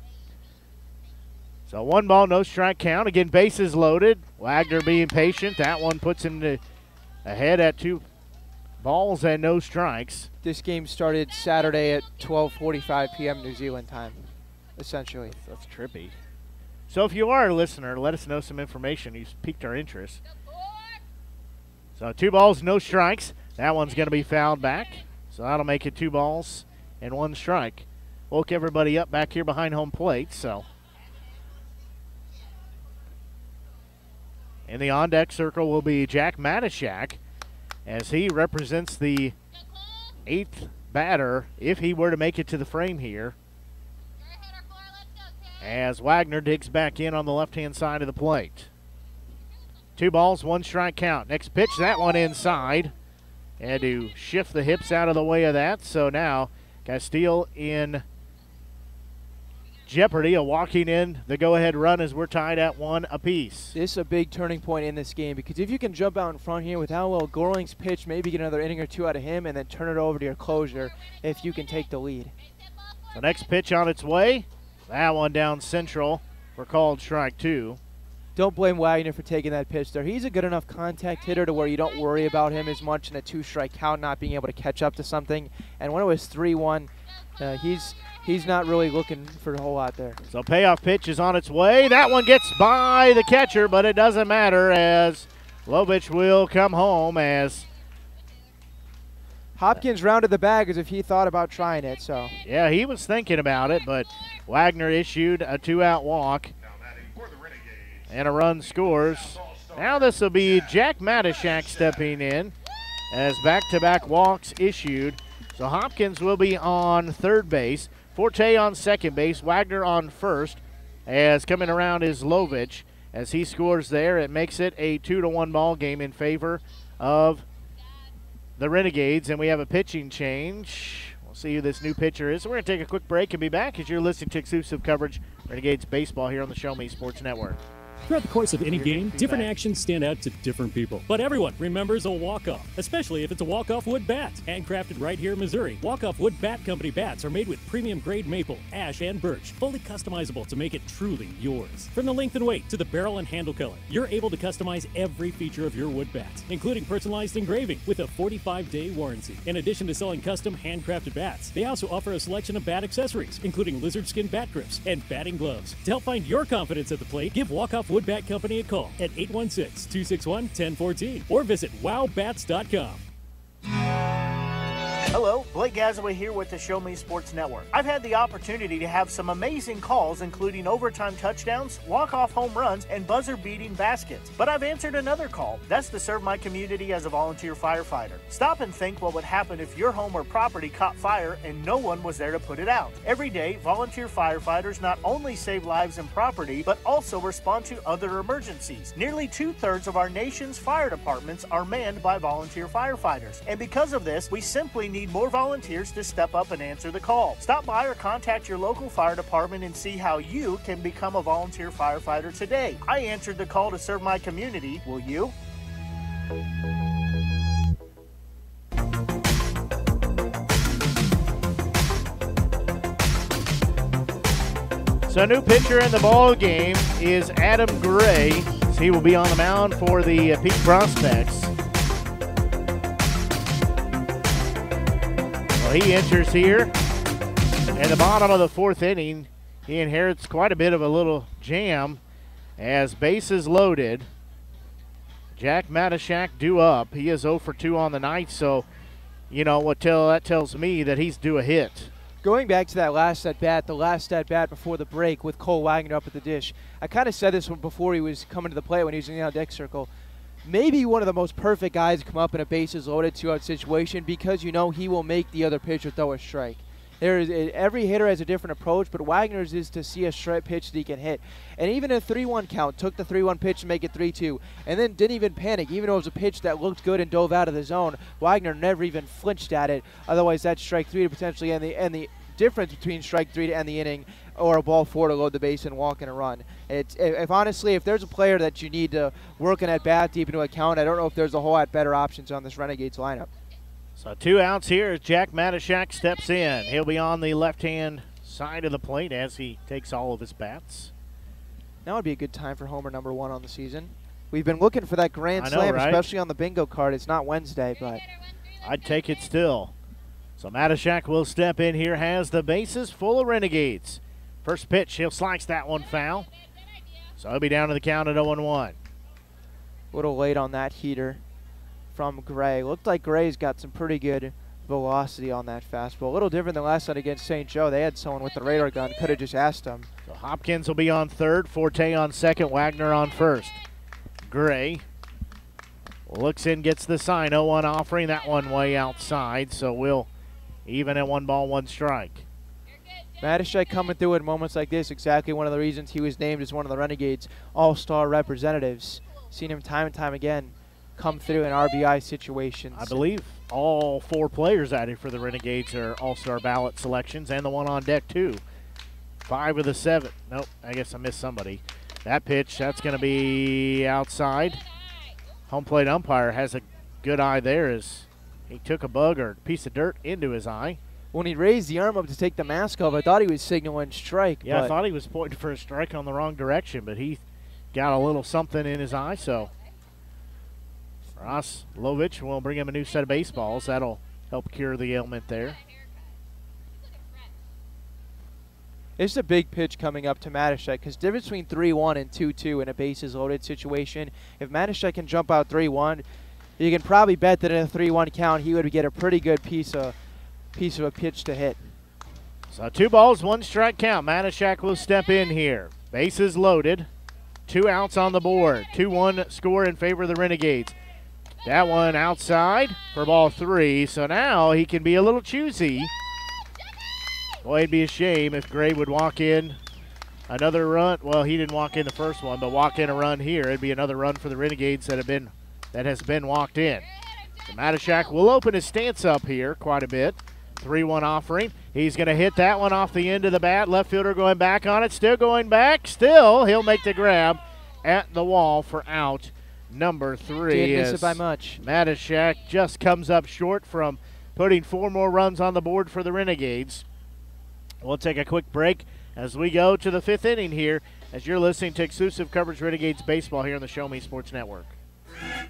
So 1 ball, no strike count. Again, bases loaded. Wagner being patient. That one puts him ahead at 2 balls and no strikes. This game started Saturday at 12:45 p.m. New Zealand time, essentially. That's trippy. So if you are a listener, let us know some information. You've piqued our interest. So 2 balls, no strikes. That one's going to be fouled back. So that'll make it 2 balls and 1 strike. Woke everybody up back here behind home plate. So in the on-deck circle will be Jack Matishak, as he represents the 8th batter if he were to make it to the frame here. As Wagner digs back in on the left-hand side of the plate. 2 balls, 1 strike count. Next pitch, that one inside. Had to shift the hips out of the way of that. So now Castile in jeopardy of walking in the go-ahead run as we're tied at 1 apiece. This is a big turning point in this game because if you can jump out in front here with Howell Gorling's pitch, maybe get another inning or 2 out of him and then turn it over to your closer if you can take the lead. The next pitch on its way. That one down central for called strike 2. Don't blame Wagner for taking that pitch there. He's a good enough contact hitter to where you don't worry about him as much in a 2-strike count, not being able to catch up to something. And when it was 3-1, he's not really looking for a whole lot there. So payoff pitch is on its way. That one gets by the catcher, but it doesn't matter as Lovich will come home as Hopkins rounded the bag as if he thought about trying it. So yeah, he was thinking about it, but Wagner issued a 2-out walk. And a run scores. Now this will be Jack Matishak stepping in as back-to-back walks issued. So Hopkins will be on third base. Forte on second base. Wagner on first. As coming around is Lovich. As he scores there, it makes it a 2-1 ball game in favor of the Renegades. And we have a pitching change. We'll see who this new pitcher is. So we're going to take a quick break and be back as you're listening to exclusive coverage of Renegades baseball here on the Show Me Sports Network. Throughout the course of any game, different actions stand out to different people. But everyone remembers a walk-off, especially if it's a walk-off wood bat. Handcrafted right here in Missouri, Walk-Off Wood Bat Company bats are made with premium-grade maple, ash, and birch, fully customizable to make it truly yours. From the length and weight to the barrel and handle color, you're able to customize every feature of your wood bat, including personalized engraving with a 45-day warranty. In addition to selling custom handcrafted bats, they also offer a selection of bat accessories, including lizard skin bat grips and batting gloves. To help find your confidence at the plate, give Walk-Off Wood Bat Company a call at 816-261-1014 or visit wowbats.com. Hello, Blake Gazaway here with the Show Me Sports Network. I've had the opportunity to have some amazing calls, including overtime touchdowns, walk-off home runs, and buzzer-beating baskets. But I've answered another call. That's to serve my community as a volunteer firefighter. Stop and think what would happen if your home or property caught fire and no one was there to put it out. Every day, volunteer firefighters not only save lives and property, but also respond to other emergencies. Nearly 2/3 of our nation's fire departments are manned by volunteer firefighters. And because of this, we simply need more volunteers to step up and answer the call. Stop by or contact your local fire department and see how you can become a volunteer firefighter today. I answered the call to serve my community. Will you? So, new pitcher in the ball game is Adam Gray. So he will be on the mound for the Peak Prospects. He enters here in the bottom of the fourth inning. He inherits quite a bit of a little jam as bases loaded. Jack Matashak due up. He is 0 for 2 on the night, so you know what that tells me that he's due a hit. Going back to that last at-bat, the last at-bat before the break with Cole Wagner up at the dish, I kind of said this one before he was coming to the plate when he was in the on-deck circle. Maybe one of the most perfect guys to come up in a bases-loaded 2-out situation because you know he will make the other pitcher throw a strike. Every hitter has a different approach, but Wagner's is to see a strike pitch that he can hit. And even a 3-1 count, took the 3-1 pitch to make it 3-2, and then didn't even panic. Even though it was a pitch that looked good and dove out of the zone, Wagner never even flinched at it. Otherwise, that's strike 3 to potentially end the difference between strike 3 to end the inning or a ball 4 to load the base and walk in a run. Honestly, if there's a player that you need to work an at-bat deep into account, I don't know if there's a whole lot better options on this Renegades lineup. So 2 outs here as Jack Matashak steps in. He'll be on the left-hand side of the plate as he takes all of his bats. Now would be a good time for homer number 1 on the season. We've been looking for that grand slam, right? Especially on the bingo card. It's not Wednesday, but I'd take it still. So Matashak will step in here, has the bases full of Renegades. First pitch, he'll slice that one foul. So he'll be down to the count at 0-1. A little late on that heater from Gray. Looked like Gray's got some pretty good velocity on that fastball. A little different than last night against St. Joe. They had someone with the radar gun. Could have just asked him. So Hopkins will be on third, Forte on second, Wagner on first. Gray looks in, gets the sign. 0-1 offering. That one way outside, so we'll even at 1 ball, 1 strike. Matashak coming through at moments like this, exactly one of the reasons he was named as one of the Renegades all-star representatives. Seen him time and time again come through in RBI situations. I believe all 4 players added for the Renegades are all-star ballot selections, and the one on deck too. 5 of the 7. Nope, I guess I missed somebody. That pitch, that's going to be outside. Home plate umpire has a good eye there as he took a bug or piece of dirt into his eye. When he raised the arm up to take the mask off, I thought he was signaling strike. Yeah, I thought he was pointing for a strike on the wrong direction, but he got a little something in his eye, so Ross Lovich will bring him a new set of baseballs. That'll help cure the ailment there. It's a big pitch coming up to Matashak because difference between 3-1 and 2-2 in a bases-loaded situation. If Matashak can jump out 3-1, you can probably bet that in a 3-1 count he would get a pretty good piece of a pitch to hit. So 2 balls, 1 strike count. Matashak will step in here. Bases loaded. 2 outs on the board. 2-1 score in favor of the Renegades. That one outside for ball 3. So now he can be a little choosy. Boy, it'd be a shame if Gray would walk in another run. Well, he didn't walk in the first one, but walk in a run here. It'd be another run for the Renegades that has been walked in. So Matashak will open his stance up here quite a bit. 3-1 offering. He's going to hit that one off the end of the bat. Left fielder going back on it. Still going back. Still, he'll make the grab. at the wall for out number 3. Didn't miss it by much. Matashak just comes up short from putting 4 more runs on the board for the Renegades. We'll take a quick break as we go to the 5th inning here as you're listening to exclusive coverage Renegades baseball here on the Show Me Sports Network.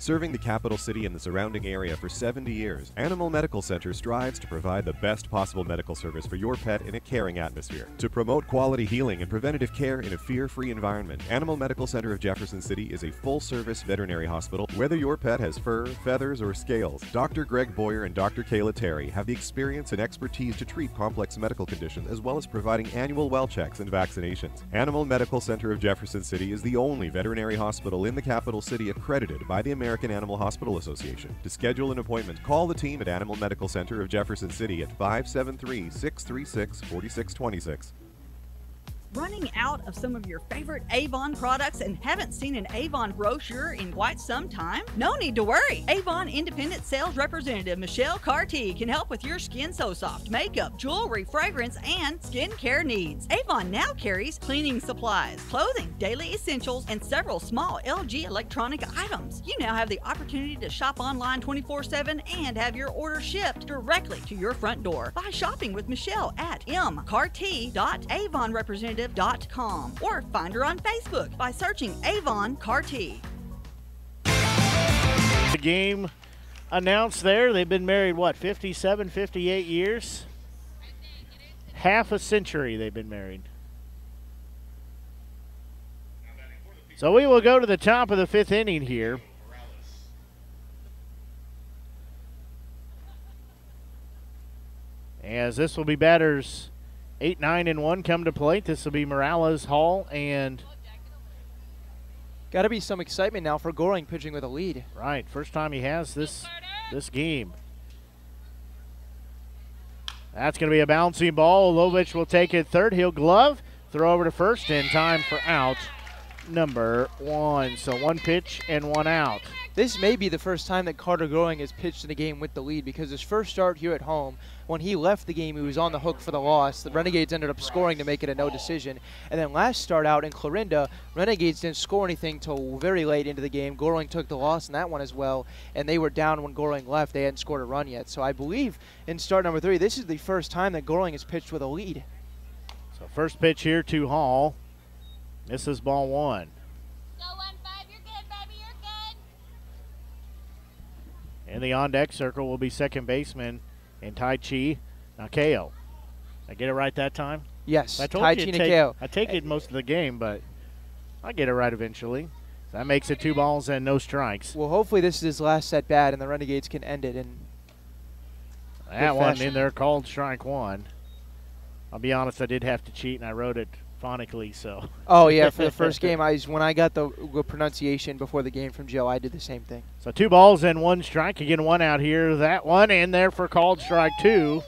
Serving the capital city and the surrounding area for 70 years, Animal Medical Center strives to provide the best possible medical service for your pet in a caring atmosphere. To promote quality healing and preventative care in a fear-free environment, Animal Medical Center of Jefferson City is a full-service veterinary hospital. Whether your pet has fur, feathers, or scales, Dr. Greg Boyer and Dr. Kayla Terry have the experience and expertise to treat complex medical conditions as well as providing annual well checks and vaccinations. Animal Medical Center of Jefferson City is the only veterinary hospital in the capital city accredited by the American Animal Hospital Association. To schedule an appointment, call the team at Animal Medical Center of Jefferson City at 573-636-4626. Running out of some of your favorite Avon products and haven't seen an Avon brochure in quite some time? No need to worry. Avon Independent Sales Representative Michelle Carty can help with your Skin So Soft makeup, jewelry, fragrance, and skincare needs. Avon now carries cleaning supplies, clothing, daily essentials, and several small LG electronic items. You now have the opportunity to shop online 24/7 and have your order shipped directly to your front door by shopping with Michelle at mcarty.avonrepresentative.com or find her on Facebook by searching Avon Carty. The game announced there. They've been married, 57, 58 years? Half a century they've been married. So we will go to the top of the 5th inning here. As this will be batters 8, 9, and 1 come to plate. This will be Morales, Hall, and... Got to be some excitement now for Goring pitching with a lead. Right, first time he has this game. That's going to be a bouncing ball. Lovich will take it third. He'll glove, throw over to first, in time for out number 1. So 1 pitch and 1 out. This may be the first time that Carter Goring has pitched in a game with the lead, because his first start here at home, when he left the game, he was on the hook for the loss. The Renegades ended up scoring to make it a no decision. And then last start out in Clarinda, Renegades didn't score anything till very late into the game. Goring took the loss in that one as well, and they were down when Goring left. They hadn't scored a run yet. So I believe in start number 3, this is the first time that Goring has pitched with a lead. So first pitch here to Hall. This is ball 1. In the on-deck circle will be second baseman and Tai Chi Nakeo. I get it right that time? Yes, I told Tai you Chi Nakeo. I take it most of the game, but I get it right eventually. So that makes it 2 balls and no strikes. Well, hopefully this is his last at bat and the Renegades can end it in that one in there called strike 1. I'll be honest, I did have to cheat and I wrote it phonically, so. Oh yeah, for the first game, when I got the pronunciation before the game from Joe, I did the same thing. So 2 balls and 1 strike. Again, 1 out here. That one in there for called strike 2.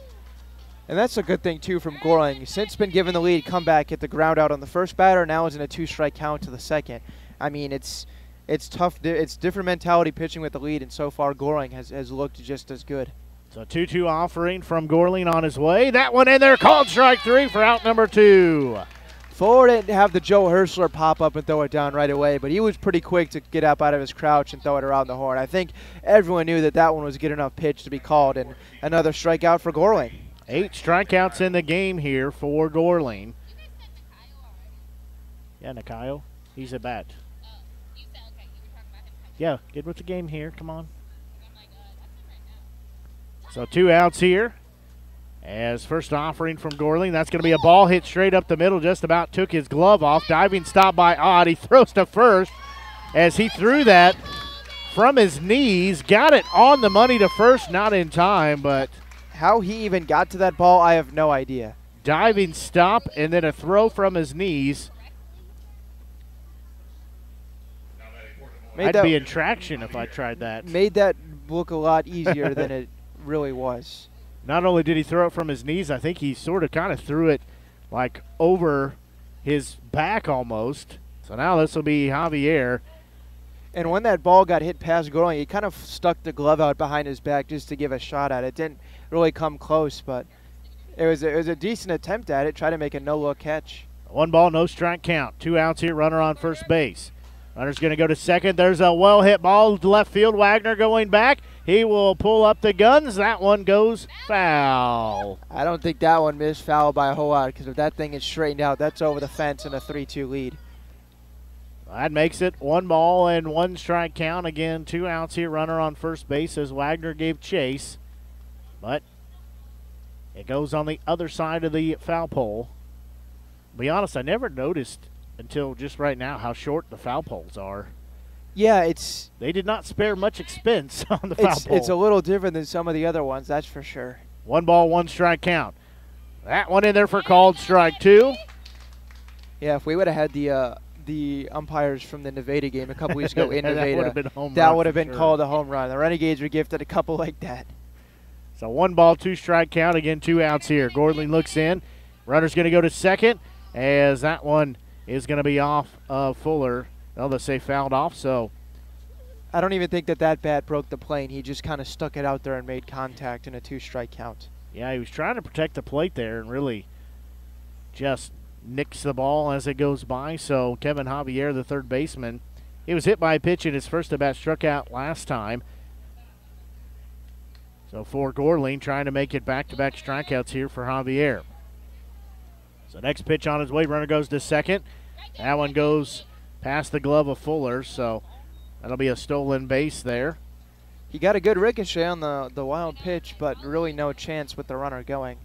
And that's a good thing too from Goring. Since been given the lead, come back, hit the ground out on the first batter. Now is in a 2-strike count to the second. I mean, it's tough. It's different mentality pitching with the lead, and so far Goring has looked just as good. So 2-2 offering from Gorling on his way. That one in there, called strike 3 for out number 2. Fuller didn't have the Joe Herschler pop up and throw it down right away, but he was pretty quick to get up out of his crouch and throw it around the horn. I think everyone knew that one was a good enough pitch to be called, and another strikeout for Gorling. 8 strikeouts in the game here for Gorling. Yeah, Nakayo, he's at bat. Yeah, get with the game here, come on. So 2 outs here. As first offering from Gorling, that's going to be a ball hit straight up the middle, just about took his glove off. Diving stop by Odd. He throws to first as he threw that from his knees. Got it on the money to first, not in time, but. How he even got to that ball, I have no idea. Diving stop and then a throw from his knees. I'd be in traction if I tried that. Made that look a lot easier than it really was. Not only did he throw it from his knees, I think he sort of kind of threw it like over his back almost. So now this will be Javier. And when that ball got hit past Gorling, he kind of stuck the glove out behind his back just to give a shot at it. It didn't really come close, but it was a decent attempt at it. Try to make a no-look catch. 1 ball, no strike count. 2 outs here, runner on first base. Runner's going to go to second. There's a well-hit ball to left field. Wagner going back. He will pull up the guns. That one goes foul. I don't think that one missed foul by a whole lot, because if that thing is straightened out, that's over the fence and a 3-2 lead. That makes it 1 ball and 1 strike count. Again, 2 outs here. Runner on first base as Wagner gave chase. But it goes on the other side of the foul pole. To be honest, I never noticed until just right now how short the foul poles are. Yeah, they did not spare much expense on the foul pole. It's a little different than some of the other ones, that's for sure. 1 ball, 1 strike count. That one in there for called strike 2. Yeah, if we would have had the umpires from the Nevada game a couple weeks ago in Nevada, that would have been called a home run. The Renegades were gifted a couple like that. So 1 ball, 2 strike count. Again, 2 outs here. Gordling looks in. Runner's going to go to second as that one is going to be off of Fuller. Well, they say fouled off, so. I don't even think that bat broke the plane. He just kind of stuck it out there and made contact in a 2-strike count. Yeah, he was trying to protect the plate there and really just nicks the ball as it goes by. So Kevin Javier, the third baseman, he was hit by a pitch in his first at-bat, struck out last time. So for Gorling, trying to make it back-to-back strikeouts here for Javier. So next pitch on his way, runner goes to second. That one goes past the glove of Fuller, so that'll be a stolen base there. He got a good ricochet on the wild pitch, but really no chance with the runner going.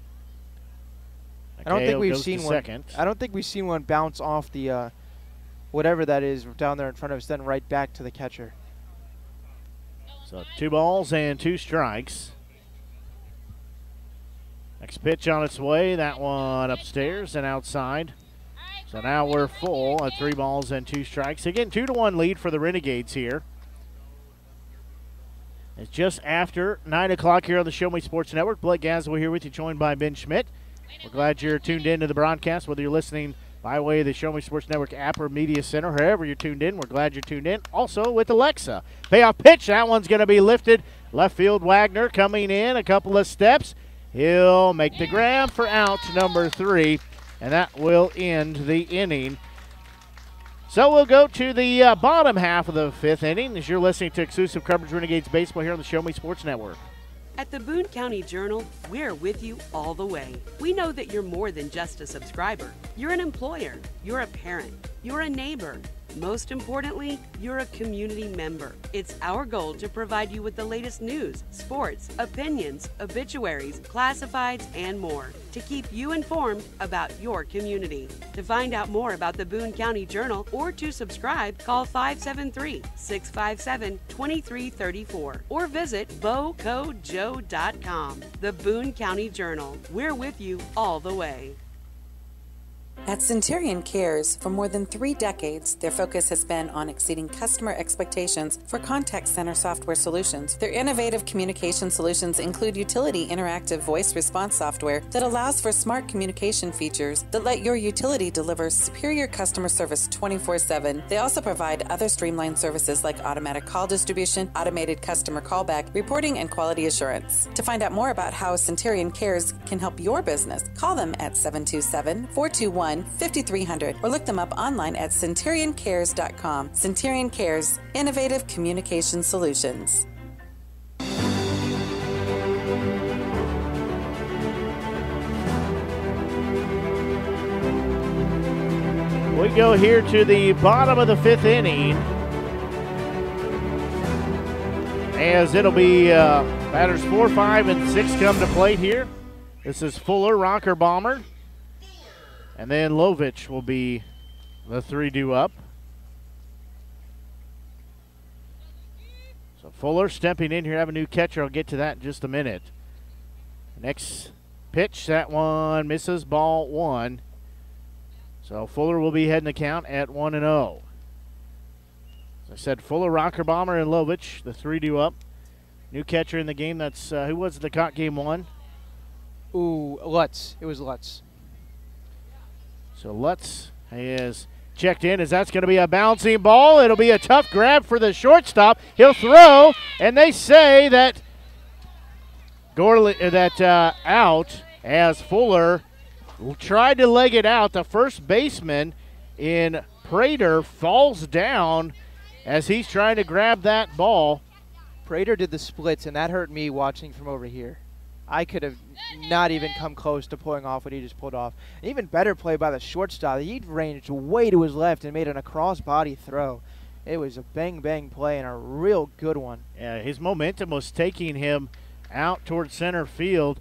I don't think we've seen one. I don't think we've seen one bounce off the whatever that is down there in front of us, then right back to the catcher. So 2 balls and 2 strikes. Next pitch on its way. That one upstairs and outside. So now we're full at 3 balls and 2 strikes. Again, 2-1 lead for the Renegades here. It's just after 9 o'clock here on the Show Me Sports Network. Blake Gaswell here with you, joined by Ben Schmidt. We're glad you're tuned in to the broadcast, whether you're listening by way of the Show Me Sports Network app or Media Center, wherever you're tuned in. We're glad you're tuned in. Also with Alexa. Payoff pitch. That one's going to be lifted. Left field, Wagner coming in a couple of steps. He'll make the grab for out number 3, and that will end the inning. So we'll go to the bottom half of the 5th inning as you're listening to exclusive coverage Renegades baseball here on the Show Me Sports Network. At the Boone County Journal, we're with you all the way. We know that you're more than just a subscriber. You're an employer, you're a parent, you're a neighbor. Most importantly, you're a community member. It's our goal to provide you with the latest news, sports, opinions, obituaries, classifieds, and more to keep you informed about your community. To find out more about the Boone County Journal or to subscribe, call 573-657-2334 or visit bocojoe.com. The Boone County Journal. We're with you all the way. At Centurion Cares, for more than 3 decades, their focus has been on exceeding customer expectations for contact center software solutions. Their innovative communication solutions include utility interactive voice response software that allows for smart communication features that let your utility deliver superior customer service 24/7. They also provide other streamlined services like automatic call distribution, automated customer callback, reporting, and quality assurance. To find out more about how Centurion Cares can help your business, call them at 727-421-5300 or look them up online at centurioncares.com. Centurion Cares, innovative communication solutions. We go here to the bottom of the 5th inning, as it'll be batters 4, 5, and 6 come to plate here. This is Fuller, Rocker Bomber. And then Lovich will be the 3 due up. So Fuller stepping in here, have a new catcher. I'll get to that in just a minute. Next pitch, that one misses, ball 1. So Fuller will be heading the count at 1-0. As I said, Fuller, Rocker Bomber, and Lovich, the 3 due up. New catcher in the game. That's who was it that caught game 1? Ooh, Lutz. It was Lutz. So Lutz has checked in as that's going to be a bouncing ball. It'll be a tough grab for the shortstop. He'll throw, and they say that out as Fuller tried to leg it out. The first baseman in Prater falls down as he's trying to grab that ball. Prater did the splits, and that hurt me watching from over here. I could have not even come close to pulling off what he just pulled off. An even better play by the shortstop. He ranged way to his left and made an across-body throw. It was a bang-bang play and a real good one. Yeah, his momentum was taking him out towards center field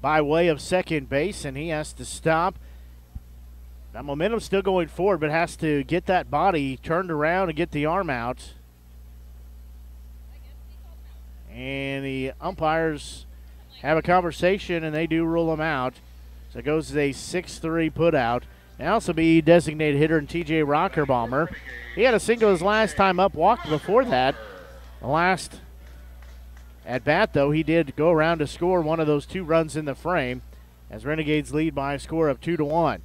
by way of second base, and he has to stop. That momentum's still going forward, but has to get that body turned around and get the arm out. And the umpires have a conversation, and they do rule him out. So it goes as a 6-3 put out. Now also be designated hitter in TJ Rockerbomber. He had a single his last time up, walked before that. The last at bat, though, he did go around to score one of those 2 runs in the frame as Renegades lead by a score of 2-1.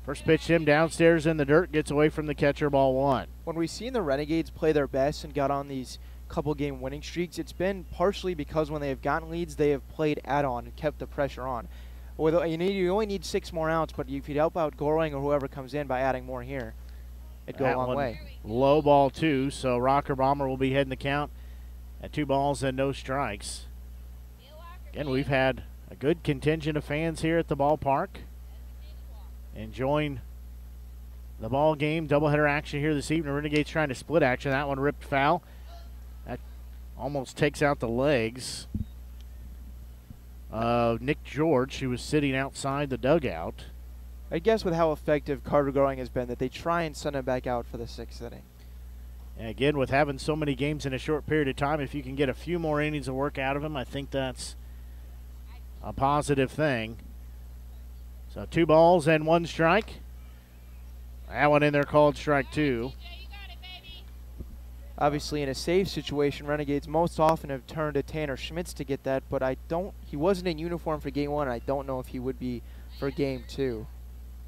First pitch to him downstairs in the dirt, gets away from the catcher, ball 1. When we've seen the Renegades play their best and got on these couple game winning streaks, it's been partially because when they have gotten leads, they have played add-on and kept the pressure on. You only need 6 more outs, but if you help out Goring or whoever comes in by adding more here, it'd go a long way. Low ball 2, so Rocker Bomber will be heading the count at 2 balls and no strikes. Again, we've had a good contingent of fans here at the ballpark enjoying the ball game. Doubleheader action here this evening. Renegades trying to split action. That one ripped foul. That almost takes out the legs of Nick George, who was sitting outside the dugout. I guess with how effective Carter Goring has been that they try and send him back out for the 6th inning. And again, with having so many games in a short period of time, if you can get a few more innings of work out of him, I think that's a positive thing. So 2 balls and 1 strike. That one in there called strike 2. Obviously, in a save situation, Renegades most often have turned to Tanner Schmitz to get that, but he wasn't in uniform for game 1, and I don't know if he would be for game 2.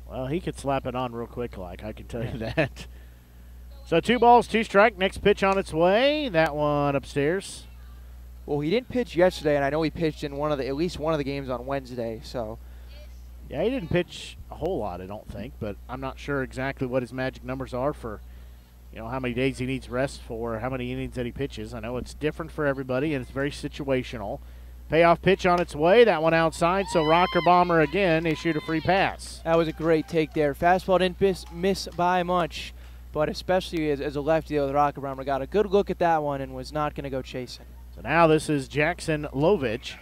Well, he could slap it on real quick, I can tell you that. So 2 balls, 2 strike. Next pitch on its way. That one upstairs. Well, he didn't pitch yesterday, and I know he pitched in at least one of the games on Wednesday, so. Yeah, he didn't pitch a whole lot, I don't think, but I'm not sure exactly what his magic numbers are for, how many days he needs rest for, how many innings that he pitches. I know it's different for everybody, and it's very situational. Payoff pitch on its way. That one outside, so Rocker Bomber again issued a free pass. That was a great take there. Fastball didn't miss by much, but especially as a lefty, the Rocker Bomber got a good look at that one and was not going to go chasing. So now this is Jackson Lovich.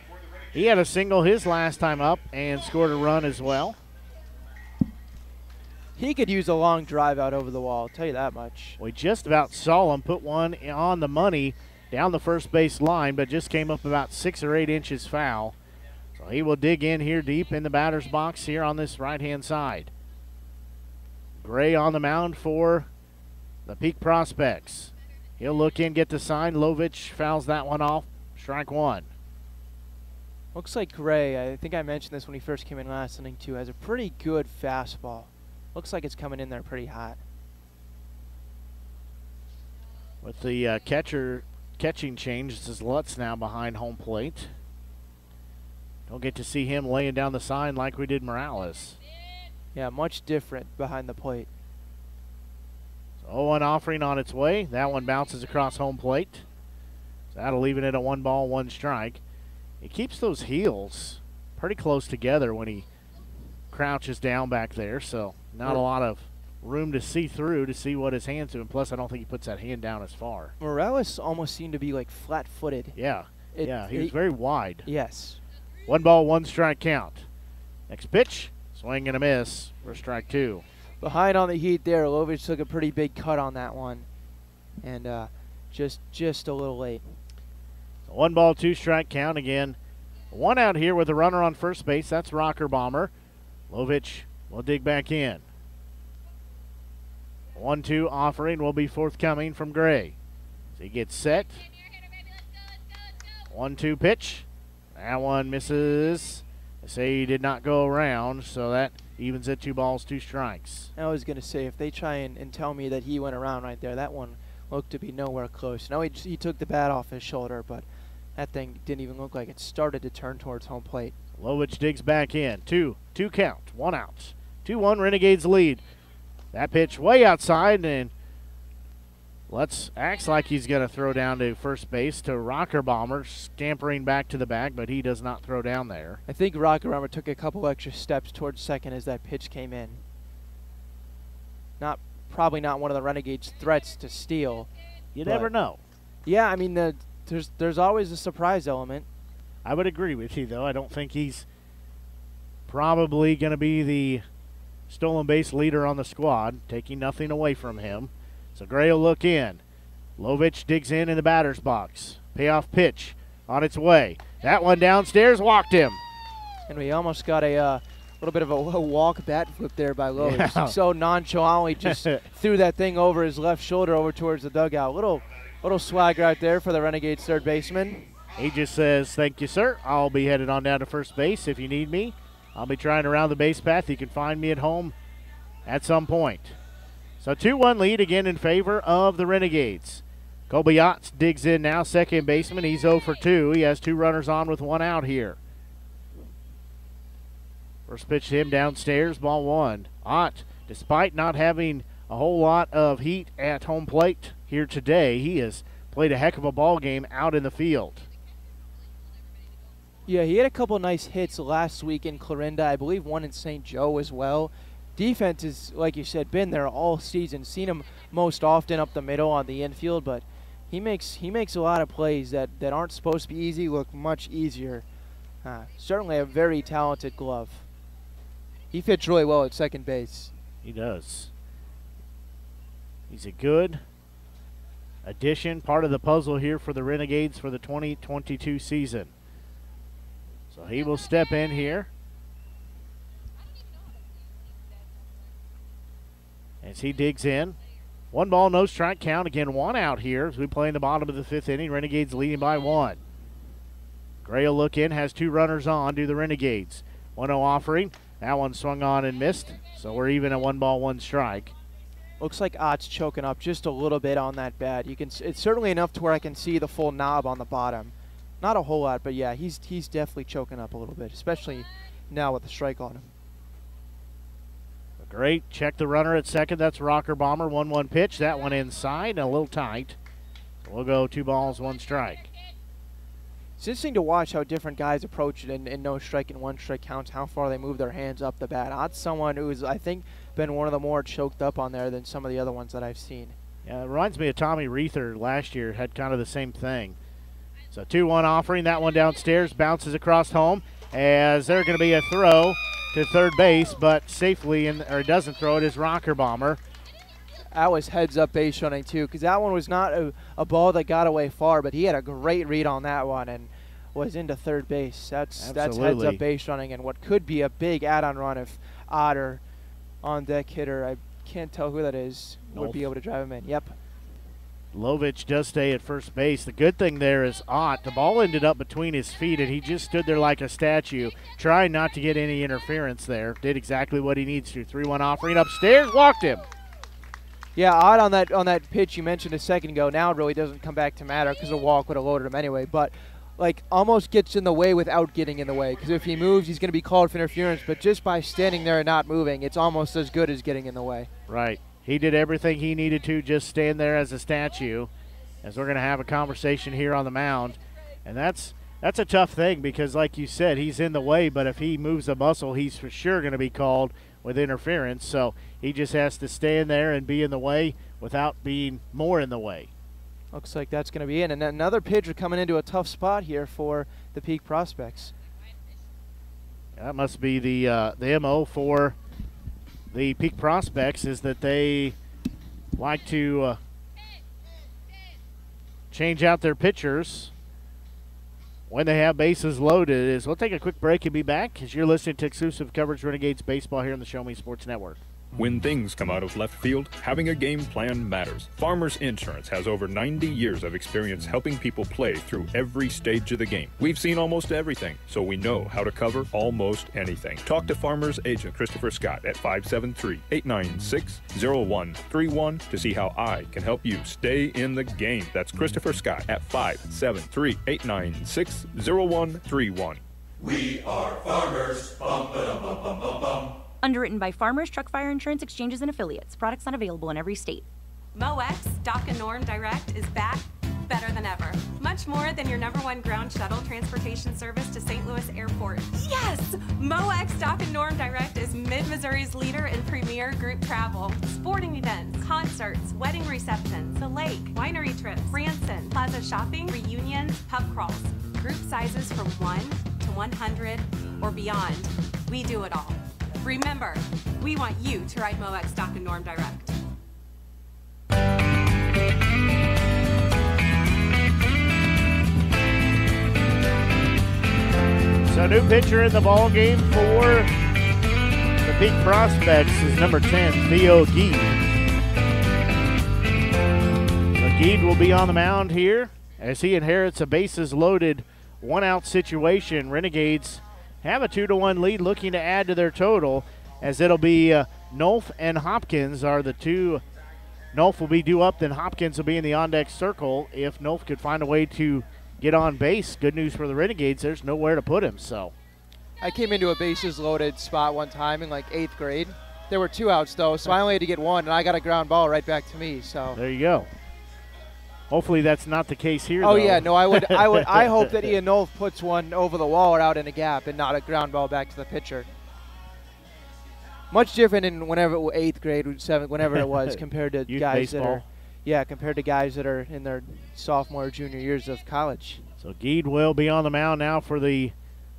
He had a single his last time up and scored a run as well. He could use a long drive out over the wall, I'll tell you that much. We just about saw him put one on the money down the first base line, but just came up about 6 or 8 inches foul. So he will dig in here deep in the batter's box here on this right-hand side. Gray on the mound for the Peak Prospects. He'll look in, get the sign. Lovich fouls that one off. Strike 1. Looks like Gray, I think I mentioned this when he first came in last inning too, has a pretty good fastball. Looks like it's coming in there pretty hot. With the catching change, this is Lutz now behind home plate. Don't get to see him laying down the sign like we did Morales. Yeah, much different behind the plate. So 0-1 offering on its way. That one bounces across home plate. So that'll leave it at a 1 ball, 1 strike. He keeps those heels pretty close together when he crouches down back there, so not a lot of room to see through to see what his hand's doing. Plus, I don't think he puts that hand down as far. Morales almost seemed to be like flat-footed. Yeah, he was very wide. Yes. 1 ball, 1 strike count. Next pitch, swing and a miss for strike 2. Behind on the heat there, Lovich took a pretty big cut on that one, and just a little late. 1 ball, 2 strike count again. 1 out here with a runner on first base. That's Rocker Bomber. Lovich will dig back in. 1-2 offering will be forthcoming from Gray. So he gets set. 1-2 pitch. That one misses. They say he did not go around, so that evens at 2 balls, 2 strikes. I was going to say, if they try and tell me that he went around right there, that one looked to be nowhere close. No, he took the bat off his shoulder, but that thing didn't even look like it started to turn towards home plate. Lovich digs back in. 2 count, 1 out. 2-1 Renegades lead. That pitch way outside, and acts like he's going to throw down to first base to Rocker Bomber, scampering back to the bag, but he does not throw down there. I think Rocker Bomber took a couple extra steps towards second as that pitch came in. Probably not one of the Renegades' threats to steal. You never know. Yeah, I mean, there's always a surprise element. I would agree with you, though. I don't think he's probably going to be the stolen base leader on the squad, taking nothing away from him. So Gray will look in. Lovich digs in the batter's box. Payoff pitch on its way. That one downstairs walked him. And we almost got a little bit of a walk bat flip there by Lovich. Yeah. So nonchalantly just threw that thing over his left shoulder over towards the dugout. Little swagger out there for the Renegades third baseman. He just says, "Thank you, sir. I'll be headed on down to first base if you need me. I'll be trying around the base path. You can find me at home at some point." So 2-1 lead again in favor of the Renegades. Colby Yachts digs in now, second baseman. He's 0 for 2. He has 2 runners on with 1 out here. First pitch to him downstairs, ball 1. Ott, despite not having a whole lot of heat at home plate here today, he has played a heck of a ball game out in the field. Yeah, he had a couple nice hits last week in Clarinda. I believe one in St. Joe as well. Defense has, like you said, been there all season. Seen him most often up the middle on the infield, but he makes a lot of plays that aren't supposed to be easy look much easier. Certainly a very talented glove. He fits really well at second base. He does. He's a good addition, part of the puzzle here for the Renegades for the 2022 season. So he will step in here as he digs in. 1 ball, no strike count. Again, 1 out here as we play in the bottom of the 5th inning. Renegades leading by 1. Gray will look in, has 2 runners on, do the Renegades. 1-0 offering. That one swung on and missed, so we're even at 1 ball, 1 strike. Looks like Ott's choking up just a little bit on that bat. It's certainly enough to where I can see the full knob on the bottom. Not a whole lot, but yeah, he's definitely choking up a little bit, especially now with the strike on him. Great. Check the runner at second. That's Rocker Bomber. 1-1 pitch. That one inside and a little tight. So we'll go 2 balls, 1 strike. It's interesting to watch how different guys approach it in no strike and 1 strike counts, how far they move their hands up the bat. Ott's someone who's, I think, been one of the more choked up on there than some of the other ones that I've seen. Yeah, it reminds me of Tommy Reether last year, had kind of the same thing. So 2-1 offering. That one downstairs bounces across home as there's going to be a throw to third base, but safely, doesn't throw it, is Rocker Bomber. That was heads-up base running, too, because that one was not a ball that got away far, but he had a great read on that one and was into third base. That's heads-up base running, and what could be a big add-on run if Otter on-deck hitter, I can't tell who that is, would be able to drive him in. Yep. Lovich does stay at first base. The good thing there is Ott. The ball ended up between his feet, and he just stood there like a statue, trying not to get any interference there. Did exactly what he needs to. 3-1 offering upstairs, walked him. Yeah, Ott on that pitch you mentioned a second ago. Now it really doesn't come back to matter because a walk would have loaded him anyway. But like almost gets in the way without getting in the way, because if he moves, he's going to be called for interference. But just by standing there and not moving, it's almost as good as getting in the way. Right. He did everything he needed to, just stand there as a statue, as we're going to have a conversation here on the mound. And that's a tough thing because, like you said, he's in the way, but if he moves a muscle, he's for sure going to be called with interference. So he just has to stand there and be in the way without being more in the way. Looks like that's going to be it. And another pitcher coming into a tough spot here for the Peak Prospects. That must be the MO for the Peak Prospects, is that they like to change out their pitchers when they have bases loaded. We'll take a quick break and be back as you're listening to exclusive coverage Renegades baseball here on the Show Me Sports Network. When things come out of left field, having a game plan matters. Farmers Insurance has over 90 years of experience helping people play through every stage of the game. We've seen almost everything, so we know how to cover almost anything. Talk to Farmers agent Christopher Scott at 573-896-0131 to see how I can help you stay in the game. That's Christopher Scott at 573-896-0131. We are farmers. Bum, ba, dum, bum, bum, bum, bum. Underwritten by Farmers Truck Fire Insurance Exchanges and Affiliates. Products not available in every state. Moex Dock and Norm Direct is back better than ever. Much more than your #1 ground shuttle transportation service to St. Louis Airport. Yes! Moex Dock and Norm Direct is Mid-Missouri's leader in premier group travel. Sporting events, concerts, wedding receptions, the lake, winery trips, Branson, plaza shopping, reunions, pub crawls. Group sizes from 1 to 100 or beyond. We do it all. Remember, we want you to ride Moex Dock and Norm Direct. So new pitcher in the ball game for the Peak Prospects is number 10, Theo Geed. So Geed will be on the mound here as he inherits a bases loaded 1-out situation. Renegades have a 2-1 lead, looking to add to their total, as it'll be Nolf and Hopkins are the two. Nolf will be due up, then Hopkins will be in the on-deck circle. If Nolf could find a way to get on base, good news for the Renegades, there's nowhere to put him. So I came into a bases loaded spot one time in like 8th grade. There were 2 outs though, so I only had to get 1, and I got a ground ball right back to me. So there you go. Hopefully that's not the case here. Oh though. yeah, no, I hope that Ian Nolf puts one over the wall or out in a gap and not a ground ball back to the pitcher. Much different in whenever 8th grade, 7th, whenever it was, compared to Youth guys baseball. compared to guys that are in their sophomore, junior years of college. So Geed will be on the mound now for the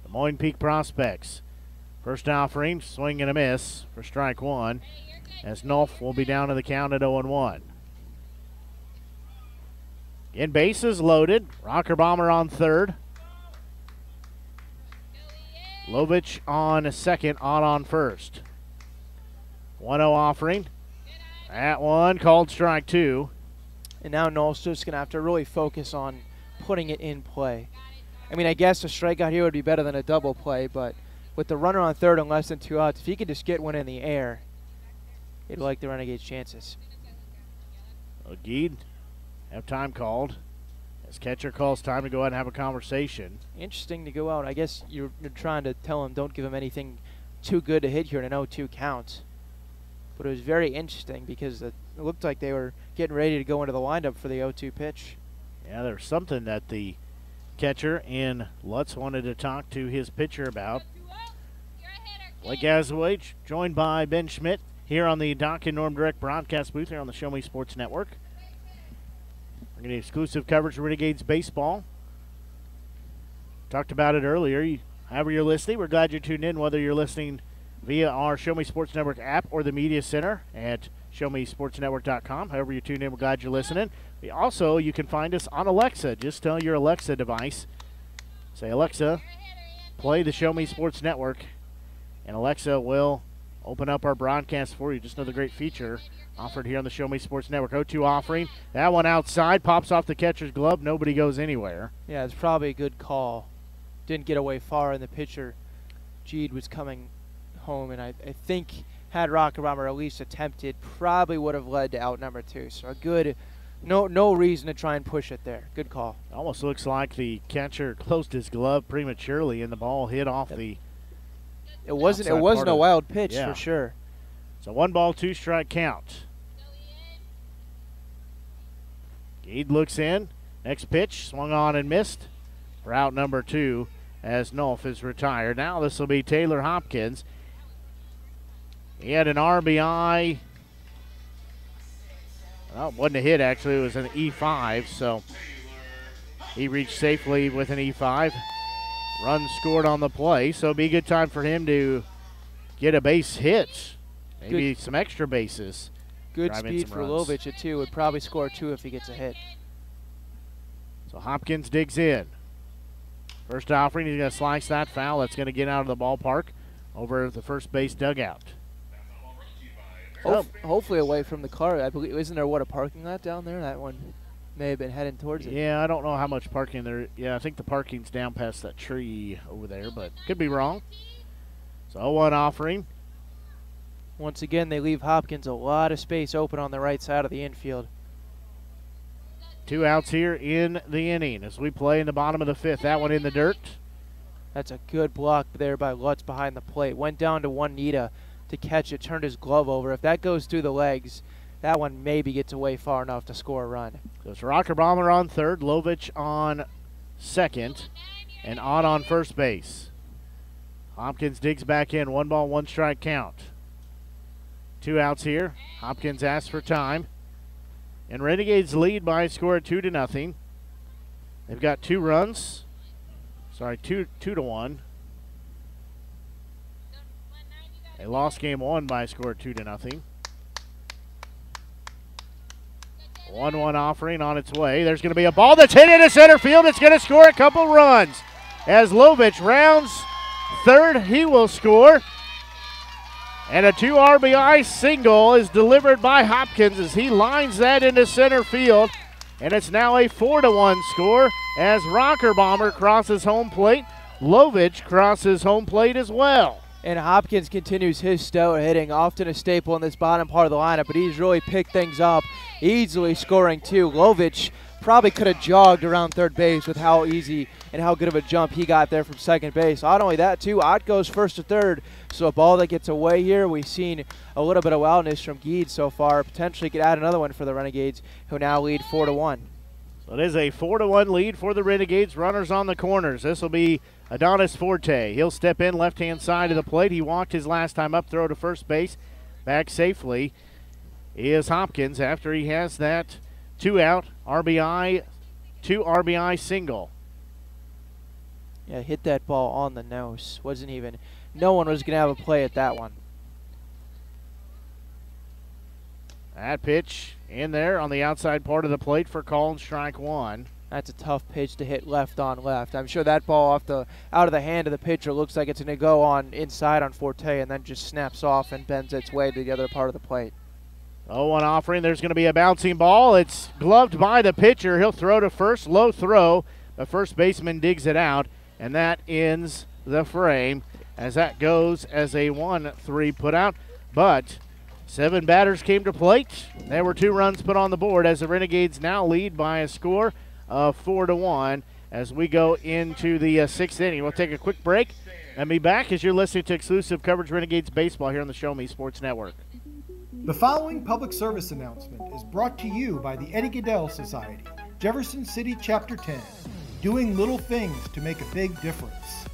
Des Moines Peak Prospects. First offering, swing and a miss for strike 1, as Nolf will be down to the count at 0-1. In bases loaded, Rocker Bomber on third. Lovich on second, on first. 1-0 offering. That one called strike 2. And now Nolf's just going to have to really focus on putting it in play. I mean, I guess a strikeout here would be better than a double play, but with the runner on third and less than 2 outs, if he could just get one in the air, it'd like the Renegades' chances. Geed have time called. As catcher calls time to go ahead and have a conversation. Interesting to go out. I guess you're trying to tell him don't give him anything too good to hit here in an 0-2 count. But it was very interesting because it looked like they were getting ready to go into the windup for the 0-2 pitch. Yeah, there's something that the catcher and Lutz wanted to talk to his pitcher about. Blake Gazaway, joined by Ben Schmidt here on the Doc and Norm Direct broadcast booth here on the Show Me Sports Network. We're getting exclusive coverage of Renegades baseball. Talked about it earlier. However you're listening, we're glad you're tuned in, whether you're listening via our Show Me Sports Network app or the media center at showmesportsnetwork.com. However you tune in, we're glad you're listening. Also, you can find us on Alexa. Just tell your Alexa device, say, Alexa, play the Show Me Sports Network, and Alexa will open up our broadcast for you. Just another great feature offered here on the Show Me Sports Network. 0-2 offering. That one outside, pops off the catcher's glove. Nobody goes anywhere. Yeah, it's probably a good call. Didn't get away far, and the pitcher, Geed, was coming home, and I think had Rocker Bomber at least attempted, probably would have led to out number 2. So a good, no reason to try and push it there. Good call. Almost looks like the catcher closed his glove prematurely, and the ball hit off the. It wasn't a wild pitch for sure. So 1 ball, 2 strike count. Geed looks in. Next pitch, swung on and missed for out number 2 as Nolf is retired. Now this will be Taylor Hopkins. He had an RBI. Well, it wasn't a hit, actually. It was an E5, so he reached safely with an E5. Run scored on the play, so it'll be a good time for him to get a base hit. Maybe some extra bases. Good speed for Lovich at 2. Would probably score 2 if he gets a hit. So Hopkins digs in. First offering, he's going to slice that foul. That's going to get out of the ballpark over the first base dugout. Hopefully away from the car. I believe, isn't there a parking lot down there? That one may have been heading towards it. Yeah, I don't know how much parking there. Yeah, I think the parking's down past that tree over there, but could be wrong. So 0-1 offering. Once again, they leave Hopkins a lot of space open on the right side of the infield. 2 outs here in the inning as we play in the bottom of the 5th. That one in the dirt. That's a good block there by Lutz behind the plate. Went down to Juanita to catch it, turned his glove over. If that goes through the legs, that one maybe gets away far enough to score a run. So it's Rocker Bomber on third, Lovich on second, and Ott on first base. Hopkins digs back in. 1 ball, 1 strike count. 2 outs here. Hopkins asks for time. And Renegades lead by a score of 2-0. They've got 2 runs. Sorry, 2-1. They lost game 1 by a score of 2-0. 1-1 offering on its way. There's going to be a ball that's hit into center field. It's going to score a couple runs. As Lovich rounds third, he will score. And a 2 RBI single is delivered by Hopkins as he lines that into center field. And it's now a 4-1 score as Rocker Bomber crosses home plate. Lovich crosses home plate as well. And Hopkins continues his stellar hitting, often a staple in this bottom part of the lineup, but he's really picked things up, easily scoring 2. Lovich probably could have jogged around third base with how easy and how good of a jump he got there from second base. Not only that, too, Ott goes first to third, so a ball that gets away here. We've seen a little bit of wildness from Geed so far. Potentially could add another one for the Renegades, who now lead 4-1. So it is a 4-1 lead for the Renegades. Runners on the corners. This will be Adonis Forte. He'll step in left-hand side of the plate. He walked his last time up, throw to first base. Back safely is Hopkins after he has that 2-out RBI, 2 RBI single. Yeah, hit that ball on the nose. No one was going to have a play at that one. That pitch in there on the outside part of the plate for call and strike 1. That's a tough pitch to hit left on left. I'm sure that ball out of the hand of the pitcher looks like it's going to go on inside on Forte and then just snaps off and bends its way to the other part of the plate. 0-1 offering. There's going to be a bouncing ball. It's gloved by the pitcher. He'll throw to first. Low throw. The first baseman digs it out, and that ends the frame as that goes as a 1-3 put out. But 7 batters came to plate. There were 2 runs put on the board as the Renegades now lead by a score of 4-1 as we go into the 6th inning. We'll take a quick break and be back as you're listening to exclusive coverage Renegades baseball here on the Show Me Sports Network. The following public service announcement is brought to you by the Eddie Gaedel Society, Jefferson City Chapter 10, doing little things to make a big difference.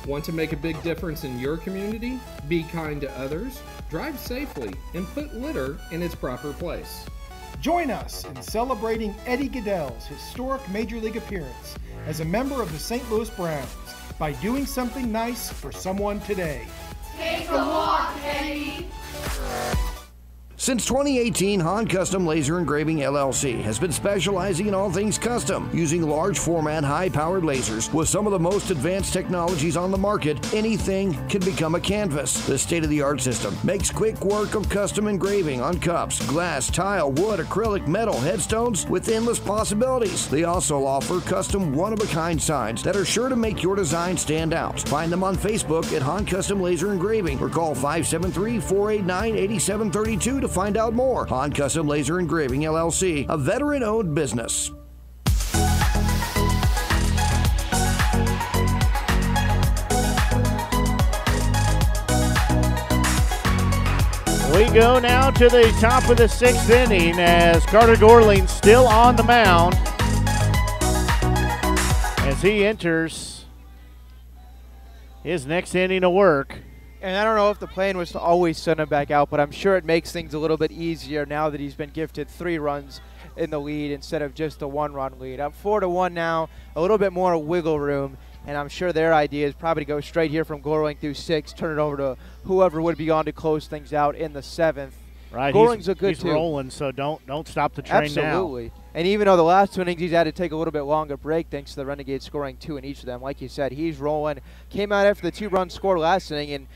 Want to make a big difference in your community? Be kind to others, drive safely, and put litter in its proper place. Join us in celebrating Eddie Gaedel's historic Major League appearance as a member of the St. Louis Browns by doing something nice for someone today. Take a walk, Eddie! Since 2018, Han Custom Laser Engraving LLC has been specializing in all things custom, using large format, high-powered lasers with some of the most advanced technologies on the market. Anything can become a canvas. This state-of-the-art system makes quick work of custom engraving on cups, glass, tile, wood, acrylic, metal, headstones with endless possibilities. They also offer custom one-of-a-kind signs that are sure to make your design stand out. Find them on Facebook at Han Custom Laser Engraving or call 573-489-8732 to find out more. Han Custom Laser Engraving LLC, a veteran-owned business. We go now to the top of the 6th inning as Carter Gorling still on the mound as he enters his next inning of work. And I don't know if the plan was to always send him back out, but I'm sure it makes things a little bit easier now that he's been gifted 3 runs in the lead instead of just a 1-run lead. Up 4-1 now, a little bit more wiggle room, and I'm sure their idea is probably to go straight here from Gorling through 6, turn it over to whoever would be on to close things out in the 7th. Right, Gorling's a good he's too. Rolling, so don't stop the train now. Absolutely. And even though the last 2 innings he's had to take a little bit longer break thanks to the Renegades scoring 2 in each of them, like you said, he's rolling. Came out after the 2-run score last inning and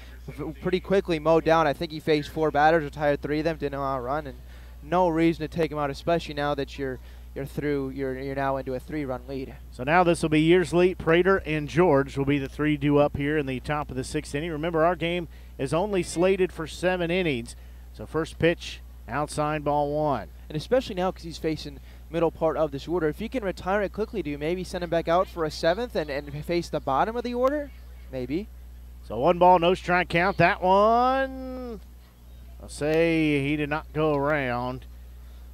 pretty quickly mowed down. I think he faced 4 batters, retired 3 of them, didn't know how to run, and no reason to take him out, especially now that you're now into a 3-run lead. So now this will be Yearsley, Prater, and George will be the 3 due up here in the top of the 6th inning. Remember, our game is only slated for 7 innings. So first pitch, outside, ball 1. And especially now because he's facing middle part of this order. If you can retire it quickly, do you maybe send him back out for a 7th and face the bottom of the order? Maybe. So 1 ball, no strike count. That one I'll say he did not go around.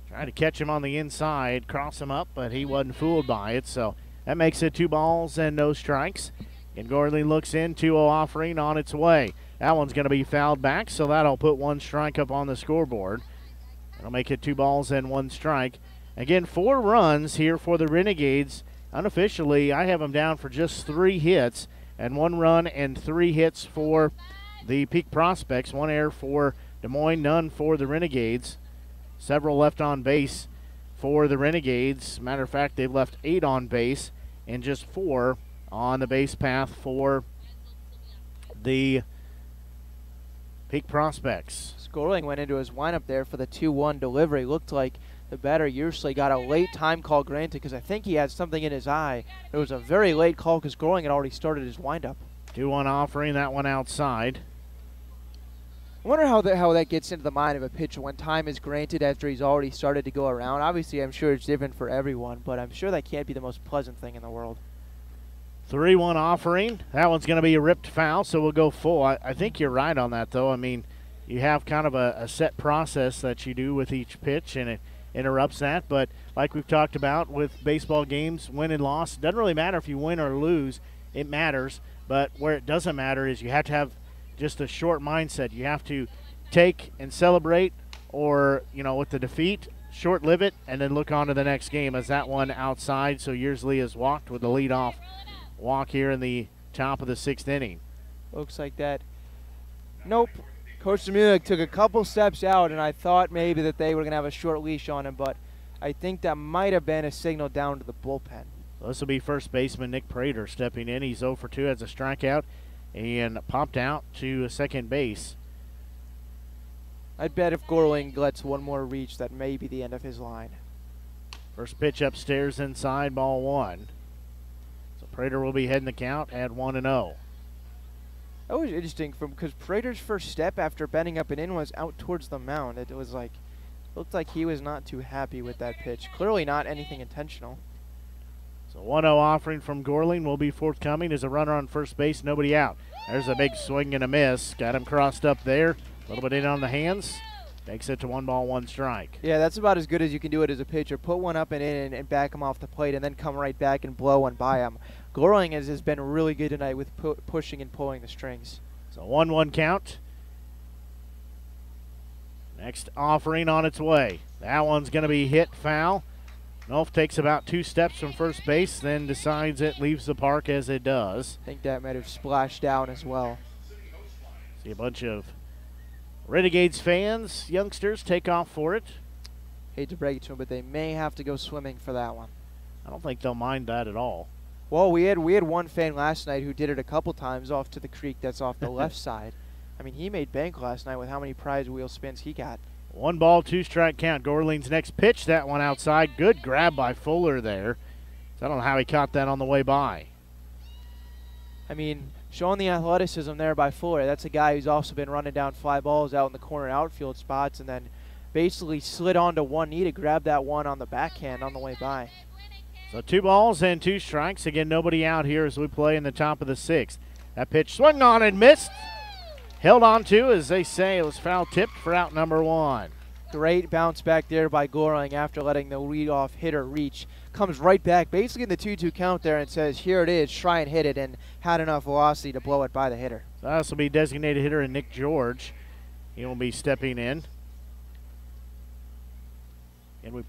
Tried to catch him on the inside, cross him up, but he wasn't fooled by it. So that makes it 2 balls and no strikes. And Gorley looks in, 2-0 offering on its way. That one's going to be fouled back, so that'll put 1 strike up on the scoreboard. That'll make it 2 balls and 1 strike. Again, 4 runs here for the Renegades. Unofficially, I have them down for just 3 hits, and 1 run and 3 hits for the Peak Prospects. 1 error for Des Moines, none for the Renegades. Several left on base for the Renegades. Matter of fact, they've left 8 on base and just 4 on the base path for the Peak Prospects. Scoring went into his windup there for the 2-1 delivery. Looked like the batter usually got a late time call granted because I think he had something in his eye. It was a very late call because Gorling had already started his windup. 2-1 offering, that one outside. I wonder how that gets into the mind of a pitcher when time is granted after he's already started to go around. Obviously, I'm sure it's different for everyone, but I'm sure that can't be the most pleasant thing in the world. 3-1 offering. That one's going to be a ripped foul, so we'll go full. I think you're right on that, though. I mean, you have kind of a set process that you do with each pitch, and it interrupts that. But like we've talked about with baseball games, win and loss, it doesn't really matter if you win or lose. It matters. But where it doesn't matter is you have to have just a short mindset. You have to take and celebrate, or, with the defeat, short-live it, and then look on to the next game as that one outside. So Yearsley has walked with the leadoff walk here in the top of the 6th inning. Looks like that. Nope. Coach Munich took a couple steps out, and I thought maybe that they were going to have a short leash on him, but I think that might have been a signal down to the bullpen. So this will be first baseman Nick Prater stepping in. He's 0 for 2, has a strikeout, and popped out to second base. I'd bet if Gorling lets one more reach, that may be the end of his line. First pitch upstairs inside, ball 1. So Prater will be heading the count at 1-0. That was interesting because Prater's first step after bending up and in was out towards the mound. It was like, looked like he was not too happy with that pitch. Clearly not anything intentional. So 1-0 offering from Gorling will be forthcoming as a runner on first base, nobody out. There's a big swing and a miss. Got him crossed up there. A little bit in on the hands. Makes it to 1 ball, 1 strike. Yeah, that's about as good as you can do it as a pitcher. Put one up and in and back him off the plate and then come right back and blow one by him. Gorling has been really good tonight with pushing and pulling the strings. So 1-1 count. Next offering on its way. That one's going to be hit foul. Nolf takes about 2 steps from first base, then decides it leaves the park as it does. I think that might have splashed down as well. See a bunch of Renegades fans, youngsters, take off for it. Hate to break it to them, but they may have to go swimming for that one. I don't think they'll mind that at all. Well, we had one fan last night who did it a couple times off to the creek that's off the left side. I mean, he made bank last night with how many prize wheel spins he got. 1 ball, 2 strike count. Gorling's next pitch, that one outside. Good grab by Fuller there. So I don't know how he caught that on the way by. I mean, showing the athleticism there by Fuller. That's a guy who's also been running down fly balls out in the corner outfield spots and then basically slid onto one knee to grab that one on the backhand on the way by. So 2 balls and 2 strikes. Again, nobody out here as we play in the top of the 6th. That pitch swung on and missed. Held on to, as they say, it was foul tipped for out number 1. Great bounce back there by Gorling after letting the leadoff hitter reach. Comes right back, basically in the 2-2 count there, and says, here it is, try and hit it, and had enough velocity to blow it by the hitter. So this will be designated hitter and Nick George. He will be stepping in. And we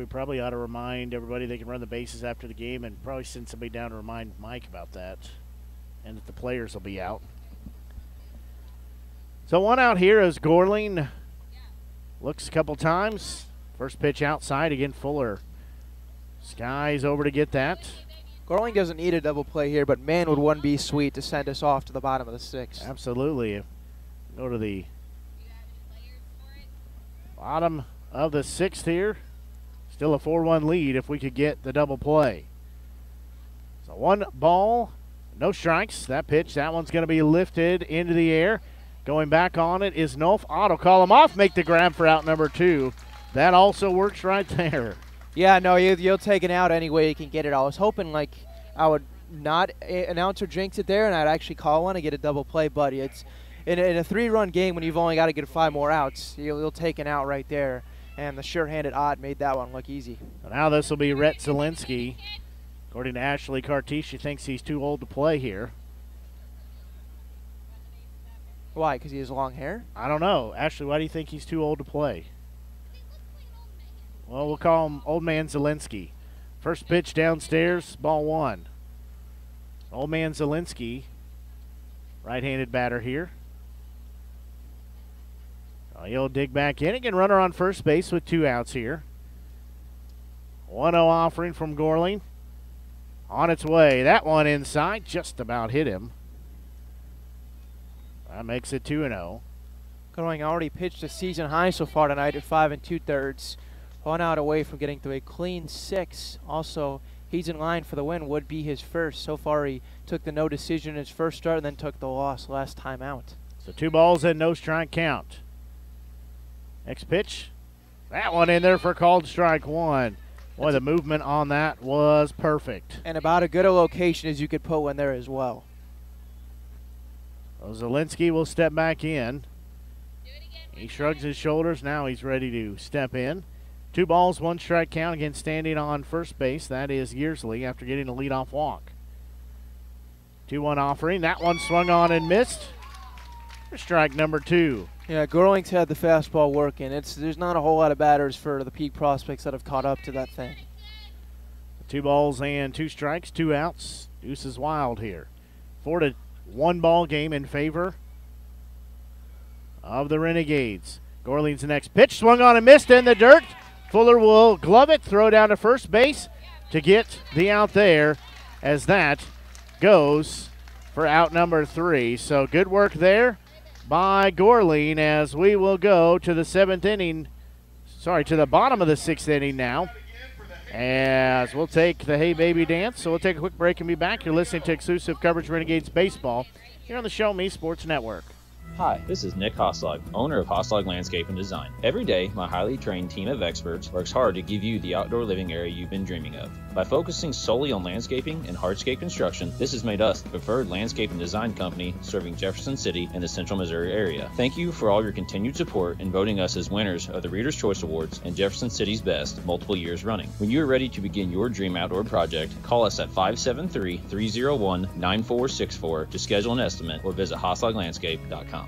probably ought to remind everybody they can run the bases after the game, and probably send somebody down to remind Mike about that, and that the players will be out. So 1 out here as Gorling looks a couple times. First pitch outside, again Fuller. Skies over to get that. Gorling doesn't need a double play here, but man, would one be sweet to send us off to the bottom of the 6th. Absolutely. Go to the bottom of the 6th here. Still a 4-1 lead if we could get the double play. So 1 ball, no strikes. That pitch, that one's going to be lifted into the air. Going back on it is Nolf. Otto call him off, make the grab for out number 2. That also works right there. Yeah, no, you'll take it out any way you can get it. I was hoping like I would not announce or jinx it there, and I'd actually call one and get a double play, but it's in a 3-run game when you've only got to get 5 more outs, you'll take an out right there. And the sure-handed Ott made that one look easy. Now this will be Rhett Zielinski. According to Ashley Cartier, she thinks he's too old to play here. Why? Because he has long hair? I don't know. Ashley, why do you think he's too old to play? Well, we'll call him Old Man Zielinski. First pitch downstairs, ball 1. Old Man Zielinski, right-handed batter here. He'll dig back in. Again, runner on first base with 2 outs here. 1-0 offering from Gorling. On its way. That one inside, just about hit him. That makes it 2-0. Gorling already pitched a season high so far tonight at 5 2/3. 1 out away from getting to a clean 6. Also, he's in line for the win. Would be his first. So far, he took the no decision in his first start and then took the loss last time out. So 2 balls and no strike count. Next pitch. That one in there for called strike 1. Boy, the movement on that was perfect. And about as good a location as you could put one there as well. So Zielinski will step back in. He shrugs his shoulders. Now he's ready to step in. 2 balls, 1 strike count. Again, standing on first base. That is Yearsley after getting a leadoff walk. 2-1 offering. That one swung on and missed. For strike number 2. Yeah, Gorling's had the fastball working. There's not a whole lot of batters for the peak prospects that have caught up to that thing. 2 balls and 2 strikes, 2 outs. Deuce is wild here. 4-1 ball game in favor of the Renegades. Gorling's the next pitch. Swung on and missed in the dirt. Fuller will glove it, throw down to first base to get the out there as that goes for out number 3. So good work there by Gorling as we will go to the 7th inning. Sorry, to the bottom of the 6th inning now. As we'll take the Hey Baby Dance. So we'll take a quick break and be back. You're listening to exclusive coverage of Renegades baseball here on the Show Me Sports Network. Hi, this is Nick Hoslag, owner of Hoslag Landscape and Design. Every day, my highly trained team of experts works hard to give you the outdoor living area you've been dreaming of. By focusing solely on landscaping and hardscape construction, this has made us the preferred landscape and design company serving Jefferson City and the central Missouri area. Thank you for all your continued support in voting us as winners of the Reader's Choice Awards and Jefferson City's Best multiple years running. When you are ready to begin your dream outdoor project, call us at 573-301-9464 to schedule an estimate or visit hoslaglandscape.com.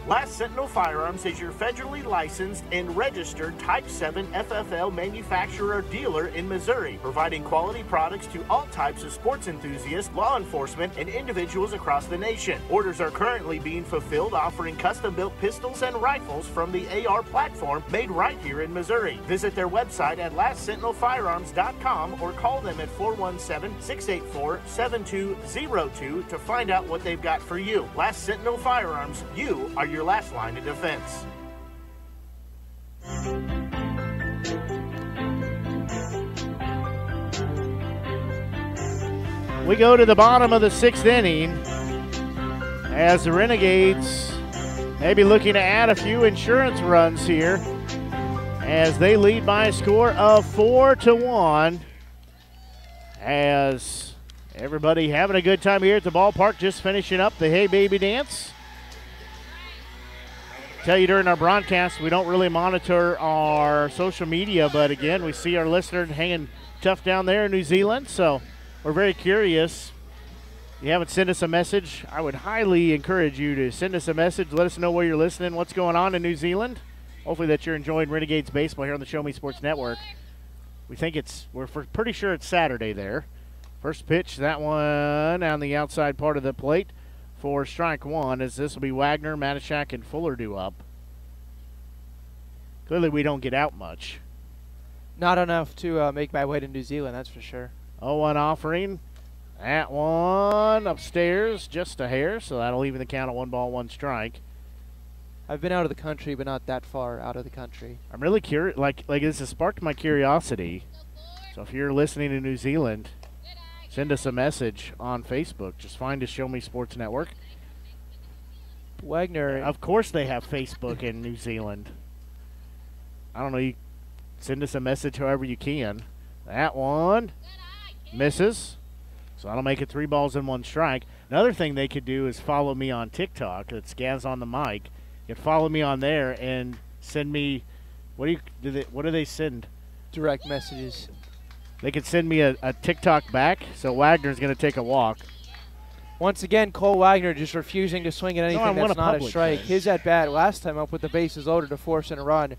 Last Sentinel Firearms is your federally licensed and registered Type 7 FFL manufacturer dealer in Missouri, providing quality products to all types of sports enthusiasts, law enforcement, and individuals across the nation. Orders are currently being fulfilled, offering custom-built pistols and rifles from the AR platform made right here in Missouri. Visit their website at lastsentinelfirearms.com or call them at 417-684-7202 to find out what they've got for you. Last Sentinel Firearms, you are your last line of defense. We go to the bottom of the 6th inning as the Renegades may be looking to add a few insurance runs here as they lead by a score of 4-1 as everybody having a good time here at the ballpark, just finishing up the Hey Baby Dance. Tell you during our broadcast, we don't really monitor our social media, but again, we see our listeners hanging tough down there in New Zealand, so we're very curious. If you haven't sent us a message, I would highly encourage you to send us a message. Let us know where you're listening, what's going on in New Zealand. Hopefully that you're enjoying Renegades baseball here on the Show Me Sports Network. We're pretty sure it's Saturday there. First pitch, that one on the outside part of the plate for strike 1, as this will be Wagner, Matashak, and Fuller due up. Clearly we don't get out much. Not enough to make my way to New Zealand, that's for sure. 0-1 offering. That one upstairs, just a hair, so that'll even the count at 1 ball, 1 strike. I've been out of the country, but not that far out of the country. I'm really curious, like this has sparked my curiosity. So if you're listening to New Zealand, send us a message on Facebook. Just find us, Show Me Sports Network. Wagner. Of course they have Facebook in New Zealand. I don't know. You send us a message however you can. That one misses. So that'll make it 3 balls and 1 strike. Another thing they could do is follow me on TikTok. It's Gaz on the Mic. You can follow me on there and send me what do they send? Direct messages. They could send me a TikTok back. So Wagner's going to take a walk. Once again, Cole Wagner just refusing to swing at anything that's not a strike. Pitch. His at-bat last time up with the bases loaded to force in a run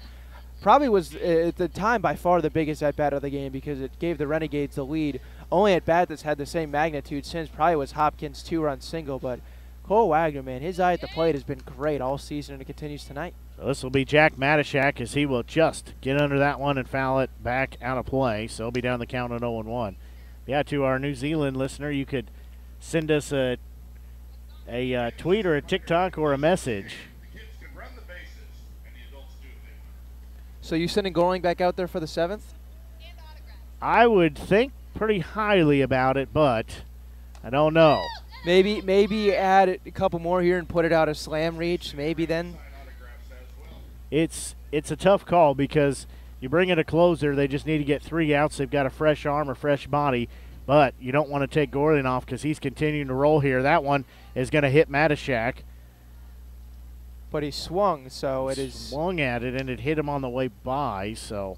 probably was, at the time, by far the biggest at-bat of the game because it gave the Renegades the lead. Only at-bat that's had the same magnitude since probably was Hopkins' 2-run single. But Cole Wagner, man, his eye at the plate has been great all season, and it continues tonight. So this will be Jack Matashak as he will just get under that one and foul it back out of play. So he'll be down the count on 0-1. Yeah, to our New Zealand listener, you could send us a tweet or a TikTok or a message. So you sending Goring back out there for the 7th? I would think pretty highly about it, but I don't know. Maybe add a couple more here and put it out of slam reach. Maybe then. It's a tough call because you bring in a closer, they just need to get 3 outs. They've got a fresh arm, a fresh body, but you don't want to take Goring off because he's continuing to roll here. That one is going to hit Matashak. But he swung, so it is. Swung at it, and it hit him on the way by, so.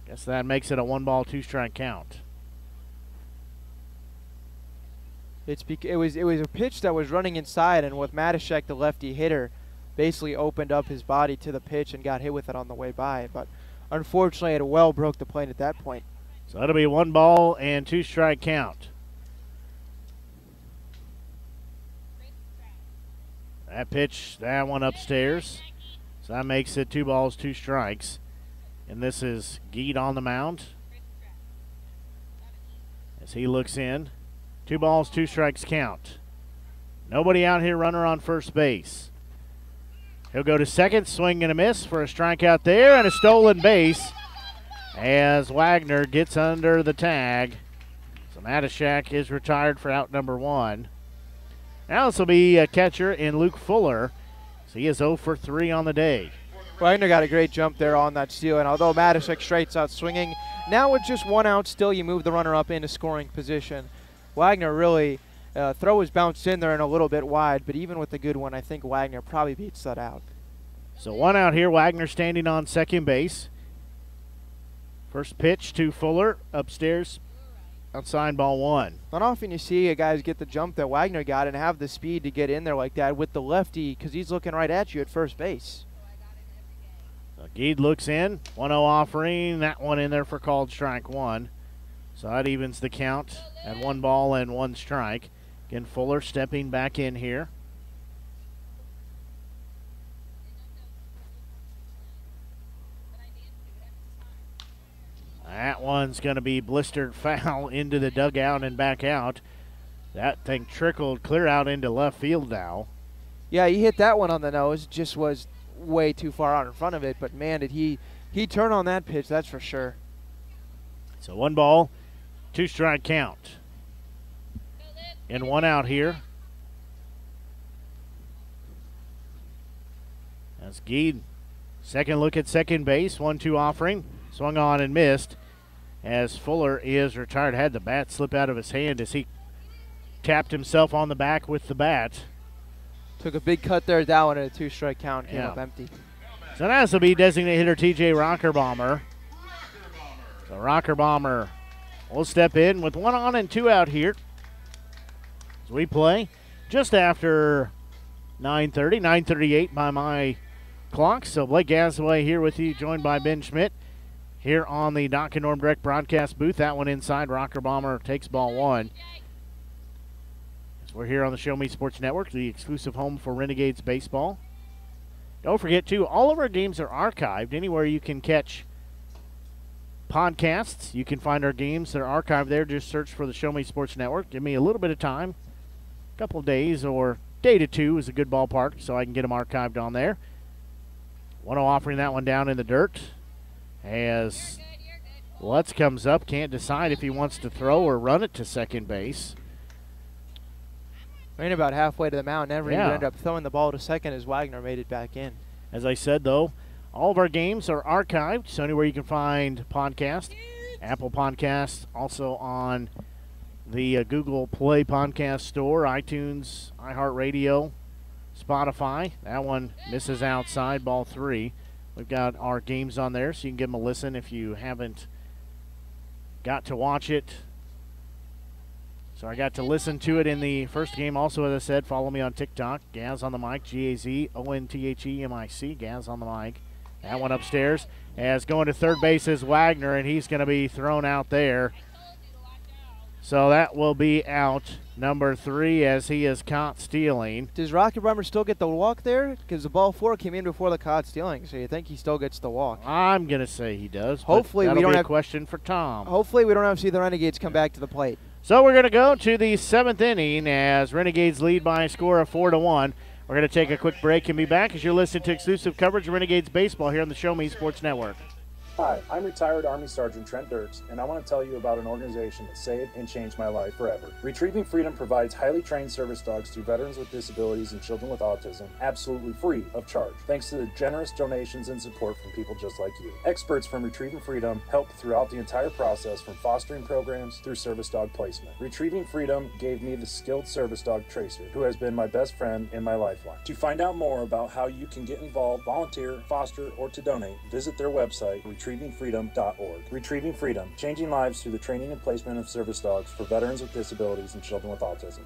Guess that makes it a 1-ball, 2-strike count. It was a pitch that was running inside, and with Matashak, the lefty hitter, basically opened up his body to the pitch and got hit with it on the way by. But unfortunately, it well broke the plane at that point. So that'll be a 1-ball and 2-strike count. That pitch, that one upstairs. So that makes it 2 balls, 2 strikes. And this is Geed on the mound. As he looks in. 2 balls, 2 strikes count. Nobody out here, runner on first base. He'll go to second, swing and a miss for a strikeout there and a stolen base as Wagner gets under the tag. So Matashak is retired for out number 1. Now this will be a catcher in Luke Fuller. So he is 0 for 3 on the day. Wagner got a great jump there on that steal, and although Matashak straights out swinging, now with just 1 out still, you move the runner up into scoring position. Wagner really, throw was bounced in there and a little bit wide, but even with the good one, I think Wagner probably beats that out. So 1 out here, Wagner standing on second base. First pitch to Fuller, upstairs, outside, ball 1. Not often you see a guys get the jump that Wagner got and have the speed to get in there like that with the lefty because he's looking right at you at first base. So Geed looks in, 1-0 offering, that one in there for called strike 1. So that evens the count at 1 ball and 1 strike. Again, Fuller stepping back in here. That one's going to be blistered foul into the dugout and back out. That thing trickled clear out into left field now. Yeah, he hit that one on the nose. Just was way too far out in front of it. But, man, did he turn on that pitch, that's for sure. So 1 ball, 2 strike count. And 1 out here. That's Geed. Second look at second base. 1-2 offering. Swung on and missed as Fuller is retired. Had the bat slip out of his hand as he tapped himself on the back with the bat. Took a big cut there down and a 2-strike count. Came up empty. So now this will be designated hitter TJ Rockerbomber. So Rockerbomber will step in with 1 on and 2 out here. As we play just after 9:30, 9:38 by my clock. So Blake Gasaway here with you, joined by Ben Schmidt here on the Doc and Norm Direct broadcast booth. That one inside. Rockerbomber takes ball 1. As we're here on the Show Me Sports Network, the exclusive home for Renegades baseball. Don't forget, too, all of our games are archived. Anywhere you can catch podcasts, you can find our games that are archived there. Just search for the Show Me Sports Network. Give me a little bit of time, a couple of days, or day to 2 is a good ballpark, so I can get them archived on there. 1-0 offering that one down in the dirt as Lutz comes up, can't decide if he wants to throw or run it to second base. Ran about halfway to the mound, never even ended up throwing the ball to second as Wagner made it back in. As I said, though, all of our games are archived, so anywhere you can find podcasts, Apple Podcasts, also on the Google Play Podcast Store, iTunes, iHeartRadio, Spotify. That one misses outside, ball 3. We've got our games on there, so you can give them a listen if you haven't got to watch it. So I got to listen to it in the first game. Also, as I said, follow me on TikTok, Gaz on the mic, GAZONTHEMIC, Gaz on the mic. That one upstairs. As going to third base is Wagner, and he's going to be thrown out there. So that will be out number 3 as he is caught stealing. Does Rocket Bomber still get the walk there? Because the ball 4 came in before the caught stealing, so you think he still gets the walk? I'm going to say he does. Hopefully we don't have have a question for Tom. Hopefully we don't have to see the Renegades come back to the plate. So we're going to go to the 7th inning as Renegades lead by a score of 4-1. We're going to take a quick break and be back as you're listening to exclusive coverage of Renegades baseball here on the Show Me Sports Network. Hi, I'm retired Army Sergeant Trent Dirks, and I want to tell you about an organization that saved and changed my life forever. Retrieving Freedom provides highly trained service dogs to veterans with disabilities and children with autism, absolutely free of charge, thanks to the generous donations and support from people just like you. Experts from Retrieving Freedom help throughout the entire process, from fostering programs through service dog placement. Retrieving Freedom gave me the skilled service dog Tracer, who has been my best friend and my lifeline. To find out more about how you can get involved, volunteer, foster, or to donate, visit their website, retrievingfreedom.org. Retrieving Freedom, changing lives through the training and placement of service dogs for veterans with disabilities and children with autism.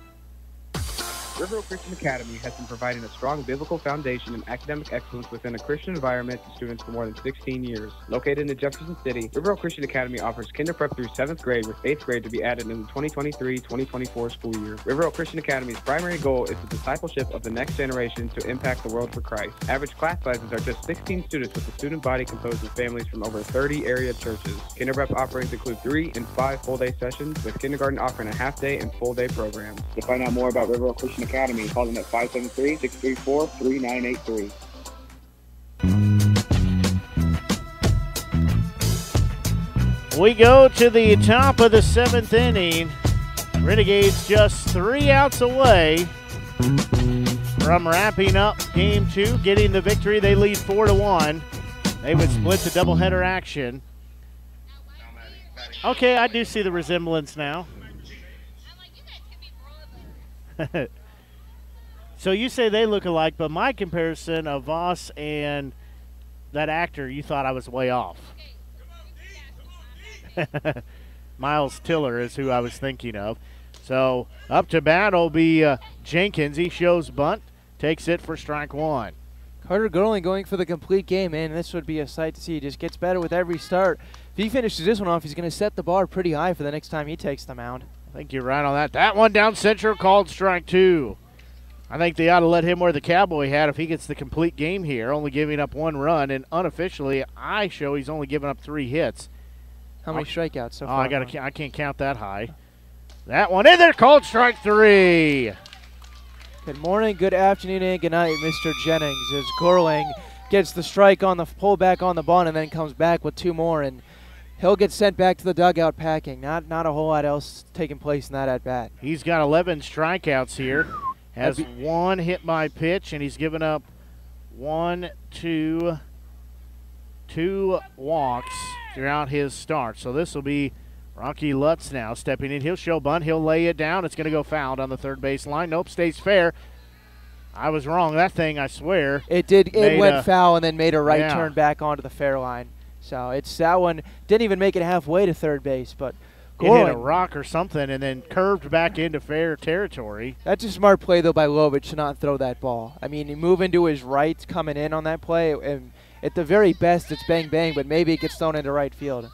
River Oak Christian Academy has been providing a strong biblical foundation and academic excellence within a Christian environment to students for more than 16 years. Located in Jefferson City, River Oak Christian Academy offers kinder prep through 7th grade with 8th grade to be added in the 2023-2024 school year. River Oak Christian Academy's primary goal is the discipleship of the next generation to impact the world for Christ. Average class sizes are just 16 students with a student body composed of families from over 30 area churches. Kinder prep offerings include 3 and 5 full-day sessions, with kindergarten offering a half-day and full-day programs. To find out more about River Oak Christian Academy, call them at 573-634-3983. We go to the top of the 7th inning. Renegades just 3 outs away from wrapping up Game 2, getting the victory. They lead 4-1. They would split the doubleheader action. Okay, I do see the resemblance now. So you say they look alike, but my comparison of Voss and that actor, you thought I was way off. Miles Tiller is who I was thinking of. So up to bat will be Jenkins. He shows bunt, takes it for strike 1. Carter Gerling going for the complete game, man. This would be a sight to see. He just gets better with every start. If he finishes this one off, he's going to set the bar pretty high for the next time he takes the mound. I think you're right on that. That one down center called strike 2. I think they ought to let him wear the cowboy hat if he gets the complete game here, only giving up 1 run. And unofficially, I show he's only given up 3 hits. How many strikeouts so far? I can't count that high. That one in there, called strike 3. Good morning, good afternoon, and good night, Mr. Jennings, as Gerling gets the strike on the pullback on the bunt and then comes back with 2 more, and he'll get sent back to the dugout packing. Not a whole lot else taking place in that at-bat. He's got 11 strikeouts here. Has 1 hit by pitch, and he's given up 2 walks throughout his start. So this will be Rocky Lutz now stepping in. He'll show bunt. He'll lay it down. It's going to go fouled on the third base line. Nope, stays fair. I was wrong. That thing, I swear. It did. It went foul and then made a right turn back onto the fair line. So it's that one. Didn't even make it halfway to third base, but it hit a rock or something and then curved back into fair territory. That's a smart play, though, by Lovich to not throw that ball. I mean, he moved into his right coming in on that play, and at the very best, it's bang-bang, but maybe it gets thrown into right field.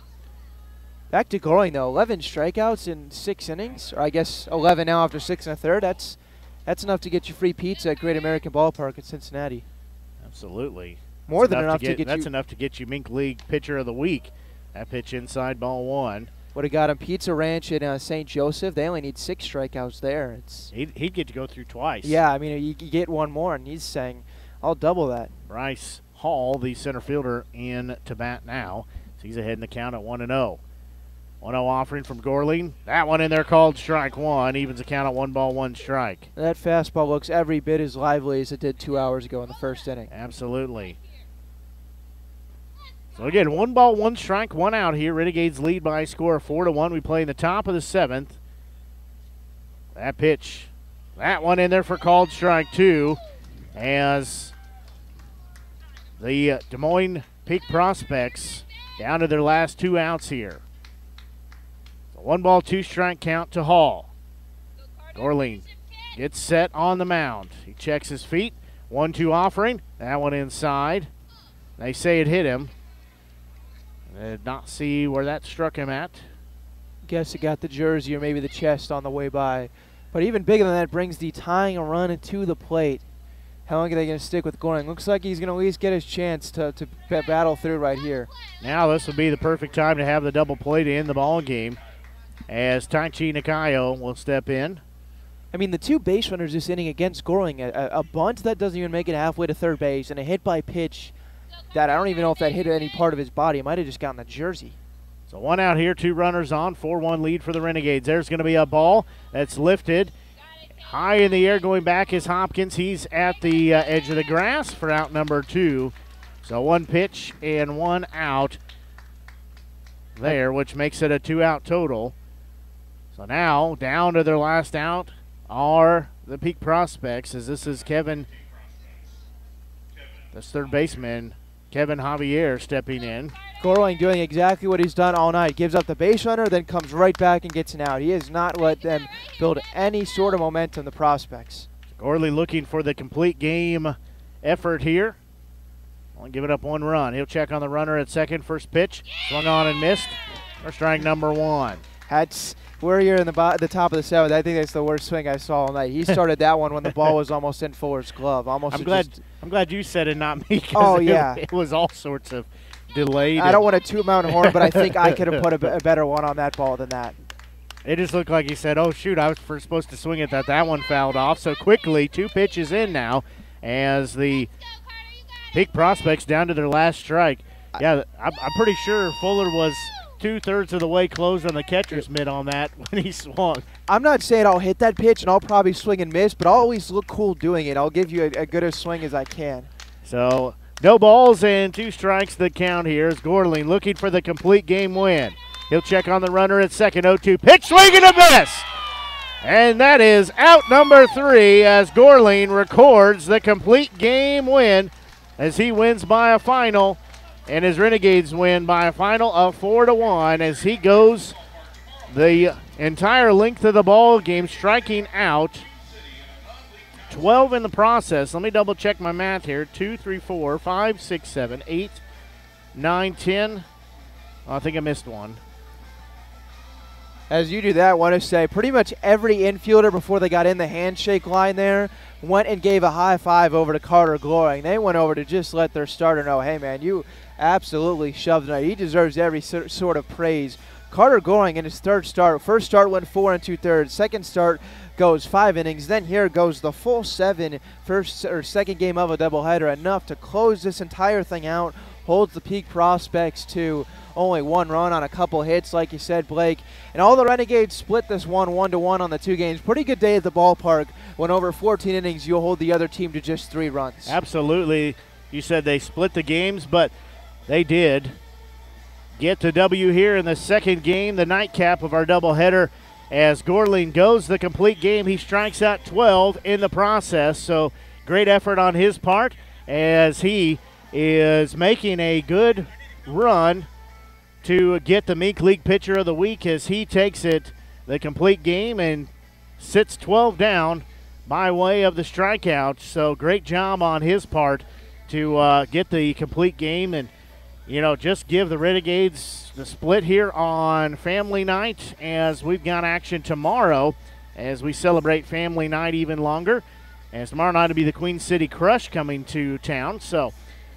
Back to Gerling, though. 11 strikeouts in 6 innings, or I guess 11 now after 6 1/3. That's enough to get you free pizza at Great American Ballpark in Cincinnati. Absolutely. More than enough to get you. That's enough to get you Mink League Pitcher of the Week. That pitch inside, ball 1. Would have got him Pizza Ranch in St. Joseph. They only need 6 strikeouts there. He'd get to go through twice. Yeah, I mean, you get 1 more, and he's saying, I'll double that. Bryce Hall, the center fielder, in to bat now. So he's ahead in the count at 1-0. 1-0 offering from Gerling. That one in there called strike 1. Evens the count at 1-1 strike. That fastball looks every bit as lively as it did 2 hours ago in the first inning. Absolutely. So again, 1-1 strike, 1 out here. Renegades lead by a score of 4-1. We play in the top of the 7th. That pitch, that one in there for called strike 2, as the Des Moines Peak Prospects down to their last 2 outs here. So 1 ball, 2 strike count to Hall. Gorling gets set on the mound. He checks his feet. 1-2 offering. That one inside. They say it hit him. I did not see where that struck him at. Guess it got the jersey or maybe the chest on the way by. But even bigger than that, brings the tying run to the plate. How long are they going to stick with Gorling? Looks like he's going to at least get his chance to battle through right here. Now this would be the perfect time to have the double play to end the ball game, as Taichi Nakayo will step in. I mean, the 2 base runners this inning against Gorling, a bunt that doesn't even make it halfway to third base, and a hit by pitch that I don't even know if that hit any part of his body. It might have just gotten the jersey. So 1 out here, 2 runners on, 4-1 lead for the Renegades. There's going to be a ball that's lifted. High in the air going back is Hopkins. He's at the edge of the grass for out number 2. So 1 pitch and 1 out there, which makes it a 2-out total. So now down to their last out are the Peak Prospects, as this is Kevin, this third baseman, Kevin Javier, stepping in. Gorling doing exactly what he's done all night. Gives up the base runner, then comes right back and gets an out. He has not let them build any sort of momentum, the Prospects. Gorley looking for the complete game effort here. Only giving up 1 run. He'll check on the runner at second. First pitch, swung on and missed. For strike number 1. That's where you're in the top of the 7th. I think that's the worst swing I saw all night. He started that one when the ball was almost in Fuller's glove. I'm glad you said it, not me. Oh, yeah. It was all sorts of delayed. I don't want to toot my own horn, but I think I could have put a better one on that ball than that. It just looked like he said, oh, shoot, I was supposed to swing it, that one fouled off. So quickly, 2 pitches in now as the Peak Prospects down to their last strike. Yeah, I'm pretty sure Fuller was 2/3 of the way closed on the catcher's mitt on that when he swung. I'm not saying I'll hit that pitch and I'll probably swing and miss, but I'll always look cool doing it. I'll give you a good a swing as I can. So no balls and 2 strikes the count here as Gorling looking for the complete game win. He'll check on the runner at second. 0-2 pitch, swing and a miss. And that is out number 3 as Gorling records the complete game win as he wins by a final. And his Renegades win by a final of 4-1 as he goes the entire length of the ball game, striking out 12 in the process. Let me double check my math here. 2, 3, 4, 5, 6, 7, 8, 9, 10. Oh, I think I missed one. As you do that, I want to say pretty much every infielder before they got in the handshake line there went and gave a high five over to Carter Gorling. They went over to just let their starter know, hey, man, you absolutely shoved tonight. He deserves every sort of praise. Carter Gorling in his third start. First start went 4 2/3. Second start goes 5 innings. Then here goes the full 7 first or second game of a doubleheader. Enough to close this entire thing out. Holds the Peak Prospects to only 1 run on a couple hits, like you said, Blake. And all the Renegades split this one 1-1 on the 2 games. Pretty good day at the ballpark when over 14 innings you'll hold the other team to just 3 runs. Absolutely. You said they split the games, but they did get the W here in the second game, the nightcap of our doubleheader, as Gorling goes the complete game. He strikes out 12 in the process, so great effort on his part as he is making a good run to get the Meek League Pitcher of the Week as he takes it the complete game and sits 12 down by way of the strikeout. So great job on his part to get the complete game and, you know, just give the Renegades the split here on Family Night as we've got action tomorrow as we celebrate Family Night even longer. As tomorrow night will be the Queen City Crush coming to town. So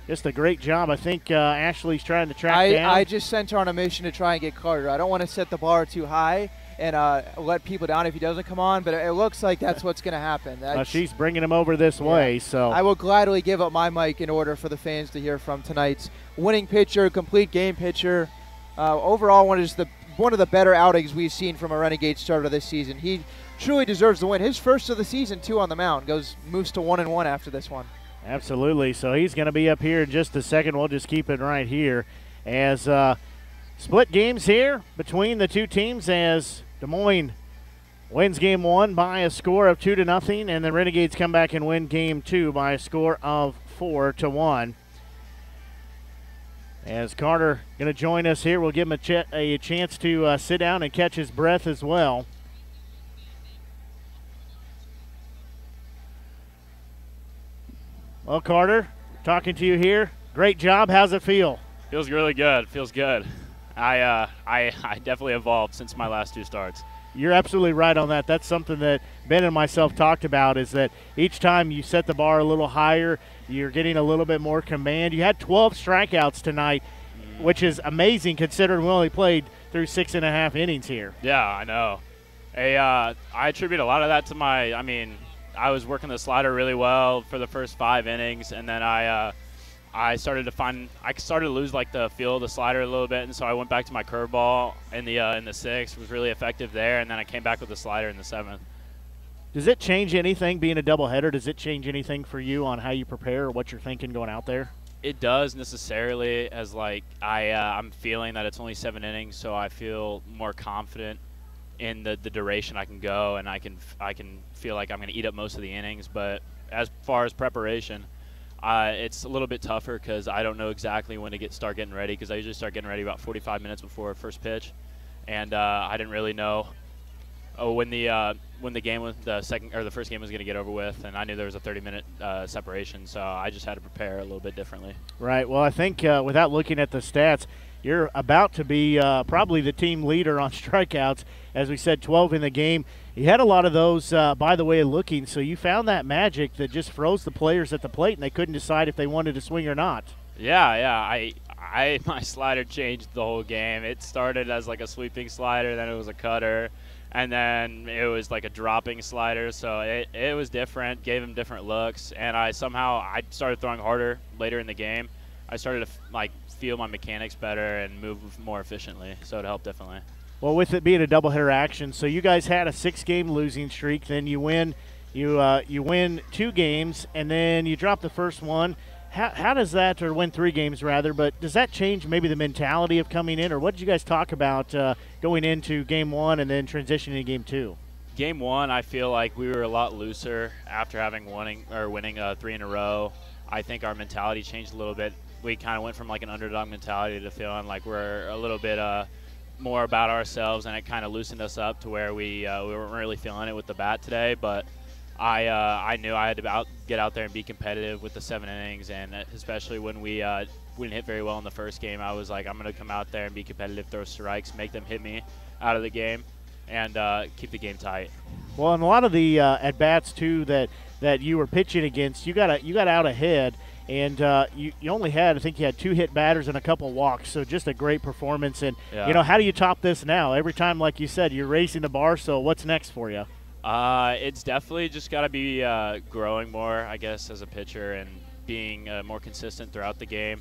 just a great job. I think Ashley's trying to track down. I just sent her on a mission to try and get Carter. I don't want to set the bar too high and let people down if he doesn't come on, but it looks like that's what's going to happen. She's bringing him over this way. So I will gladly give up my mic in order for the fans to hear from tonight's winning pitcher, complete game pitcher. Overall, one of the better outings we've seen from a Renegade starter this season. He truly deserves the win. His first of the season, too, on the mound. Moves to 1-1 after this one. Absolutely. So he's going to be up here in just a second. We'll just keep it right here as split games here between the two teams as Des Moines wins game 1 by a score of 2-0, and the Renegades come back and win game 2 by a score of 4-1. As Carter going to join us here, we'll give him a chance to sit down and catch his breath as well. Well, Carter, talking to you here. Great job. How's it feel? Feels really good. Feels good. I definitely evolved since my last 2 starts. You're absolutely right on that. That's something that Ben and myself talked about, is that each time you set the bar a little higher, you're getting a little bit more command. You had 12 strikeouts tonight, which is amazing considering we only played through 6.5 innings here. Yeah, I know. I attribute a lot of that to I was working the slider really well for the first 5 innings, and then I started to lose like the feel of the slider a little bit, and so I went back to my curveball in the 6th. Was really effective there, and then I came back with the slider in the 7th. Does it change anything being a doubleheader? Does it change anything for you on how you prepare or what you're thinking going out there? It does necessarily, as I'm feeling that it's only 7 innings, so I feel more confident in the duration I can go, and I can feel like I'm going to eat up most of the innings. But as far as preparation, it's a little bit tougher because I don't know exactly when to start getting ready, because I usually start getting ready about 45 minutes before first pitch, and I didn't really know when the game was the first game was going to get over with, and I knew there was a 30-minute separation, so I just had to prepare a little bit differently. Right. Well, I think without looking at the stats, you're about to be probably the team leader on strikeouts. As we said, 12 in the game. You had a lot of those by the way of looking, so you found that magic that just froze the players at the plate, and they couldn't decide if they wanted to swing or not. Yeah. My slider changed the whole game. It started as like a sweeping slider, then it was a cutter, and then it was like a dropping slider, so it was different, gave him different looks, and I started throwing harder later in the game. I started to feel my mechanics better and move more efficiently, so it helped definitely. Well, with it being a doubleheader action, so you guys had a 6-game losing streak, then you win 2 games, and then you drop the first one. How does that, or win 3 games rather, but does that change maybe the mentality of coming in, or what did you guys talk about going into game 1 and then transitioning to game 2? Game 1, I feel like we were a lot looser after winning 3 in a row. I think our mentality changed a little bit. We kind of went from like an underdog mentality to feeling like we're a little bit more about ourselves, and it kind of loosened us up to where we weren't really feeling it with the bat today. But I knew I had to get out there and be competitive with the 7 innings, and especially when we didn't hit very well in the first game, I was like, I'm going to come out there and be competitive, throw strikes, make them hit me out of the game, and keep the game tight. Well, and a lot of the at-bats, too, that you were pitching against, you got out ahead, and you only had, I think you had 2 hit batters and a couple walks, so just a great performance. And, how do you top this now? Every time, like you said, you're raising the bar, so what's next for you? It's definitely just got to be growing more, I guess, as a pitcher, and being more consistent throughout the game,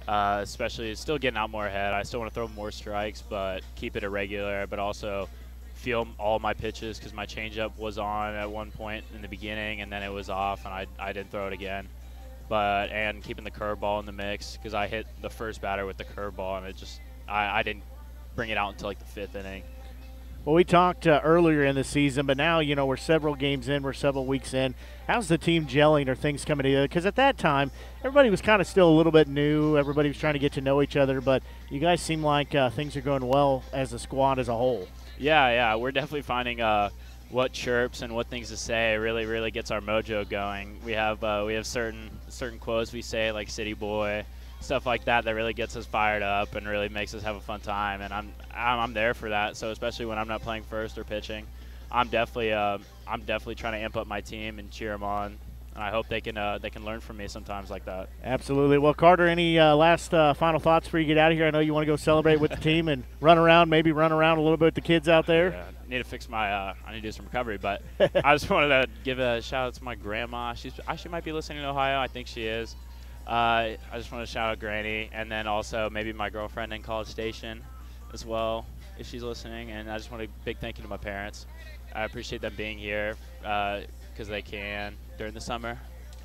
especially still getting out more ahead. I still want to throw more strikes, but keep it irregular, but also feel all my pitches, because my changeup was on at one point in the beginning, and then it was off, and I didn't throw it again. And keeping the curveball in the mix, because I hit the first batter with the curveball, and I didn't bring it out until like the 5th inning. Well, we talked earlier in the season, but now, we're several games in, we're several weeks in. How's the team gelling? Are things coming together? Because at that time, everybody was kind of still a little bit new. Everybody was trying to get to know each other, but you guys seem like things are going well as a squad as a whole. Yeah, we're definitely finding what chirps and what things to say really gets our mojo going. We have certain quotes we say, like "City Boy," stuff like that really gets us fired up and really makes us have a fun time. And I'm there for that. So especially when I'm not playing first or pitching, I'm definitely trying to amp up my team and cheer them on. And I hope they can learn from me sometimes like that. Absolutely. Well, Carter, any last final thoughts before you get out of here? I know you want to go celebrate with the team and run around a little bit with the kids out there. Yeah, I need to fix I need to do some recovery, but I just wanted to give a shout out to my grandma. She might be listening in Ohio. I think she is. I just want to shout out Granny, and then also maybe my girlfriend in College Station as well, if she's listening. And I just want a big thank you to my parents. I appreciate them being here because they can during the summer.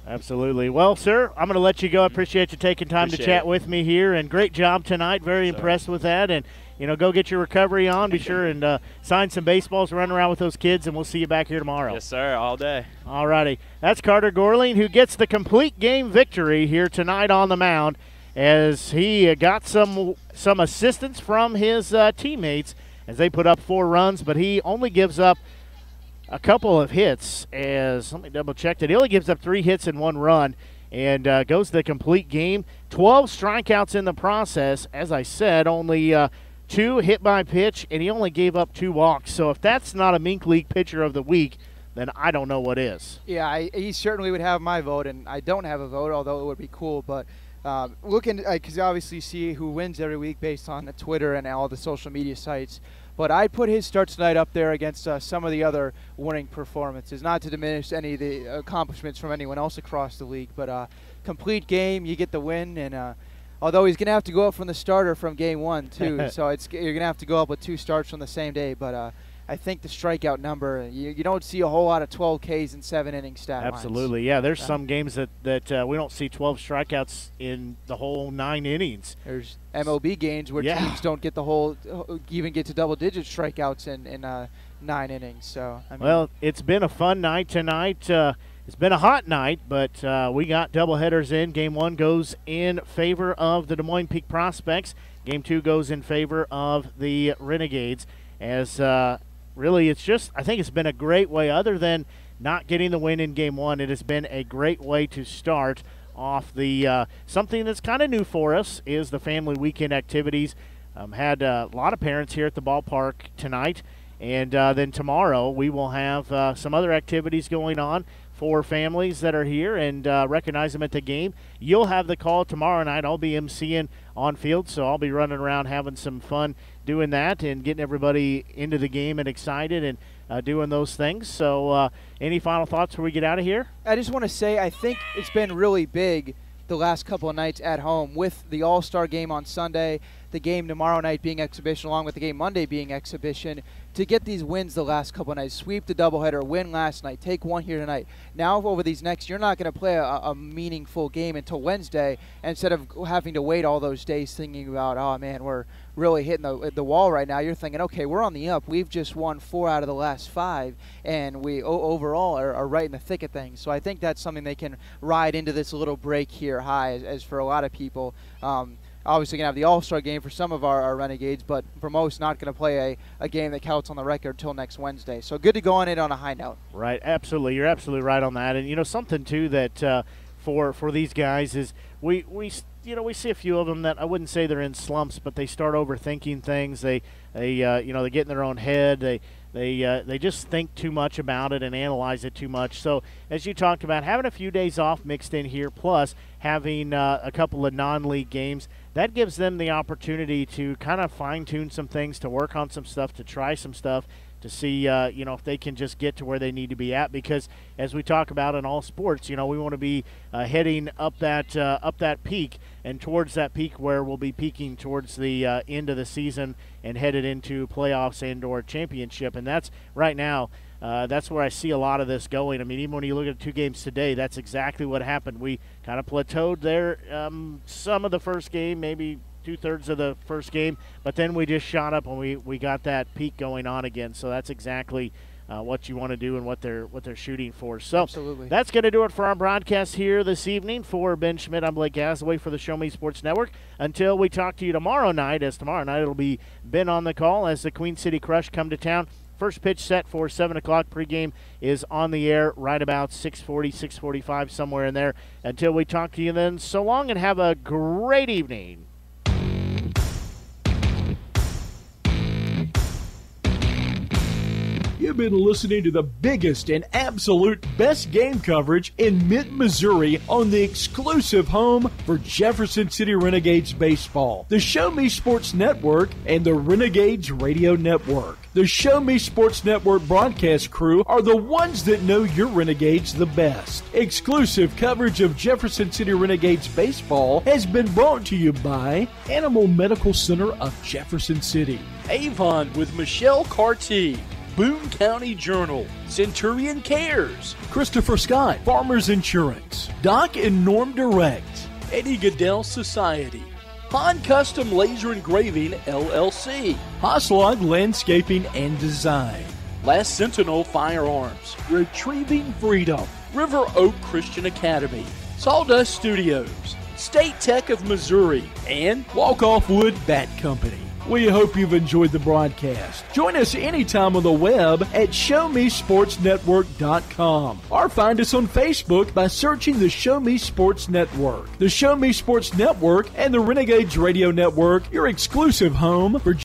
Absolutely. Well, sir, I'm going to let you go. I appreciate you taking time to chat with me here, and great job tonight. Very impressed with that. And, go get your recovery on. Be sure and sign some baseballs, run around with those kids, and we'll see you back here tomorrow. Yes, sir, all day. All righty. That's Carter Gorling, who gets the complete game victory here tonight on the mound, as he got some assistance from his teammates as they put up 4 runs, but he only gives up a couple of hits. Let me double check that. He only gives up 3 hits and 1 run and goes the complete game. 12 strikeouts in the process. As I said, only 2 hit by pitch, and he only gave up 2 walks. So if that's not a Mink League pitcher of the week, then I don't know what is. Yeah, he certainly would have my vote, and I don't have a vote, although it would be cool. But looking, because you obviously see who wins every week based on the Twitter and all the social media sites. But I'd put his start tonight up there against some of the other winning performances. Not to diminish any of the accomplishments from anyone else across the league, but complete game, you get the win. And although he's going to have to go up from the starter from game 1, too. So you're going to have to go up with 2 starts from the same day. But I think the strikeout number, you don't see a whole lot of 12 Ks in 7 inning stat lines. Absolutely, yeah. There's some games that we don't see 12 strikeouts in the whole 9 innings. There's MLB games where teams don't get even get to double-digit strikeouts in 9 innings. So well, it's been a fun night tonight. It's been a hot night, but we got doubleheaders in. Game 1 goes in favor of the Des Moines Peak Prospects. Game 2 goes in favor of the Renegades. As really, I think it's been a great way, other than not getting the win in Game 1, it has been a great way to start off the something that's kind of new for us is the family weekend activities. Had a lot of parents here at the ballpark tonight, and then tomorrow we will have some other activities going on for families that are here and recognize them at the game. You'll have the call tomorrow night. I'll be emceeing on field, so I'll be running around having some fun doing that and getting everybody into the game and excited and doing those things. So any final thoughts before we get out of here? I just want to say I think it's been really big the last couple of nights at home with the All-Star game on Sunday, the game tomorrow night being exhibition, along with the game Monday being exhibition, to get these wins the last couple of nights, sweep the doubleheader, win last night, take 1 here tonight. Now over these next, you're not going to play a meaningful game until Wednesday, instead of having to wait all those days thinking about, oh man, we're really hitting the wall right now. You're thinking, okay, we're on the up. We've just won 4 out of the last 5, and we overall are right in the thick of things. So I think that's something they can ride into this little break here high, as for a lot of people. Obviously going to have the All-Star game for some of our Renegades, but for most not going to play a game that counts on the record until next Wednesday. So good to go on it on a high note. Right, absolutely. You're absolutely right on that. And, something, too, that for these guys is we see a few of them that I wouldn't say they're in slumps, but they start overthinking things. They get in their own head. They just think too much about it and analyze it too much. So as you talked about, having a few days off mixed in here, plus having a couple of non-league games, that gives them the opportunity to kind of fine-tune some things, to work on some stuff, to try some stuff, to see if they can just get to where they need to be at. Because as we talk about in all sports, we want to be heading up that peak and towards that peak where we'll be peaking towards the end of the season and headed into playoffs and/or championship. And that's right now. That's where I see a lot of this going. I mean, even when you look at 2 games today, that's exactly what happened. We kind of plateaued there some of the first game, maybe 2/3 of the first game, but then we just shot up and we got that peak going on again. So that's exactly what you want to do and what they're shooting for. So absolutely. That's going to do it for our broadcast here this evening. For Ben Schmidt, I'm Blake Gasaway for the Show Me Sports Network. Until we talk to you tomorrow night, as tomorrow night it'll be Ben on the call as the Queen City Crush come to town. First pitch set for 7 o'clock pregame is on the air right about 6:40, 6:45, somewhere in there. Until we talk to you then, so long and have a great evening. You've been listening to the biggest and absolute best game coverage in mid-Missouri on the exclusive home for Jefferson City Renegades baseball, the Show Me Sports Network and the Renegades Radio Network. The Show Me Sports Network broadcast crew are the ones that know your Renegades the best. Exclusive coverage of Jefferson City Renegades baseball has been brought to you by Animal Medical Center of Jefferson City, Avon with Michelle Cartier, Boone County Journal, Centurion Cares, Christopher Scott, Farmers Insurance, Doc and Norm Direct, Eddie Goodell Society, Han Custom Laser Engraving, LLC, Hoslog Landscaping and Design, Last Sentinel Firearms, Retrieving Freedom, River Oak Christian Academy, Sawdust Studios, State Tech of Missouri, and Walk Off Wood Bat Company. We hope you've enjoyed the broadcast. Join us anytime on the web at ShowMeSportsNetwork.com or find us on Facebook by searching the Show Me Sports Network. The Show Me Sports Network and the Renegades Radio Network, your exclusive home for